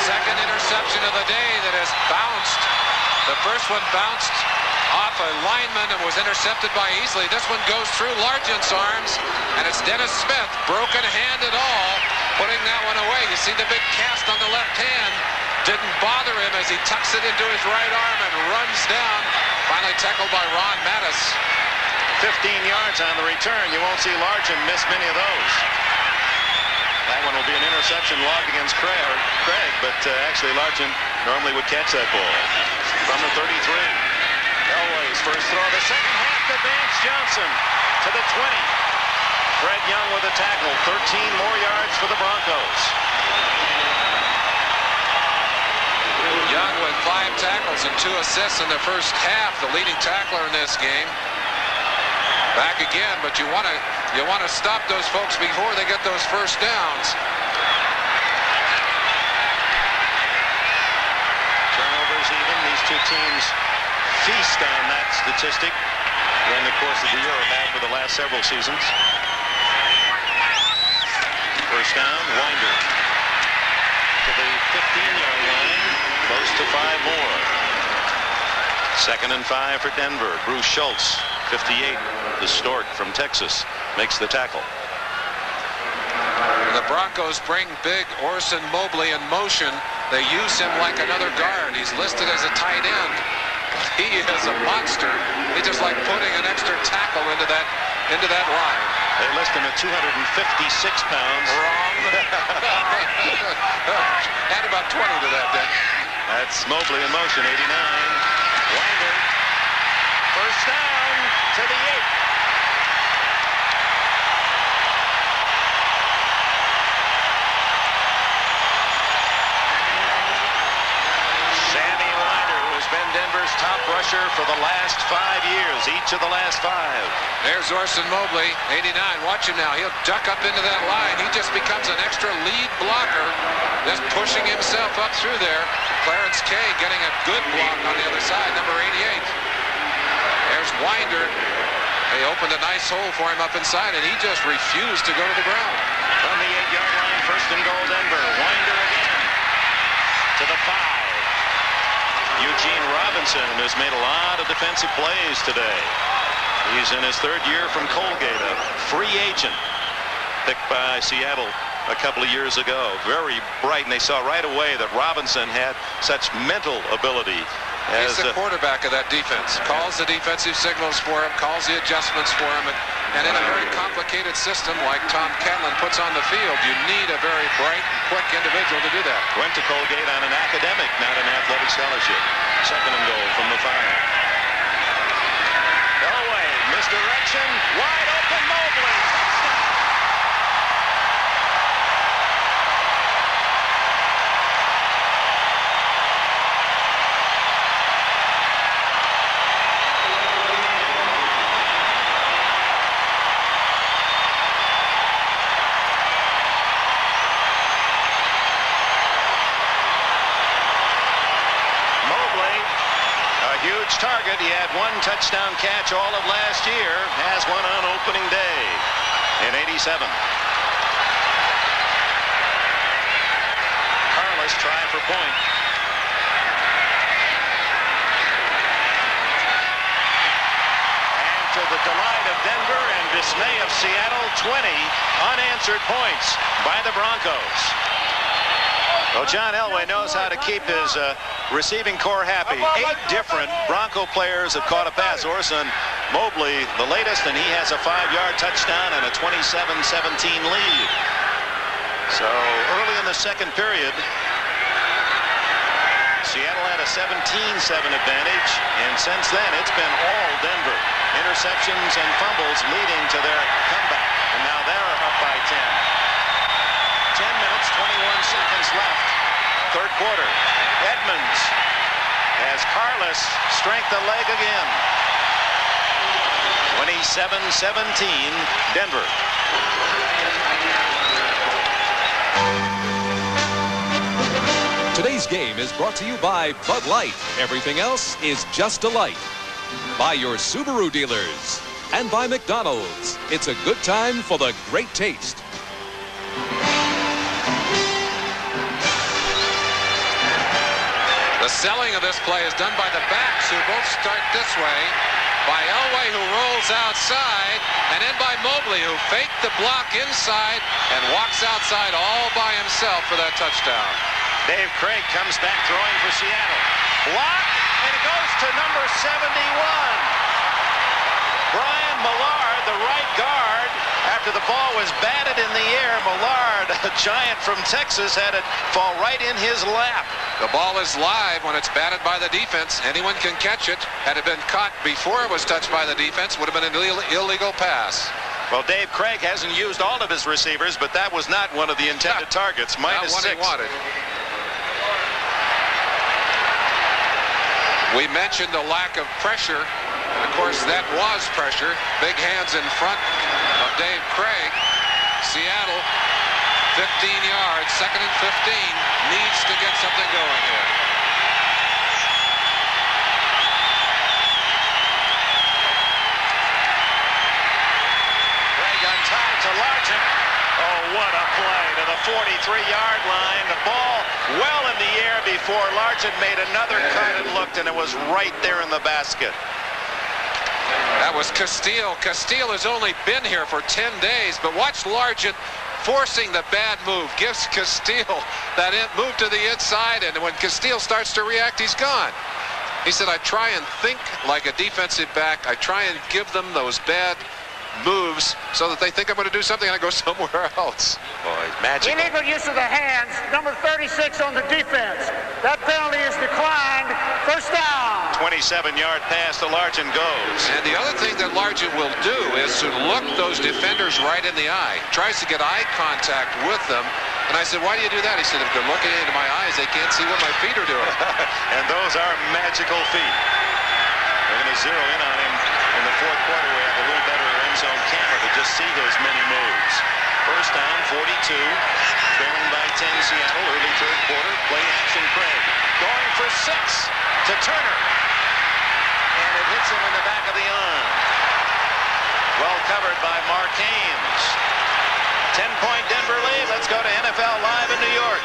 Second interception of the day that has bounced. The first one bounced off a lineman and was intercepted by Easley. This one goes through Largent's arms, and it's Dennis Smith, broken hand and all, putting that one away. You see the big cast on the left hand. Didn't bother him as he tucks it into his right arm and runs down. Finally tackled by Ron Mattis. 15 yards on the return. You won't see Largent miss many of those. That one will be an interception logged against Craig, but actually Largent normally would catch that ball. From the 33. Elway's first throw. The second half to Vance Johnson to the 20. Fred Young with a tackle. 13 more yards for the Broncos. Young with 5 tackles and 2 assists in the first half. The leading tackler in this game. Back again, but you want to stop those folks before they get those first downs. Turnovers even. These two teams feast on that statistic during the course of the year, or have for the last several seasons. First down, Winder to the 15-yard line, close to 5 more. 2nd and 5 for Denver. Bruce Schultz, 58. The Stork from Texas makes the tackle. The Broncos bring big Orson Mobley in motion. They use him like another guard. He's listed as a tight end. He is a monster. They just like putting an extra tackle into that line. They list him at 256 pounds. Wrong. Add about 20 to that, Dick. That's Mobley in motion. 89. Winder. First down to the 8. Denver's top rusher for the last 5 years, each of the last 5. There's Orson Mobley, 89. Watch him now. He'll duck up into that line. He just becomes an extra lead blocker, just pushing himself up through there. Clarence Kay getting a good block on the other side, number 88. There's Winder. They opened a nice hole for him up inside, and he just refused to go to the ground. From the 8-yard line, first and goal, Denver. Winder again to the 5. Eugene Robinson has made a lot of defensive plays today. He's in his 3rd year from Colgate, a free agent picked by Seattle a couple of years ago. Very bright, and they saw right away that Robinson had such mental ability. He's the quarterback of that defense. Calls the defensive signals for him, calls the adjustments for him, and in a very complicated system like Tom Catlin puts on the field, you need a very bright, quick individual to do that. Went to Colgate on an academic, not an athletic scholarship. 2nd and goal from the 5. Elway, misdirection, wide open, Mobley. Huge target. He had 1 touchdown catch all of last year. Has one on opening day in '87. Carlos try for point. And to the delight of Denver and dismay of Seattle, 20 unanswered points by the Broncos. Well, John Elway knows how to keep his receiving corps happy. 8 different Bronco players have caught a pass. Orson Mobley, the latest, and he has a 5-yard touchdown and a 27-17 lead. So early in the 2nd period, Seattle had a 17-7 advantage, and since then it's been all Denver. Interceptions and fumbles leading to their comeback, and now they're up by 10. 10 minutes, 21 seconds left. 3rd quarter. Edmonds has Carlos strength of leg again. 27-17 Denver. Today's game is brought to you by Bud Light. Everything else is just a light. By your Subaru dealers. And by McDonald's. It's a good time for the great taste. The selling of this play is done by the backs, who both start this way, by Elway, who rolls outside, and then by Mobley, who faked the block inside and walks outside all by himself for that touchdown. Dave Craig comes back throwing for Seattle. Block, and it goes to number 71. Brian Millard, the right guard. After the ball was batted in the air, Millard, a giant from Texas, had it fall right in his lap. The ball is live when it's batted by the defense. Anyone can catch it. Had it been caught before it was touched by the defense, would have been an illegal pass. Well, Dave Craig hasn't used all of his receivers, but that was not one of the intended targets. -6. Not one he wanted. We mentioned the lack of pressure. Of course, that was pressure. Big hands in front of Dave Craig. Seattle, 15 yards, 2nd and 15, needs to get something going here. Craig on top to Largent. Oh, what a play to the 43-yard line. The ball well in the air before Largent made another cut and looked, and it was right there in the basket. That was Castile. Castile has only been here for 10 days, but watch Largent forcing the bad move. Gives Castile that move to the inside, and when Castile starts to react, he's gone. He said, I try and think like a defensive back. I try and give them those bad moves so that they think I'm going to do something and I go somewhere else. Boy, magic. Illegal use of the hands, number 36 on the defense. That penalty is declined. First down. 27-yard pass to Largent goes. And the other thing that Largent will do is to look those defenders right in the eye. Tries to get eye contact with them. And I said, why do you do that? He said, if they're looking into my eyes, they can't see what my feet are doing. And those are magical feet. They're going to zero in on him in the 4th quarter. We have a little better end zone camera to just see his many moves. First down, 42. Trailing by 10 Seattle. Early 3rd quarter. Play action Craig. Going for 6 to Turner. And it hits him in the back of the arm. Well covered by Mark Haynes. 10-point Denver lead. Let's go to NFL Live in New York.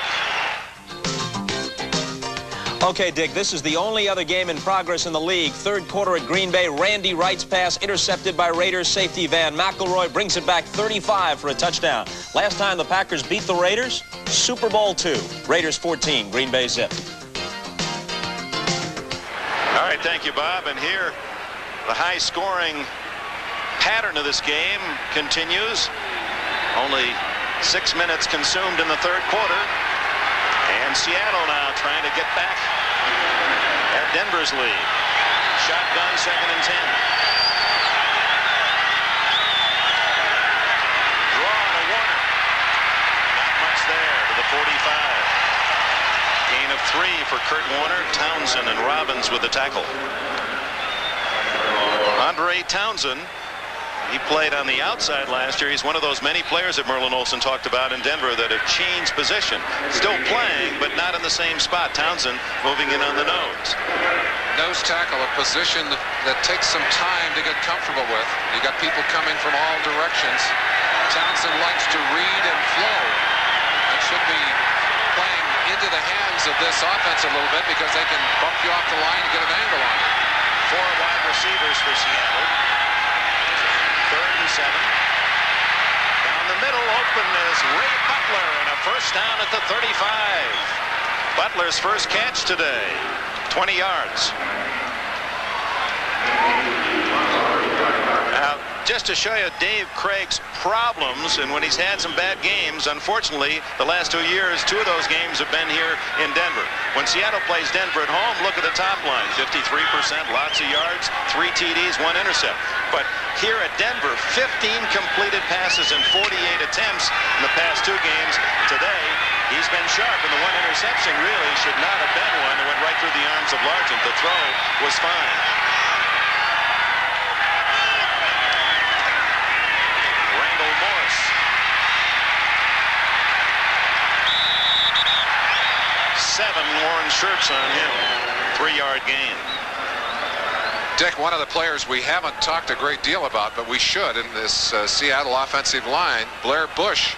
Okay, Dick, this is the only other game in progress in the league. 3rd quarter at Green Bay. Randy Wright's pass intercepted by Raiders safety Van McElroy brings it back 35 for a touchdown. Last time the Packers beat the Raiders, Super Bowl II. Raiders 14, Green Bay zip. All right, thank you, Bob. And here, the high-scoring pattern of this game continues. Only 6 minutes consumed in the 3rd quarter. And Seattle now trying to get back at Denver's lead. Shotgun, 2nd and 10. Draw to Warner. Not much there to the 45. Gain of 3 for Kurt Warner. Townsend and Robbins with the tackle. Andre Townsend, he played on the outside last year. He's one of those many players that Merlin Olsen talked about in Denver that have changed position. Still playing, but not in the same spot. Townsend moving in on the nose. Nose tackle, a position that takes some time to get comfortable with. You got people coming from all directions. Townsend likes to read and flow. That should be playing into the hands of this offense a little bit because they can bump you off the line and get an angle on you. 4 wide receivers for Seattle. 3rd and 7. Down the middle, open is Ray Butler, and a first down at the 35. Butler's first catch today, 20 yards. Now, just to show you Dave Craig's problems, and when he's had some bad games, unfortunately, the last 2 years, 2 of those games have been here in Denver. When Seattle plays Denver at home, look at the top line, 53%, lots of yards, 3 TDs, 1 intercept. But here at Denver, 15 completed passes and 48 attempts in the past 2 games. Today, he's been sharp, and the 1 interception really should not have been one that went right through the arms of Largent. The throw was fine. Randall Morris. 7 worn shirts on him. 3-yard gain. Dick, one of the players we haven't talked a great deal about, but we should in this Seattle offensive line, Blair Bush,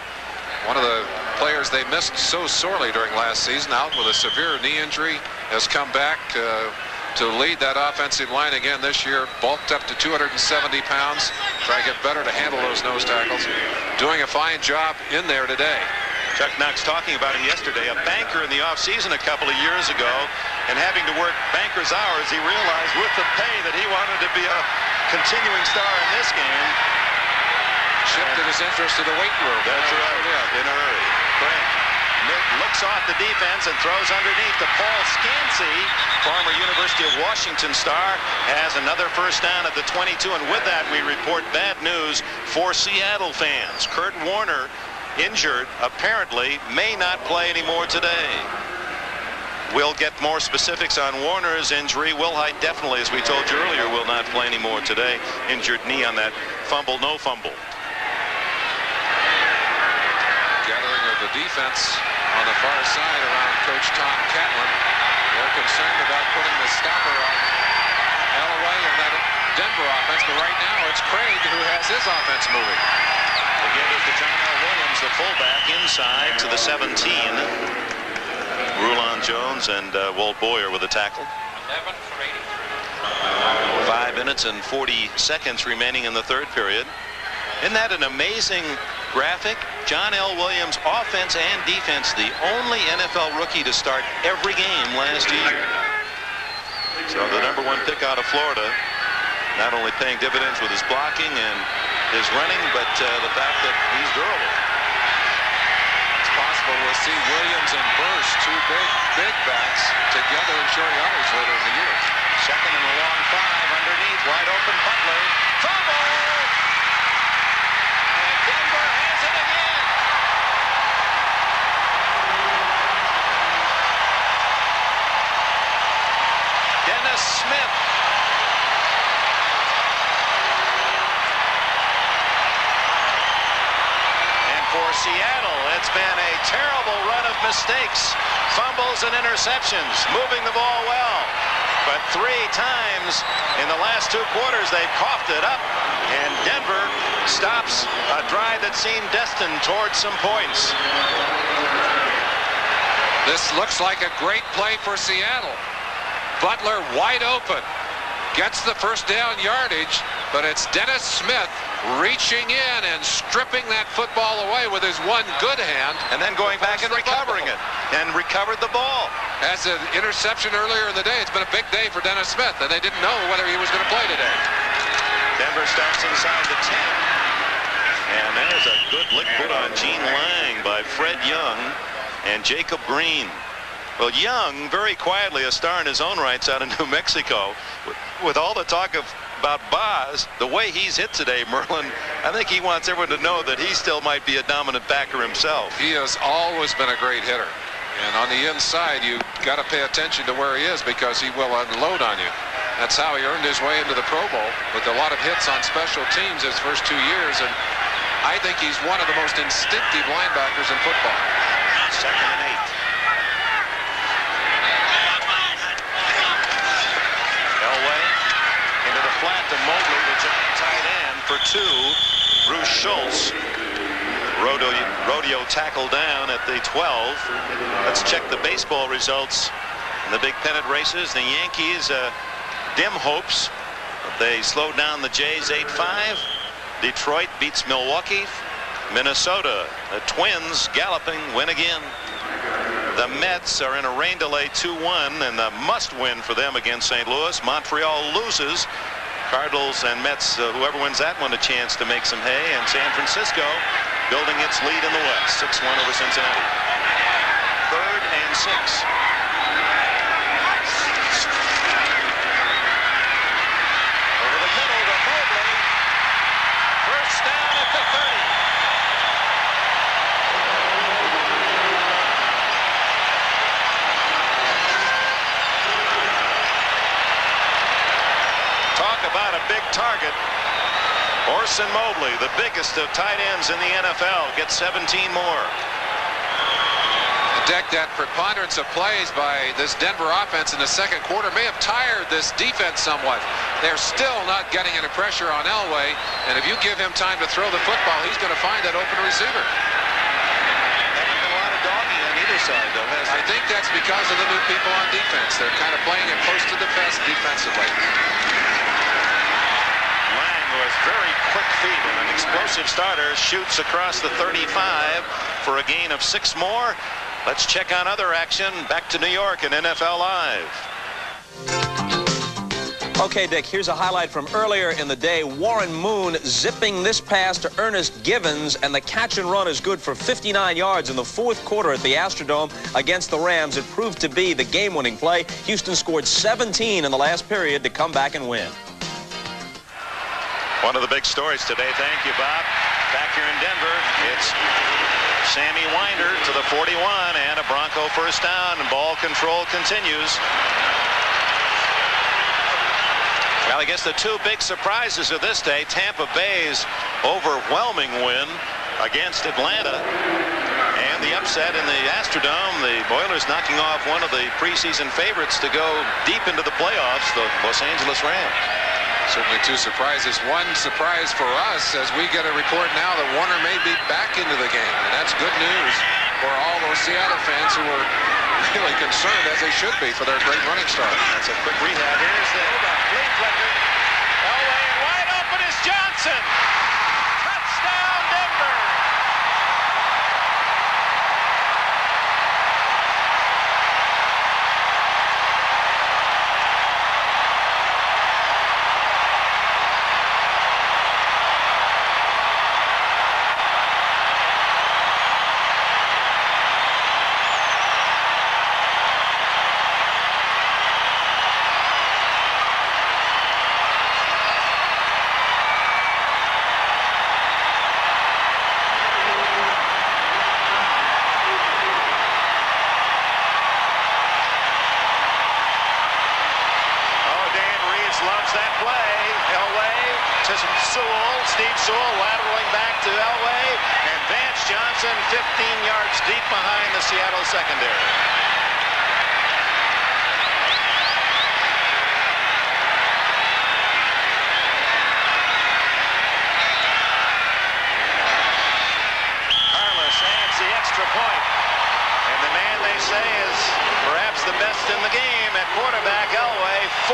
one of the players they missed so sorely during last season, out with a severe knee injury, has come back to lead that offensive line again this year, bulked up to 270 pounds, try to get better to handle those nose tackles. Doing a fine job in there today. Chuck Knox talking about him yesterday, a banker in the offseason a couple of years ago, and having to work banker's hours, he realized with the pay that he wanted to be a continuing star in this game. Shifted his interest to the weight room. That's right, yeah, in a hurry. Craig looks off the defense and throws underneath to Paul Scansey. Former University of Washington star has another first down at the 22, and with that we report bad news for Seattle fans. Kurt Warner, injured, apparently may not play anymore today. We'll get more specifics on Warner's injury. Wilhite definitely, as we told you earlier, will not play anymore today. Injured knee on that fumble, no fumble. Gathering of the defense on the far side around Coach Tom Catlin. They're concerned about putting the stopper on Elway and that Denver offense, but right now it's Craig who has his offense moving. The give is to John L. Williams, the fullback, inside to the 17. Rulon Jones and Walt Boyer with a tackle. 5 minutes and 40 seconds remaining in the 3rd period. Isn't that an amazing graphic? John L. Williams, offense and defense, the only NFL rookie to start every game last year. So the #1 pick out of Florida, not only paying dividends with his blocking and his running, but the fact that he's durable. It's possible we'll see Williams and Burst, 2 big backs, together in short yardage later in the year. 2nd and a long 5 underneath, wide open Butler. Fumble! And Denver has it again. Dennis Smith. For Seattle, it's been a terrible run of mistakes, fumbles and interceptions, moving the ball well. But 3 times in the last 2 quarters, they've coughed it up, and Denver stops a drive that seemed destined towards some points. This looks like a great play for Seattle. Butler wide open, gets the first down yardage, but it's Dennis Smith reaching in and stripping that football away with his one good hand, and then going back and recovering it, and recovered the ball. As an interception earlier in the day, it's been a big day for Dennis Smith, and they didn't know whether he was going to play today. Denver starts inside the 10, and there's a good lick put on Gene Lang by Fred Young and Jacob Green. Well, Young, very quietly a star in his own rights out of New Mexico. With all the talk about Boz, the way he's hit today, Merlin, I think he wants everyone to know that he still might be a dominant backer himself. He has always been a great hitter. And on the inside, you got to pay attention to where he is because he will unload on you. That's how he earned his way into the Pro Bowl with a lot of hits on special teams his first 2 years. And I think he's one of the most instinctive linebackers in football. 2nd and 8. Elway into the flat to Mobley, the giant tight end for 2. Bruce Schultz. Rodeo tackle down at the 12. Let's check the baseball results in the big pennant races. The Yankees dim hopes. They slowed down the Jays 8-5. Detroit beats Milwaukee. Minnesota, the Twins galloping, win again. The Mets are in a rain delay 2-1 and a must win for them against St. Louis. Montreal loses. Cardinals and Mets, whoever wins that one, a chance to make some hay. And San Francisco building its lead in the West, 6-1 over Cincinnati. 3rd and 6. Over the middle to Mobley. First down at the 30. Talk about a big target. Orson Mobley, the biggest of tight ends in the NFL, gets 17 more. Deck, that preponderance of plays by this Denver offense in the second quarter may have tired this defense somewhat. They're still not getting any pressure on Elway, and if you give him time to throw the football, he's going to find that open receiver. Haven't been a lot of dogging on either side, though, has I think that's because of the new people on defense. They're kind of playing it close to the vest defensively. Was very quick feet and an explosive starter, shoots across the 35 for a gain of 6 more. Let's check on other action. Back to New York and NFL Live. Okay, Dick, here's a highlight from earlier in the day. Warren Moon zipping this pass to Ernest Givens, and the catch and run is good for 59 yards in the 4th quarter at the Astrodome against the Rams. It proved to be the game-winning play. Houston scored 17 in the last period to come back and win. One of the big stories today. Thank you, Bob. Back here in Denver, it's Sammy Winder to the 41 and a Bronco first down, and ball control continues. Well, I guess the 2 big surprises of this day, Tampa Bay's overwhelming win against Atlanta and the upset in the Astrodome, the Oilers knocking off one of the preseason favorites to go deep into the playoffs, the Los Angeles Rams. Certainly 2 surprises. One surprise for us as we get a report now that Warner may be back into the game. And that's good news for all those Seattle fans who were really concerned, as they should be, for their great running start. That's a quick rehab. Here's the flea flicker. Elway, and wide open is Johnson. Touchdown, Denver. Loves that play. Elway to Sewell. Steve Sewell lateraling back to Elway. And Vance Johnson 15 yards deep behind the Seattle secondary. Carlos adds the extra point. And the man they say is perhaps the best in the game at quarterback, Elway. 4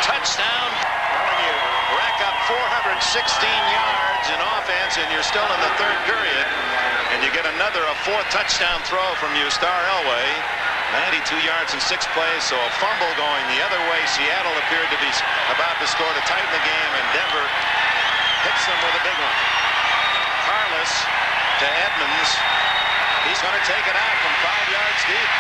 touchdown. You rack up 416 yards in offense, and you're still in the 3rd period. And you get another, a 4th touchdown throw from you, Star Elway. 92 yards in 6 plays, so a fumble going the other way. Seattle appeared to be about to score to tighten the game, and Denver hits them with a big one. Carlos to Edmonds. He's going to take it out from 5 yards deep.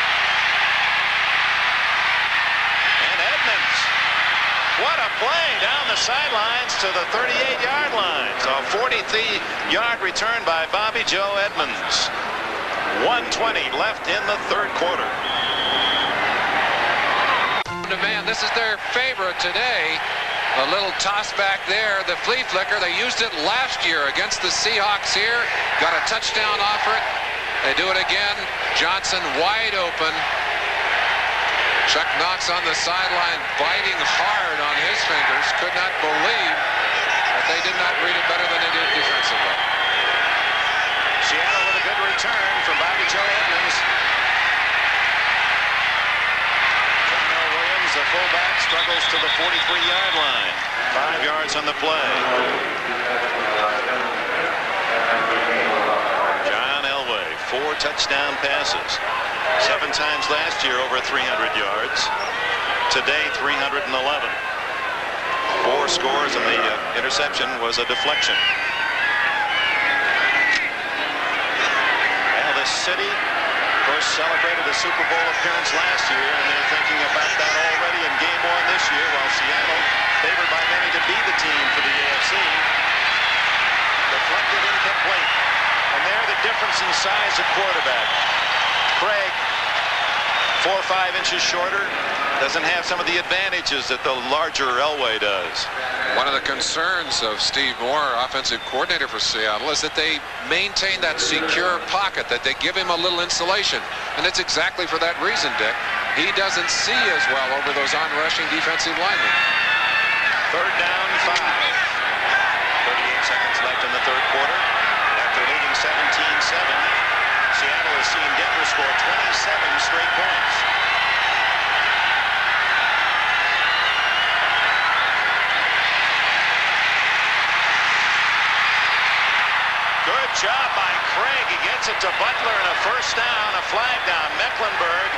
What a play down the sidelines to the 38-yard line. So a 43-yard return by Bobby Joe Edmonds. 1:20 left in the third quarter. Man, this is their favorite today. A little toss back there, the flea flicker. They used it last year against the Seahawks here. Got a touchdown off it. They do it again. Johnson wide open. Chuck Knox on the sideline, biting hard on his fingers. Could not believe that they did not read it better than they did defensively. Seattle with a good return from Bobby Joe Edmonds. John L. Williams, the fullback, struggles to the 43-yard line. 5 yards on the play. John Elway, 4 touchdown passes. 7 times last year over 300 yards. Today 311. 4 scores, and the interception was a deflection. Well, the city, of course, celebrated a Super Bowl appearance last year, and they're thinking about that already in Game 1 this year, while Seattle, favored by many to be the team for the AFC, deflected incomplete. And there the difference in size of quarterback. Craig, 4 or 5 inches shorter, doesn't have some of the advantages that the larger Elway does. One of the concerns of Steve Moore, offensive coordinator for Seattle, is that they maintain that secure pocket, that they give him a little insulation. And it's exactly for that reason, Dick. He doesn't see as well over those on-rushing defensive linemen. 3rd down, 5. 38 seconds left in the third quarter. After leading 17-7. Seattle has seen Denver score 27 straight points. Good job by Craig. He gets it to Butler and a first down, a flag down. Mecklenburg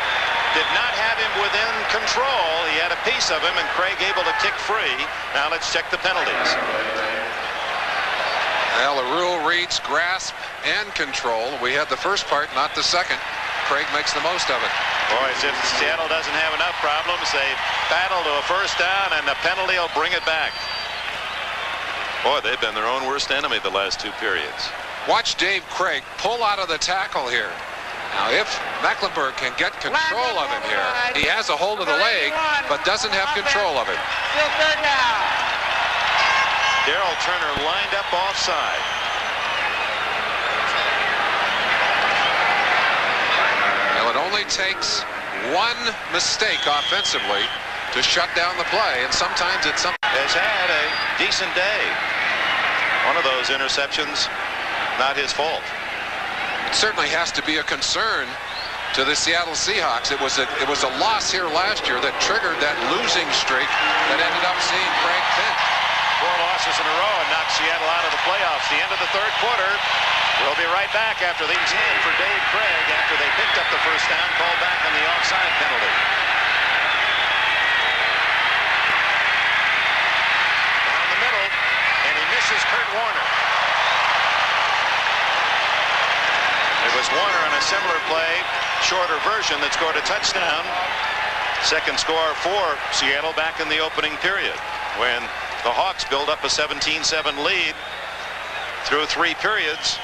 did not have him within control. He had a piece of him, and Craig able to kick free. Now let's check the penalties. Well, the rule reads grasp and control. We had the first part, not the second. Craig makes the most of it. Boy, as if Seattle doesn't have enough problems, they battle to a first down, and the penalty will bring it back. Boy, they've been their own worst enemy the last 2 periods. Watch Dave Craig pull out of the tackle here. Now, if Mecklenburg can get control of him here, he has a hold of the leg, but doesn't have control of it. Still 3rd down. Darrell Turner lined up offside. Well, it only takes one mistake offensively to shut down the play, and sometimes it's something. Has had a decent day. One of those interceptions, not his fault. It certainly has to be a concern to the Seattle Seahawks. It was a loss here last year that triggered that losing streak that ended up seeing Craig pinch. 4 losses in a row and knocked Seattle out of the playoffs. The end of the third quarter. We'll be right back after the team for Dave Craig after they picked up the first down, called back on the offside penalty. Down the middle, and he misses Kurt Warner. It was Warner on a similar play, shorter version, that scored a touchdown. Second score for Seattle back in the opening period, when the Hawks build up a 17-7 lead through 3 periods.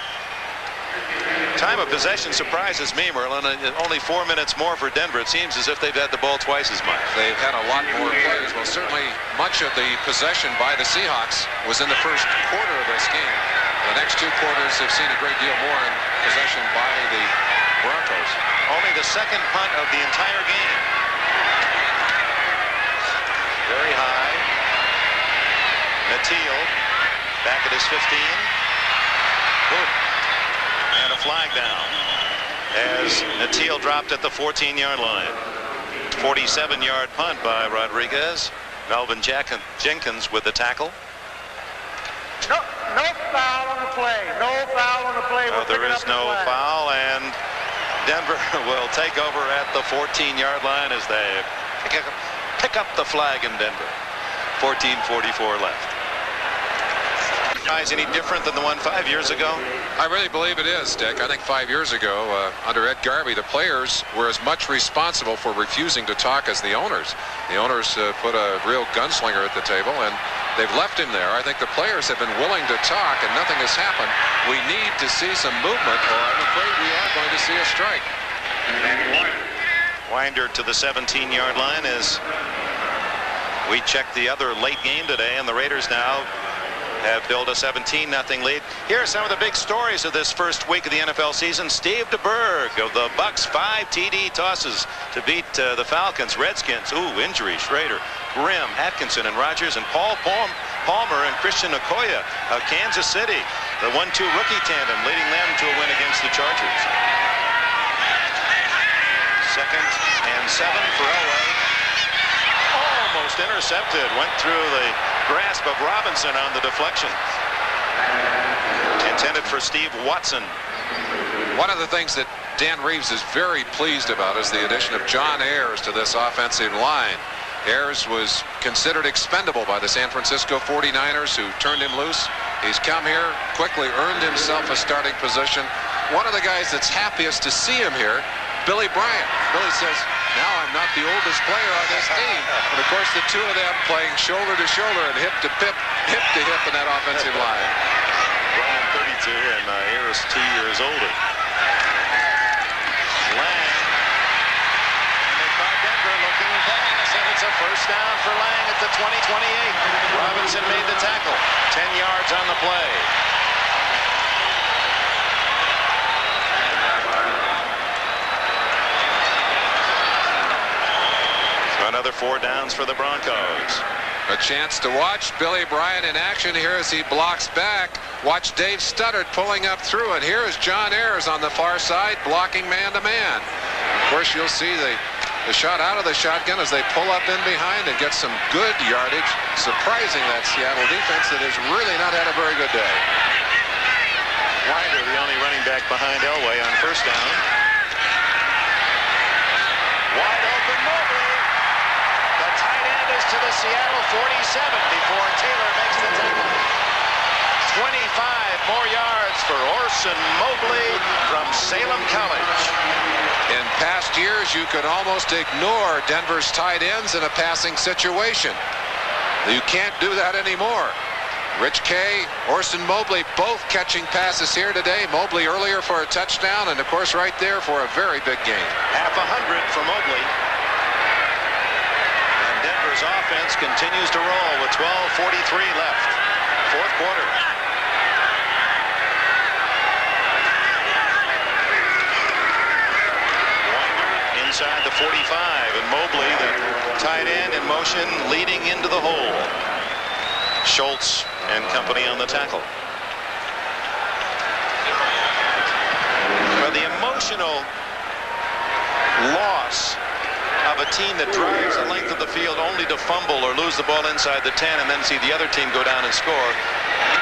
Time of possession surprises me, Merlin. Only 4 minutes more for Denver. It seems as if they've had the ball twice as much. They've had a lot more plays. Well, certainly much of the possession by the Seahawks was in the first quarter of this game. The next 2 quarters have seen a great deal more in possession by the Broncos. Only the second punt of the entire game. Very high. Natil back at his 15. Boom. And a flag down as Natil dropped at the 14-yard line. 47-yard punt by Rodriguez. Melvin Jenkins with the tackle. No foul on the play. No foul on the play. There is no foul, and Denver will take over at the 14-yard line as they pick up the flag in Denver. 14:44 left. Is any different than the one 5 years ago? I really believe it is, Dick. I think 5 years ago, under Ed Garvey, the players were as much responsible for refusing to talk as the owners. The owners put a real gunslinger at the table, and they've left him there. I think the players have been willing to talk, and nothing has happened. We need to see some movement, or I'm afraid we are going to see a strike. Winder to the 17-yard line as we check the other late game today, and the Raiders now have built a 17-0 lead. Here are some of the big stories of this first week of the NFL season. Steve DeBerg of the Bucs, 5 TD tosses to beat the Falcons. Redskins, injury. Schrader, Grimm, Atkinson, and Rodgers, and Paul Palmer and Christian Okoye of Kansas City. The 1-2 rookie tandem leading them to a win against the Chargers. 2nd and 7 for Elway. Almost intercepted. Went through the grasp of Robinson on the deflection. Intended for Steve Watson. One of the things that Dan Reeves is very pleased about is the addition of John Ayers to this offensive line. Ayers was considered expendable by the San Francisco 49ers, who turned him loose. He's come here, quickly earned himself a starting position. One of the guys that's happiest to see him here, Billy Bryant. Billy says, now I'm not the oldest player on this team. But of course, the two of them playing shoulder to shoulder and hip to hip in that offensive line. Bryant 32 and Ayers 2 years older. Lang. And they caught Denver looking pass, and it's a first down for Lang at the 20-28. Robinson made the tackle. 10 yards on the play. Another 4 downs for the Broncos. A chance to watch Billy Bryant in action here as he blocks back. Watch Dave Studdard pulling up through, and here is John Ayers on the far side blocking man-to-man. Of course, you'll see the shot out of the shotgun as they pull up in behind and get some good yardage, surprising that Seattle defense that has really not had a very good day. Winder, the only running back behind Elway on first down. Wide open Mobley. The tight end is to the Seattle 47 before Taylor makes the tackle. 25 more yards for Orson Mobley from Salem College. In past years, you could almost ignore Denver's tight ends in a passing situation. You can't do that anymore. Rich Kay, Orson Mobley both catching passes here today. Mobley earlier for a touchdown, and of course right there for a very big game. Half 100 for Mobley. And Denver's offense continues to roll with 12:43 left. Fourth quarter. Winder inside the 45, and Mobley, the tight end, in motion, leading into the hole. Schultz and company on the tackle. Well, the emotional loss of a team that drives the length of the field only to fumble or lose the ball inside the 10 and then see the other team go down and score.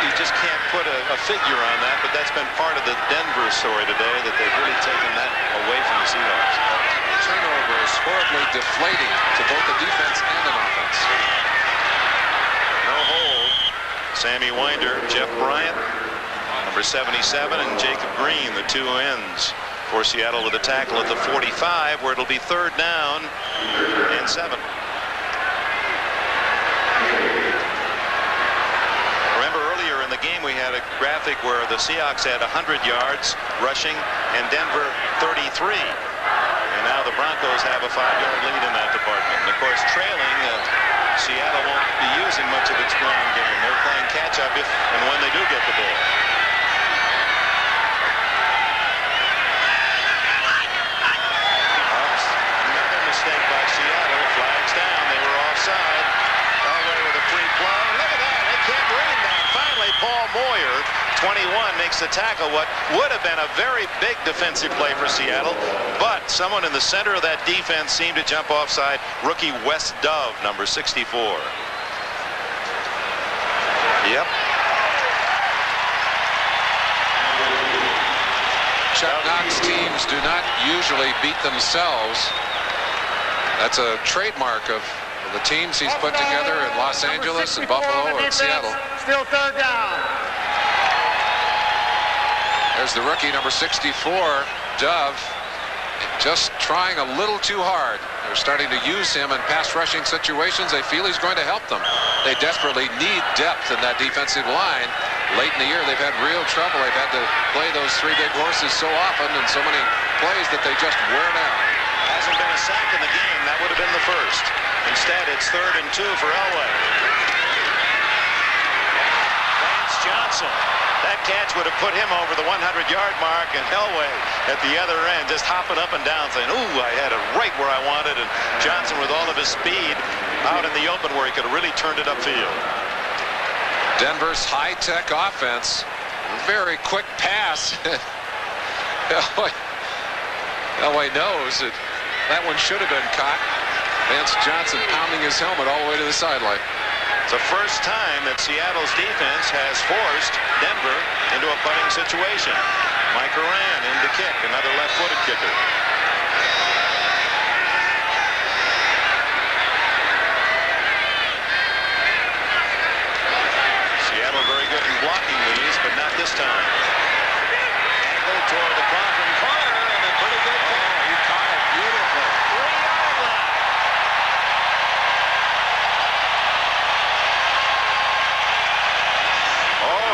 You just can't put a figure on that, but that's been part of the Denver story today, that they've really taken that away from the Seahawks. Turnovers horribly deflating to both the defense and an offense. No hold. Sammy Winder, Jeff Bryant, number 77, and Jacob Green, the two ends for Seattle with a tackle at the 45, where it'll be 3rd down and 7. Remember earlier in the game we had a graphic where the Seahawks had 100 yards rushing and Denver 33. And now the Broncos have a 5-yard lead in that department. And of course, trailing, Seattle won't be using much of its ground game. They're playing catch-up if and when they do get the ball. Another mistake by Seattle. Flags down. They were offside. Elway with a free play. Look at that. They can't bring him down. Finally, Paul Moyer, 21, makes the tackle. What would have been a very big defensive play for Seattle, but someone in the center of that defense seemed to jump offside. Rookie Wes Dove, number 64. Yep. Chuck Knox teams do not usually beat themselves. That's a trademark of the teams he's put together in Los Angeles and Buffalo and Seattle. Still third down. There's the rookie, number 64, Dove, just trying a little too hard. They're starting to use him in pass rushing situations. They feel he's going to help them. They desperately need depth in that defensive line. Late in the year, they've had real trouble. They've had to play those three big horses so often and so many plays that they just wear down. Hasn't been a sack in the game. That would have been the first. Instead, it's 3rd and 2 for Elway. Lance Johnson. That catch would have put him over the 100-yard mark, and Elway at the other end just hopping up and down saying, ooh, I had it right where I wanted, and Johnson with all of his speed out in the open where he could have really turned it upfield. Denver's high-tech offense, very quick pass. Elway knows that one should have been caught. Lance Johnson pounding his helmet all the way to the sideline. It's the first time that Seattle's defense has forced Denver into a punting situation. Mike Oran in to kick, another left-footed kicker. Seattle very good in blocking these, but not this time. Angle toward the Cochran corner, and a pretty good catch. He caught it beautifully. 3-yard line.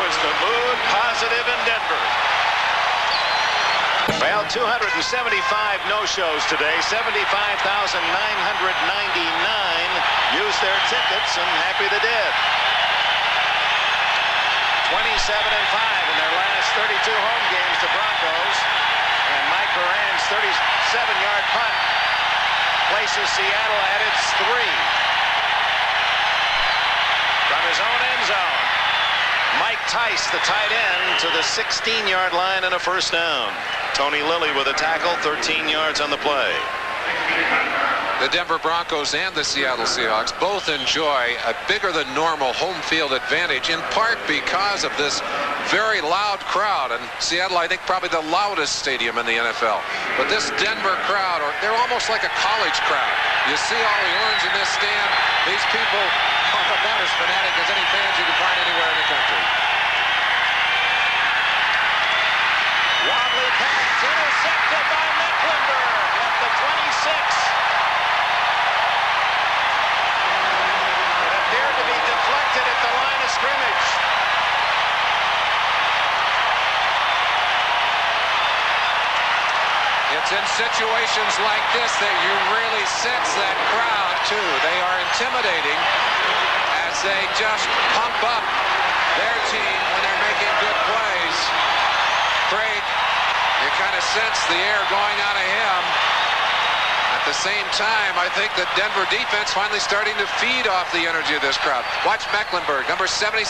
Is the mood positive in Denver? Well, 275 no-shows today. 75,999 used their tickets, and happy they did. 27-5 in their last 32 home games to Broncos. And Mike Moran's 37-yard punt places Seattle at its 3. From his own end zone, Mike Tice, the tight end, to the 16-yard line and a first down. Tony Lilly with a tackle, 13 yards on the play. The Denver Broncos and the Seattle Seahawks both enjoy a bigger than normal home field advantage, in part because of this very loud crowd. And Seattle, I think, probably the loudest stadium in the NFL. But this Denver crowd, they're almost like a college crowd. You see all the orange in this stand. These people are about as fanatic as any fans you can find anywhere in the country. Wobbly pass intercepted by Mecklenburg at the 26. It appeared to be deflected at the line of scrimmage. It's in situations like this that you really sense that crowd, too. They are intimidating as they just pump up their team when they're making good plays. Craig, you kind of sense the air going out of him. At the same time, I think the Denver defense finally starting to feed off the energy of this crowd. Watch Mecklenburg, number 77,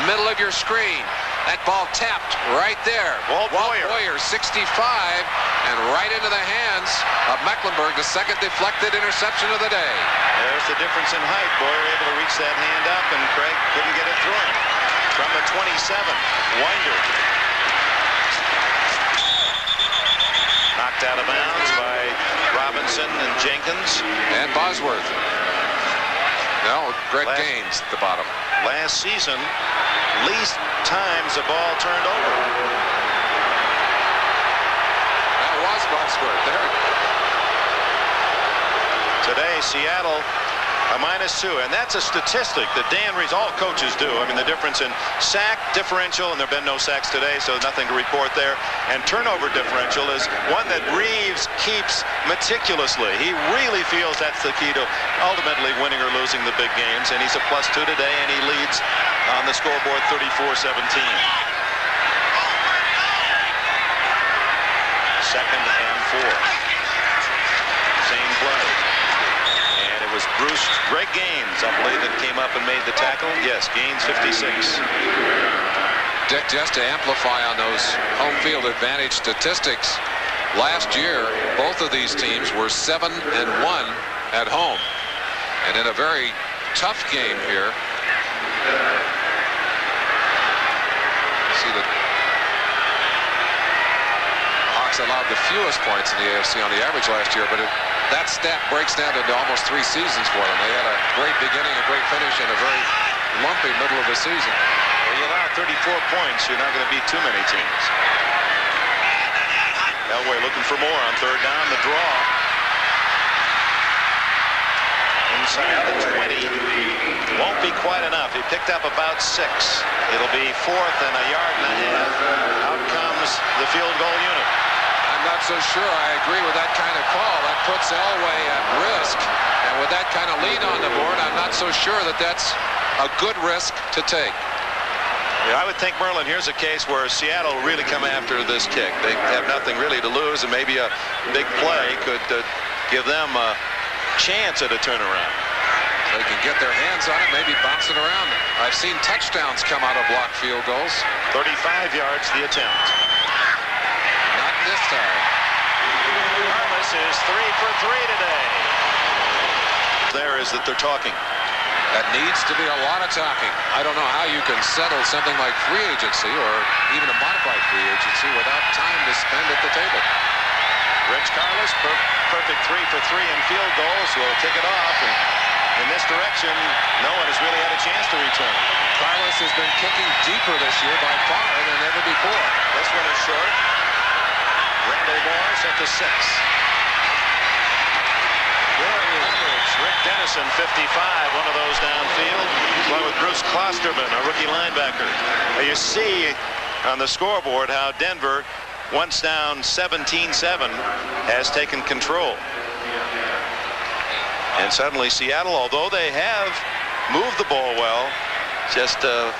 middle of your screen. That ball tapped right there. Walt Boyer, 65, and right into the hands of Mecklenburg, the second deflected interception of the day. There's the difference in height. Boyer able to reach that hand up, and Craig couldn't get it through him. From the 27, Winder. Knocked out of bounds by Robinson and Jenkins. And Bosworth. No, Greg Gaines at the bottom. Last season, least times the ball turned over. That was Bosworth there. Today, Seattle a -2, and that's a statistic that Dan Reeves, all coaches do. I mean, the difference in sack differential, and there have been no sacks today, so nothing to report there, and turnover differential is one that Reeves keeps meticulously. He really feels that's the key to ultimately winning or losing the big games, and he's a +2 today, and he leads on the scoreboard 34-17. 2nd and 4. Same play. Was Bruce Greg Gaines, I believe, that came up and made the tackle. Yes, Gaines 56. Dick, just to amplify on those home field advantage statistics, last year both of these teams were 7-1 at home, and in a very tough game here. See, the Hawks allowed the fewest points in the AFC on the average last year, but that stat breaks down into almost 3 seasons for them. They had a great beginning, a great finish, and a very lumpy middle of the season. Well, you allow 34 points, you're not going to beat too many teams. Elway looking for more on third down. The draw. Inside the 20. Won't be quite enough. He picked up about 6. It'll be 4th and a yard and a half. Out comes the field goal unit. I'm not so sure I agree with that kind of call. That puts Elway at risk. And with that kind of lead on the board, I'm not so sure that that's a good risk to take. Yeah, I would think, Merlin, here's a case where Seattle really come after this kick. They have nothing really to lose, and maybe a big play could give them a chance at a turnaround. They can get their hands on it, maybe bounce it around. I've seen touchdowns come out of blocked field goals. 35 yards the attempt. Not this time. Carlos is 3 for 3 today. There is that they're talking. That needs to be a lot of talking. I don't know how you can settle something like free agency or even a modified free agency without time to spend at the table. Rich Carlos, perfect 3 for 3 in field goals. Will take it off, and in this direction, no one has really had a chance to return. Carlos has been kicking deeper this year by far than ever before. This one is short. Randall Moore set to 6. Rick Dennison, 55, one of those downfield. Along with Bruce Klosterman, a rookie linebacker. Now you see on the scoreboard how Denver, once down 17-7, has taken control. And suddenly Seattle, although they have moved the ball well, just the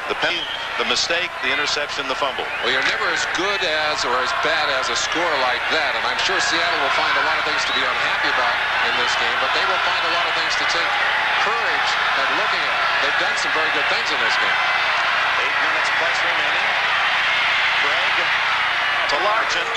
mistake, the interception, the fumble. Well, you're never as good as or as bad as a score like that, and I'm sure Seattle will find a lot of things to be unhappy about in this game, but they will find a lot of things to take courage at looking at. They've done some very good things in this game. 8 minutes plus remaining. Craig to Largent,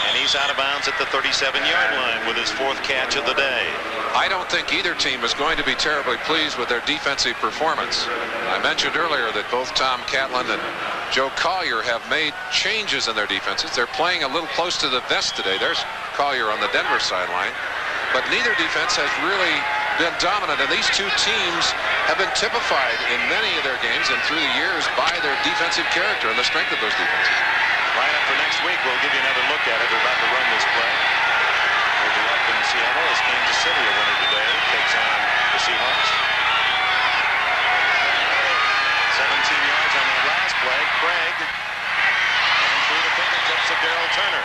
and he's out of bounds at the 37-yard line with his 4th catch of the day. I don't think either team is going to be terribly pleased with their defensive performance. I mentioned earlier that both Tom Catlin and Joe Collier have made changes in their defenses. They're playing a little close to the vest today. There's Collier on the Denver sideline. But neither defense has really been dominant, and these two teams have been typified in many of their games and through the years by their defensive character and the strength of those defenses. Lineup for next week, we'll give you another look at it. We're about to run this play. We'll be up in Seattle as Kansas City, a winner today, takes on the Seahawks. 17 yards on that last play. Craig, and through the fingertips of Darrell Turner.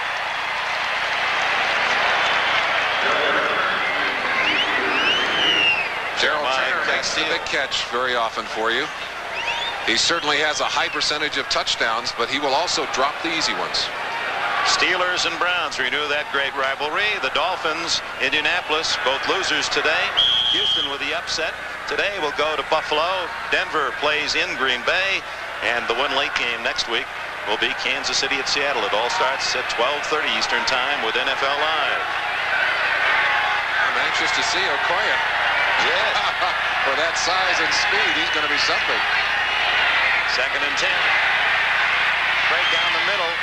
Darrell Turner makes the big catch very often for you. He certainly has a high percentage of touchdowns, but he will also drop the easy ones. Steelers and Browns renew that great rivalry. The Dolphins, Indianapolis, both losers today. Houston with the upset. Today we'll go to Buffalo. Denver plays in Green Bay. And the one late game next week will be Kansas City at Seattle. It all starts at 12:30 Eastern Time with NFL Live. I'm anxious to see Okoye. Yes. For that size and speed, he's going to be something. 2nd and 10. Craig down the middle.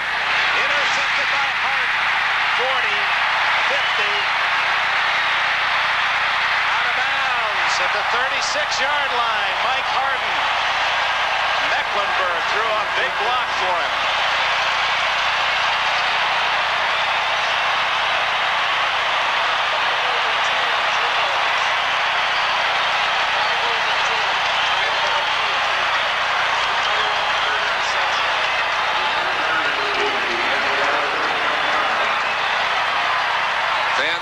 Intercepted by Hart. 40, 50. Out of bounds at the 36-yard line. Mike Harden. Mecklenburg threw a big block for him.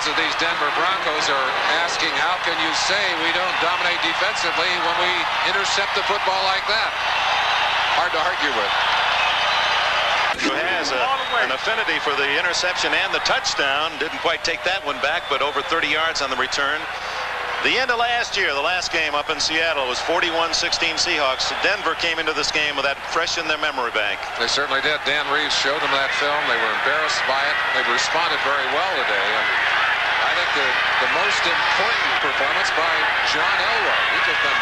Of these Denver Broncos are asking, how can you say we don't dominate defensively when we intercept the football like that? Hard to argue with. Who has an affinity for the interception and the touchdown. Didn't quite take that one back, but over 30 yards on the return. The end of last year, the last game up in Seattle was 41-16 Seahawks. Denver came into this game with that fresh in their memory bank. They certainly did. Dan Reeves showed them that film. They were embarrassed by it. They responded very well today. And I think the most important performance by John Elway. He's just been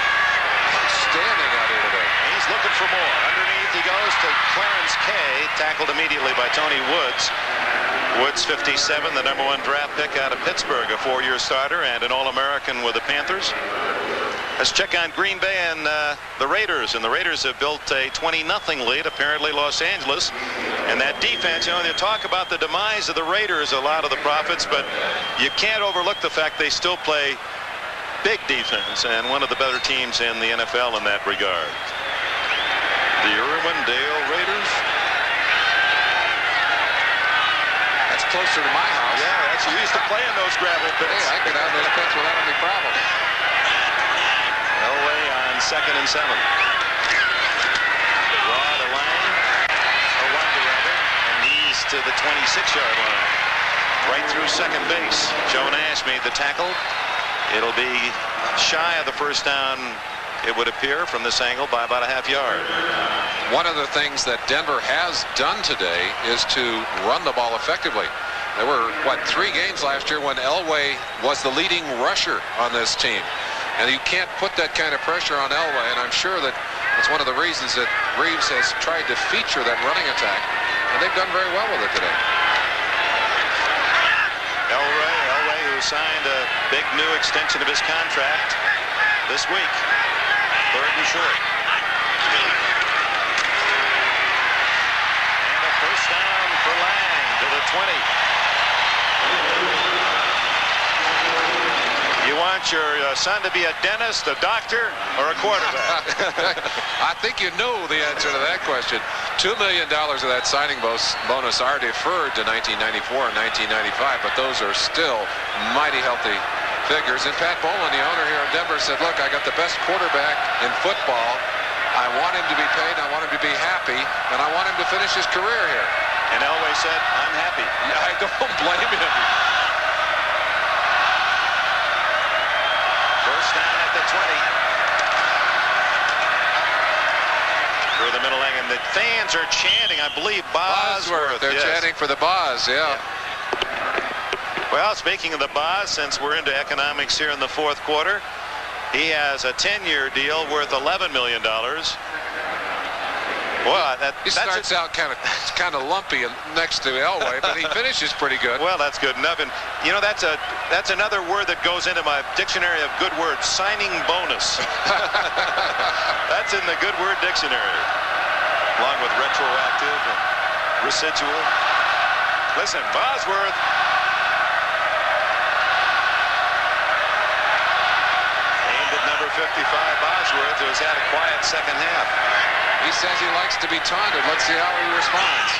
outstanding out here today. He's looking for more. Underneath he goes to Clarence Kay, tackled immediately by Tony Woods. Woods, 57, the #1 draft pick out of Pittsburgh, a 4-year starter and an All-American with the Panthers. Let's check on Green Bay and the Raiders. And the Raiders have built a 20-0 lead, apparently Los Angeles. And that defense, you know, they talk about the demise of the Raiders, a lot of the prophets, but you can't overlook the fact they still play big defense and one of the better teams in the NFL in that regard. The Irwindale Raiders. That's closer to my house. Yeah, that's, you used to play in those gravel pits. Hey, I get out of those pits without any problem. Elway on 2nd and 7. Raw to Lang. A wonder rather. And he's to the 26-yard line. Right through second base. Joe Nash made the tackle. It'll be shy of the first down, it would appear, from this angle by about a half yard. One of the things that Denver has done today is to run the ball effectively. There were, 3 games last year when Elway was the leading rusher on this team. And you can't put that kind of pressure on Elway, and I'm sure that that's one of the reasons that Reeves has tried to feature that running attack, and they've done very well with it today. Elway, who signed a big new extension of his contract this week. 3rd and short. And a first down for Lang to the 20. You want your son to be a dentist, a doctor, or a quarterback? I think you know the answer to that question. $2 million of that signing bonus are deferred to 1994 and 1995, but those are still mighty healthy figures. And Pat Bowlen, the owner here in Denver, said, look, I got the best quarterback in football. I want him to be paid, I want him to be happy, and I want him to finish his career here. And Elway said, I'm happy. Yeah, I don't blame him. First down at the 20. Through the middle lane, and the fans are chanting, I believe, Bosworth. They're chanting for the Boz, yeah. Well, speaking of the Boz, since we're into economics here in the 4th quarter, he has a 10-year deal worth $11 million. Well, he starts out kind of lumpy next to Elway, but he finishes pretty good. Well, that's good enough. And you know, that's another word that goes into my dictionary of good words: signing bonus. That's in the good word dictionary, along with retroactive and residual. Listen, Bosworth. Aimed at number 55, Bosworth, who has had a quiet second half. He says he likes to be taunted. Let's see how he responds.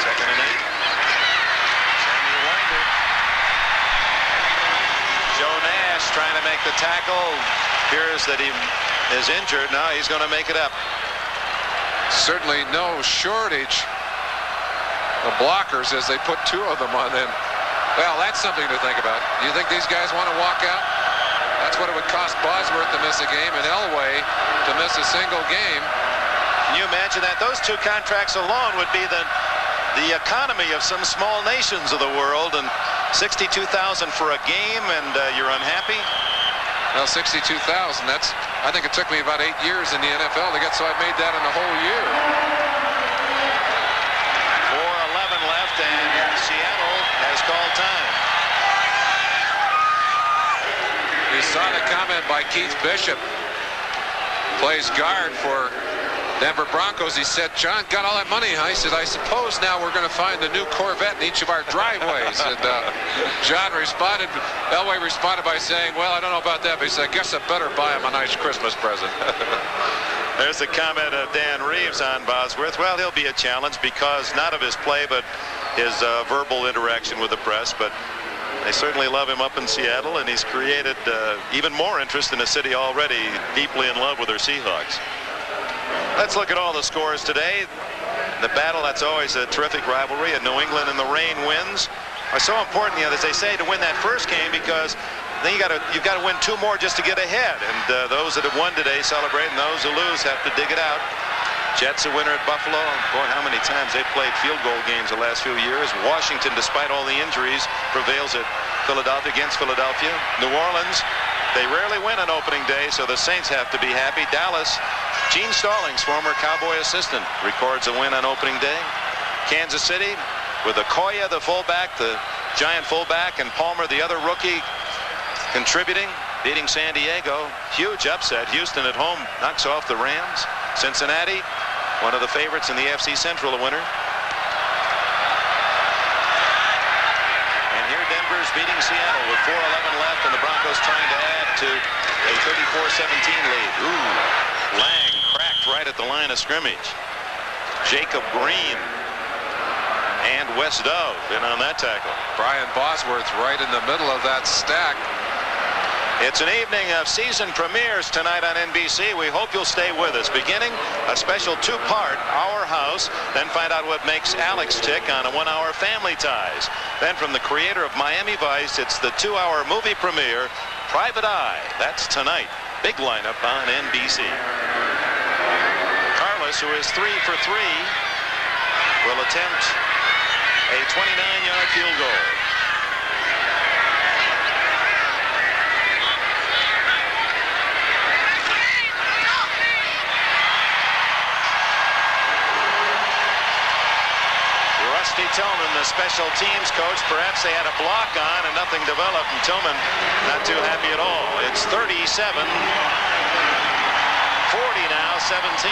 2nd and 8. Sammy Winder. Joe Nash trying to make the tackle. Appears that he is injured. Now he's going to make it up. Certainly no shortage of blockers as they put 2 of them on them. Well, that's something to think about. Do you think these guys want to walk out? That's what it would cost Bosworth to miss a game and Elway to miss a single game. Can you imagine that? Those 2 contracts alone would be the economy of some small nations of the world, and $62,000 for a game, and you're unhappy? Well, $62,000, that's, I think it took me about 8 years in the NFL to get, so I made that in a whole year. 4:11 left, and Seattle has called time. You saw the comment by Keith Bishop, plays guard for Denver Broncos. He said, John, got all that money, huh? He said, I suppose now we're going to find the new Corvette in each of our driveways. And John responded, Elway responded by saying, well, I don't know about that, but he said, I guess I better buy him a nice Christmas present. There's the comment of Dan Reeves on Bosworth. Well, he'll be a challenge because not of his play, but his verbal interaction with the press. But they certainly love him up in Seattle, and he's created even more interest in a city already deeply in love with their Seahawks. Let's look at all the scores today. The battle, that's always a terrific rivalry, and New England and the rain wins are so important, you know, as they say, to win that first game, because then you've got to win 2 more just to get ahead. And those that have won today celebrate, and those who lose have to dig it out. Jets a winner at Buffalo. Boy, how many times they've played field goal games the last few years. Washington, despite all the injuries, prevails at Philadelphia against Philadelphia. New Orleans, they rarely win on opening day, so the Saints have to be happy. Dallas, Gene Stallings, former Cowboy assistant, records a win on opening day. Kansas City, with Okoye, the fullback, the giant fullback, and Palmer, the other rookie, contributing, beating San Diego. Huge upset. Houston at home knocks off the Rams. Cincinnati, one of the favorites in the AFC Central, a winner. And here Denver's beating Seattle with 4:11 left, and the Broncos trying to add to a 34-17 lead. Ooh, Lang cracked right at the line of scrimmage. Jacob Green and Wes Dove in on that tackle. Brian Bosworth right in the middle of that stack. It's an evening of season premieres tonight on NBC. We hope you'll stay with us. Beginning a special two-part Our House, then find out what makes Alex tick on a one-hour Family Ties. Then from the creator of Miami Vice, it's the two-hour movie premiere, Private Eye. That's tonight. Big lineup on NBC. Carlos, who is 3 for 3, will attempt a 29-yard field goal. Rusty Tillman, the special teams coach, perhaps they had a block on and nothing developed, and Tillman not too happy at all. It's 37-40 now, 17.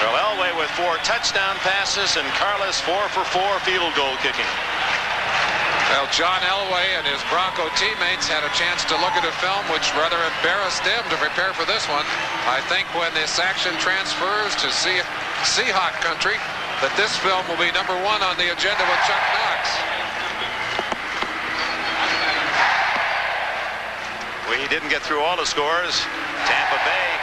Well, Elway with 4 touchdown passes and Carlos 4 for 4 field goal kicking. Well, John Elway and his Bronco teammates had a chance to look at a film which rather embarrassed them to prepare for this one. I think when this action transfers to Seahawk country, that this film will be #1 on the agenda with Chuck Knox. We didn't get through all the scores. Tampa Bay,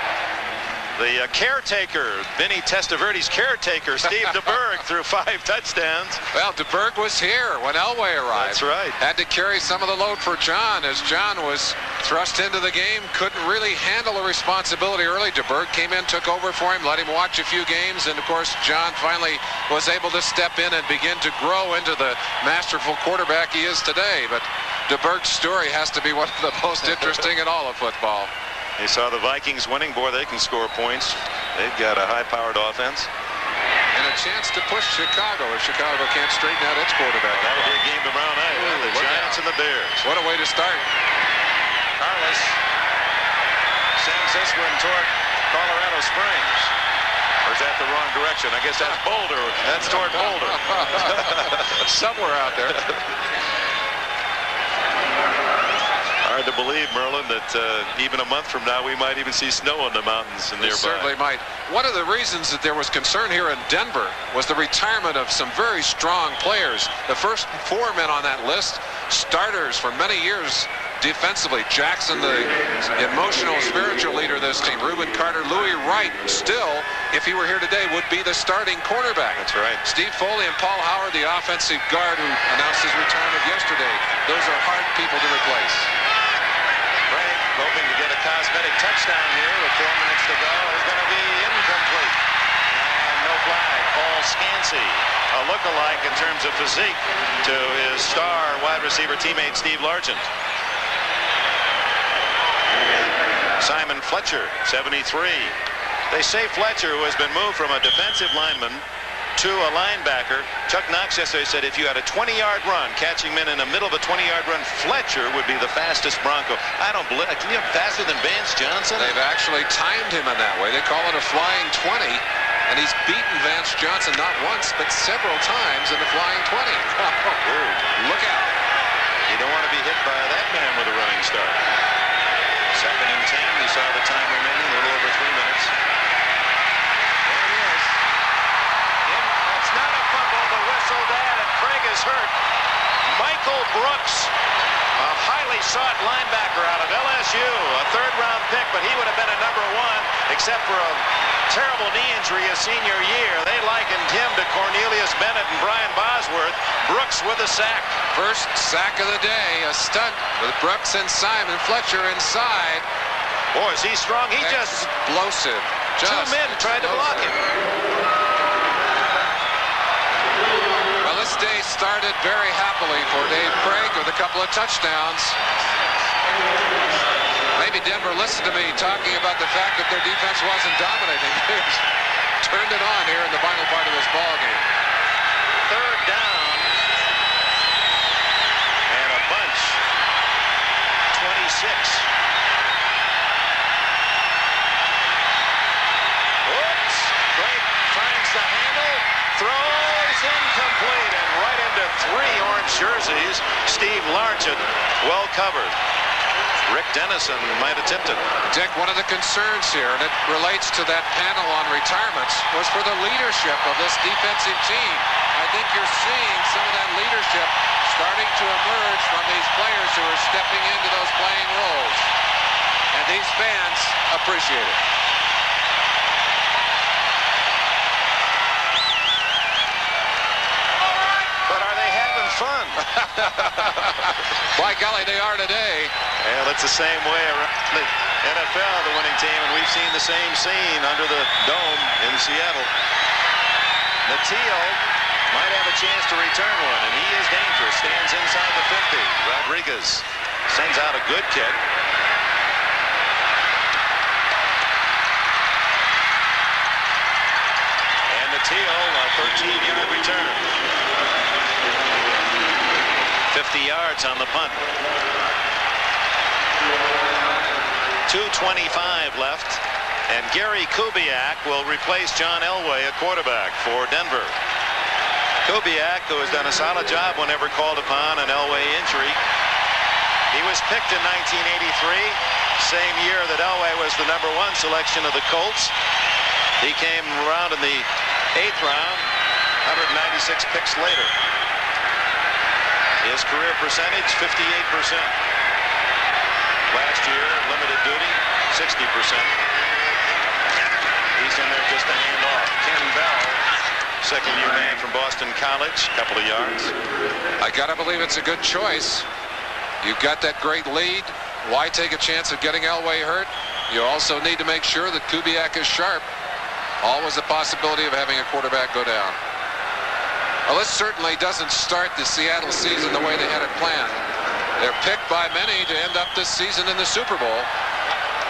the caretaker, Vinny Testaverde's caretaker, Steve DeBerg, threw 5 touchdowns. Well, DeBerg was here when Elway arrived. That's right. Had to carry some of the load for John as John was thrust into the game. Couldn't really handle the responsibility early. DeBerg came in, took over for him, let him watch a few games, and of course John finally was able to step in and begin to grow into the masterful quarterback he is today. But DeBerg's story has to be one of the most interesting in all of football. You saw the Vikings winning. Boy, they can score points. They've got a high-powered offense. And a chance to push Chicago if Chicago can't straighten out its quarterback. That'll be a game tomorrow night. Ooh, The Giants and the Bears. What a way to start. Carlos sends this one toward Colorado Springs. Or is that the wrong direction? I guess that's Boulder. That's toward Boulder. Somewhere out there. Hard to believe, Merlin, that even a month from now we might even see snow on the mountains nearby. We certainly might. One of the reasons that there was concern here in Denver was the retirement of some very strong players. The first 4 men on that list, starters for many years defensively. Jackson, the emotional, spiritual leader of this team. Reuben Carter, Louis Wright, still, if he were here today, would be the starting cornerback. That's right. Steve Foley and Paul Howard, the offensive guard who announced his retirement yesterday. Those are hard people to replace. Craig, hoping to get a cosmetic touchdown here with 4 minutes to go, is going to be incomplete. And no flag. Paul Scansey, a look-alike in terms of physique to his star wide receiver teammate Steve Largent. Simon Fletcher, 73. They say Fletcher, who has been moved from a defensive lineman to a linebacker. Chuck Knox yesterday said if you had a 20-yard run, catching him in the middle of a 20-yard run, Fletcher would be the fastest Bronco. I don't believe, can you have faster than Vance Johnson? They've actually timed him in that way. They call it a flying 20, and he's beaten Vance Johnson not once, but several times in the flying 20. Look out. You don't want to be hit by that man with a running start. 2nd and 10. You saw the time remaining, a little over 3 minutes. There it is. It's not a fumble, but whistled at, and Craig is hurt. Michael Brooks, a highly sought linebacker out of LSU, a 3rd-round pick, but he would have been a #1 except for a terrible knee injury his senior year. They likened him to Cornelius Bennett and Brian Bosworth. Brooks with a sack. First sack of the day, a stunt with Brooks and Simon Fletcher inside. Boy, is he strong. He just explosive. 2 men tried to block him. Well, this day started very happily for Dave Craig with a couple of touchdowns. Maybe Denver listened to me talking about the fact that their defense wasn't dominating. turned it on here in the final part of this ball game. Third down. And a bunch. 26. Whoops. Drake finds the handle. Throws incomplete and right into 3 orange jerseys. Steve Largent well covered. Rick Dennison might have tipped it. Dick, one of the concerns here, and it relates to that panel on retirements, was for the leadership of this defensive team. I think you're seeing some of that leadership starting to emerge from these players who are stepping into those playing roles. And these fans appreciate it. But are they having fun? By golly, they are today. Well, it's the same way around the NFL, the winning team, and we've seen the same scene under the dome in Seattle. Natil might have a chance to return one, and he is dangerous. Stands inside the 50. Rodriguez sends out a good kick. And Natil, a 13-yard return. 50 yards on the punt. 2:25 left, and Gary Kubiak will replace John Elway at quarterback for Denver. Kubiak, who has done a solid job whenever called upon an Elway injury. He was picked in 1983, same year that Elway was the #1 selection of the Colts. He came around in the 8th round, 196 picks later. His career percentage, 58%. Last year, limited duty, 60%. He's in there just a hand off. Ken Bell, second-year man from Boston College, couple of yards. I gotta believe it's a good choice. You've got that great lead. Why take a chance of getting Elway hurt? You also need to make sure that Kubiak is sharp. Always the possibility of having a quarterback go down. Well, this certainly doesn't start the Seattle season the way they had it planned. They're picked by many to end up this season in the Super Bowl.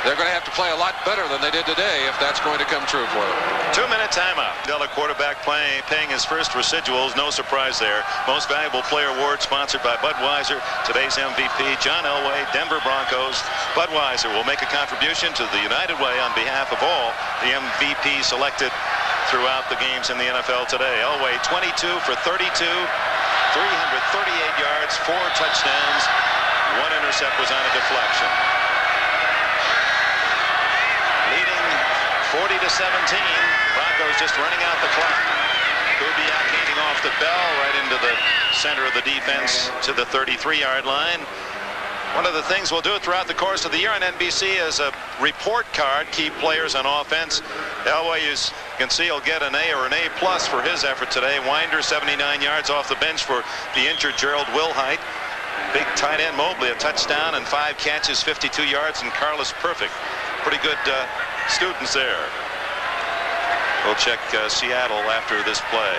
They're going to have to play a lot better than they did today if that's going to come true for them. 2-minute timeout. Della quarterback paying his first residuals. No surprise there. Most Valuable Player Award sponsored by Budweiser. Today's MVP, John Elway, Denver Broncos. Budweiser will make a contribution to the United Way on behalf of all the MVP selected throughout the games in the NFL today. Elway 22 for 32, 338 yards, 4 touchdowns. 1 intercept was on a deflection. Leading 40-17. Broncos just running out the clock. Kubiak handing off the Bell right into the center of the defense to the 33-yard line. One of the things we'll do throughout the course of the year on NBC is a report card, key players on offense. Elway, you can see, he'll get an A or an A+ for his effort today. Winder, 79 yards off the bench for the injured Gerald Wilhite. Big tight end Mobley, a touchdown and 5 catches, 52 yards, and Carlos Perfect. Pretty good students there. We'll check Seattle after this play.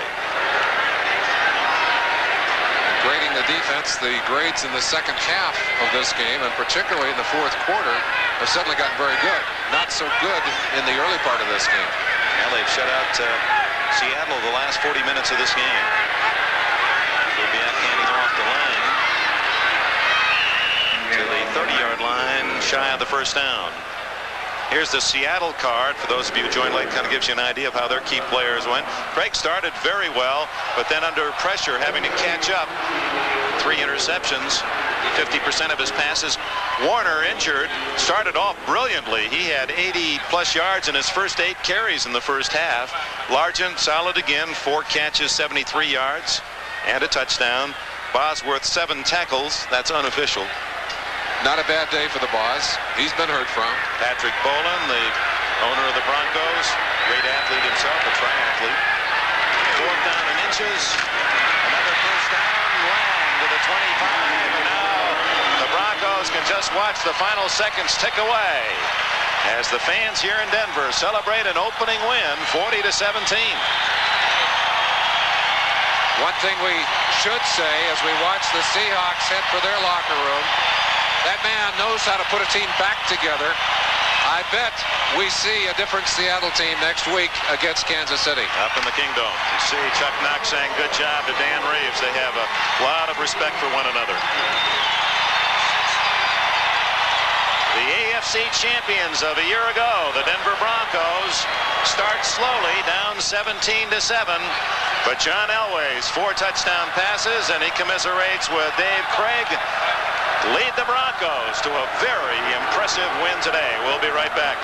Grading the defense, the grades in the second half of this game, and particularly in the fourth quarter, have suddenly gotten very good. Not so good in the early part of this game. Well, they've shut out Seattle the last 40 minutes of this game. Kubiak handing off the line to the 30-yard line, shy of the first down. Here's the Seattle card. For those of you who joined late, kind of gives you an idea of how their key players went. Craig started very well, but then under pressure, having to catch up. 3 interceptions, 50% of his passes. Warner, injured, started off brilliantly. He had 80+ yards in his first 8 carries in the first half. Largent, solid again, 4 catches, 73 yards, and a touchdown. Bosworth, 7 tackles. That's unofficial. Not a bad day for the boss. He's been heard from. Patrick Boland, the owner of the Broncos, great athlete himself, a triathlete. 4th down and inches. Another first down. Lang to the 25. And now the Broncos can just watch the final seconds tick away as the fans here in Denver celebrate an opening win, 40-17. One thing we should say as we watch the Seahawks head for their locker room, that man knows how to put a team back together. I bet we see a different Seattle team next week against Kansas City. Up in the Kingdom. You see Chuck Knox saying good job to Dan Reeves. They have a lot of respect for one another. The AFC champions of a year ago, the Denver Broncos, start slowly, down 17-7. But John Elway's 4 touchdown passes, and he commiserates with Dave Craig, lead the Broncos to a very impressive win today. We'll be right back.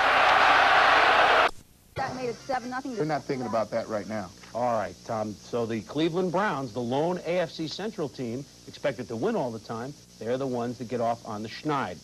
That made it 7-0. We're not thinking about that right now. All right, Tom. So the Cleveland Browns, the lone AFC Central team, expected to win all the time, they're the ones that get off on the schneid.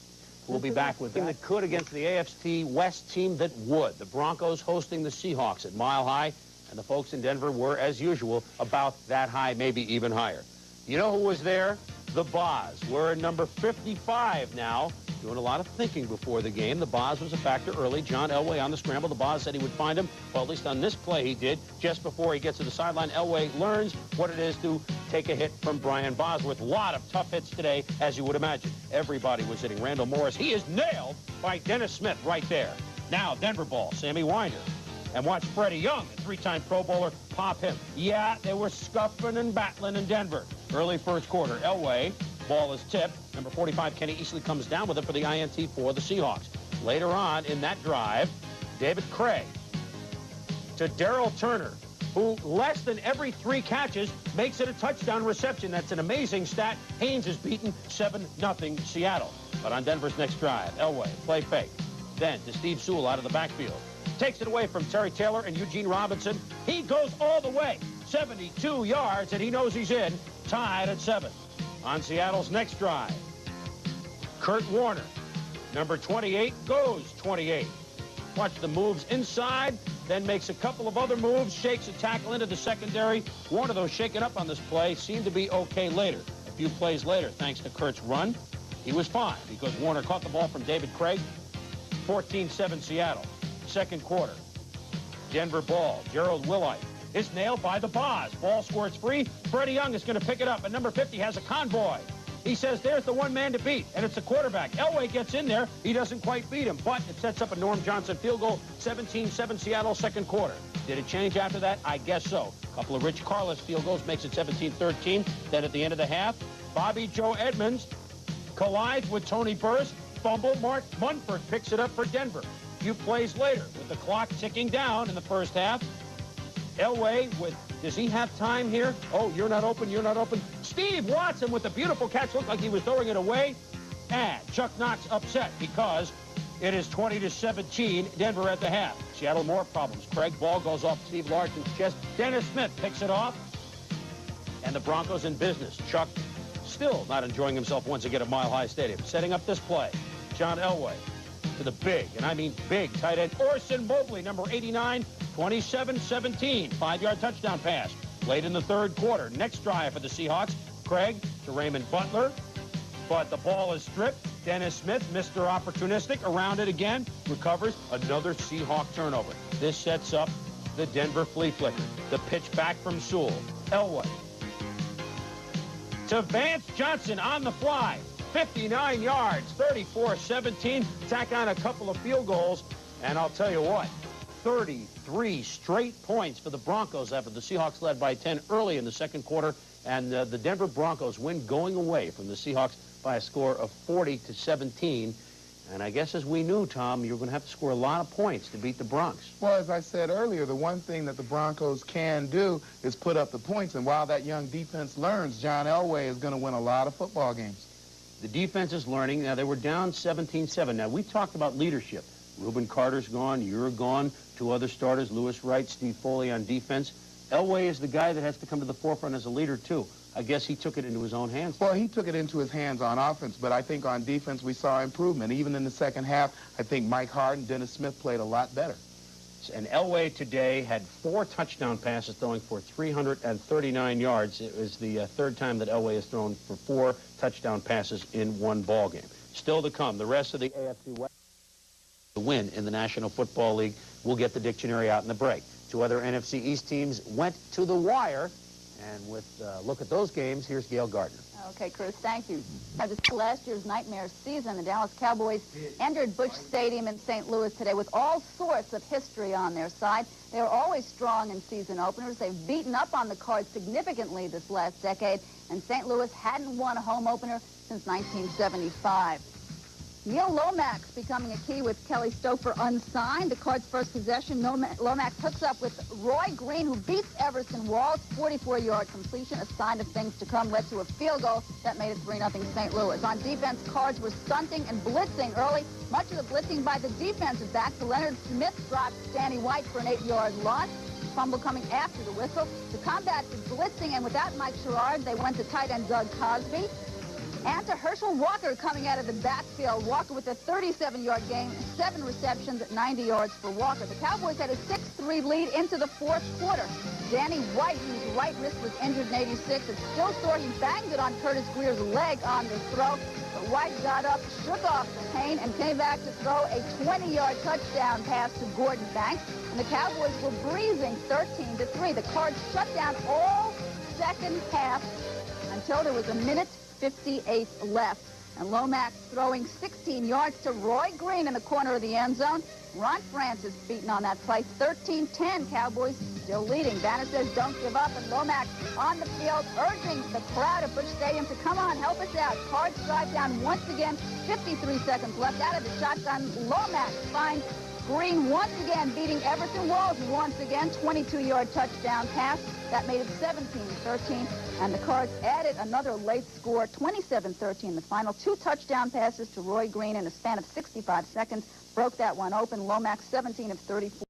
We'll be back with the team that could against the AFC West team that would. The Broncos hosting the Seahawks at Mile High, and the folks in Denver were, as usual, about that high, maybe even higher. You know who was there? The Boz. We're at number 55 now, doing a lot of thinking before the game. The Boz was a factor early. John Elway on the scramble. The Boz said he would find him. Well, at least on this play he did. Just before he gets to the sideline, Elway learns what it is to take a hit from Brian Bosworth. A lot of tough hits today, as you would imagine. Everybody was hitting. Randall Morris, he is nailed by Dennis Smith right there. Now, Denver ball, Sammy Winder. And watch Freddie Young, a 3-time Pro Bowler, pop him. Yeah, they were scuffing and battling in Denver. Early first quarter, Elway, ball is tipped. Number 45, Kenny Easley, comes down with it for the INT for the Seahawks. Later on in that drive, David Craig to Darrell Turner, who less than every 3 catches makes it a touchdown reception. That's an amazing stat. Haynes is beaten 7-0 Seattle. But on Denver's next drive, Elway, play fake. Then to Steve Sewell out of the backfield. Takes it away from Terry Taylor and Eugene Robinson. He goes all the way, 72 yards, and he knows he's in, tied at 7. On Seattle's next drive, Kurt Warner, number 28, goes 28. Watch the moves inside, then makes a couple of other moves, shakes a tackle into the secondary. Warner, though, shaken up on this play, seemed to be okay later. A few plays later, thanks to Kurt's run, he was fine because Warner caught the ball from David Craig. 14-7 Seattle. Second quarter. Denver ball. Gerald Willite is nailed by the Boz. Ball squirts free. Freddie Young is going to pick it up, and number 50 has a convoy. He says there's the one man to beat, and it's the quarterback. Elway gets in there. He doesn't quite beat him, but it sets up a Norm Johnson field goal. 17-7 Seattle, second quarter. Did it change after that? I guess so. A couple of Rich Carlos field goals makes it 17-13. Then at the end of the half, Bobby Joe Edmonds collides with Tony Burris. Fumble. Mark Munford picks it up for Denver. A few plays later, with the clock ticking down in the first half, Elway with, does he have time here? Oh, you're not open, you're not open. Steve Watson with a beautiful catch, looked like he was throwing it away. And Chuck Knox upset because it is 20-17, Denver at the half. Seattle more problems. Craig, ball goes off Steve Largen's chest. Dennis Smith picks it off. And the Broncos in business. Chuck still not enjoying himself once again at Mile High Stadium. Setting up this play, John Elway to the big, and I mean big, tight end Orson Mobley, number 89, 27-17, 5-yard touchdown pass. Late in the third quarter, next drive for the Seahawks, Craig to Raymond Butler, but the ball is stripped. Dennis Smith, Mr. Opportunistic, around it again, recovers another Seahawk turnover. This sets up the Denver flea flicker. The pitch back from Sewell. Elway to Vance Johnson on the fly. 59 yards, 34-17. Tack on a couple of field goals, and I'll tell you what, 33 straight points for the Broncos after the Seahawks led by 10 early in the second quarter, and the Denver Broncos win going away from the Seahawks by a score of 40-17. And I guess as we knew, Tom, you're going to have to score a lot of points to beat the Bronx. Well, as I said earlier, the one thing that the Broncos can do is put up the points. And while that young defense learns, John Elway is going to win a lot of football games. The defense is learning. Now, they were down 17-7. Now, we talked about leadership. Reuben Carter's gone. You're gone. 2 other starters, Lewis Wright, Steve Foley on defense. Elway is the guy that has to come to the forefront as a leader, too. I guess he took it into his own hands. Well, he took it into his hands on offense, but I think on defense we saw improvement. Even in the second half, I think Mike Hart and Dennis Smith played a lot better. And Elway today had 4 touchdown passes, throwing for 339 yards. It was the third time that Elway has thrown for 4 touchdown passes in one ball game. Still to come, the rest of the AFC West. The win in the National Football League. We'll get the dictionary out in the break. 2 other NFC East teams went to the wire, And with a look at those games, here's Gail Gardner. Okay, Chris, thank you. This last year's nightmare season, the Dallas Cowboys entered Busch Stadium in St. Louis today with all sorts of history on their side. They are always strong in season openers. They've beaten up on the Cards significantly this last decade, and St. Louis hadn't won a home opener since 1975. Neil Lomax becoming a key with Kelly Stouffer unsigned. The Cards' first possession, Lomax hooks up with Roy Green, who beats Everson Walls. 44-yard completion, a sign of things to come, led to a field goal that made it 3-0 St. Louis. On defense, Cards were stunting and blitzing early. Much of the blitzing by the defensive backs. Leonard Smith dropped Danny White for an 8-yard loss. Fumble coming after the whistle. To combat the blitzing and without Mike Sherrard, they went to tight end Doug Cosby. And to Herschel Walker coming out of the backfield. Walker with a 37-yard gain, 7 receptions at 90 yards for Walker. The Cowboys had a 6-3 lead into the fourth quarter. Danny White, whose right wrist was injured in '86, is still sore. He banged it on Curtis Greer's leg on the throw. But White got up, shook off the pain, and came back to throw a 20-yard touchdown pass to Gordon Banks. And the Cowboys were breezing 13-3. The Cards shut down all second half until there was a minute 58 left. And Lomax throwing 16 yards to Roy Green in the corner of the end zone. Ron Francis beaten on that play. 13-10, Cowboys still leading. Banner says don't give up, and Lomax on the field urging the crowd at Busch Stadium to come on, help us out. Cards drive down once again. 53 seconds left out of the shotgun. Lomax finds Green once again, beating Everson Walls once again. 22-yard touchdown pass. That made it 17-13. And the Cards added another late score, 27-13. The final 2 touchdown passes to Roy Green in a span of 65 seconds. Broke that one open. Lomax 17 of 34.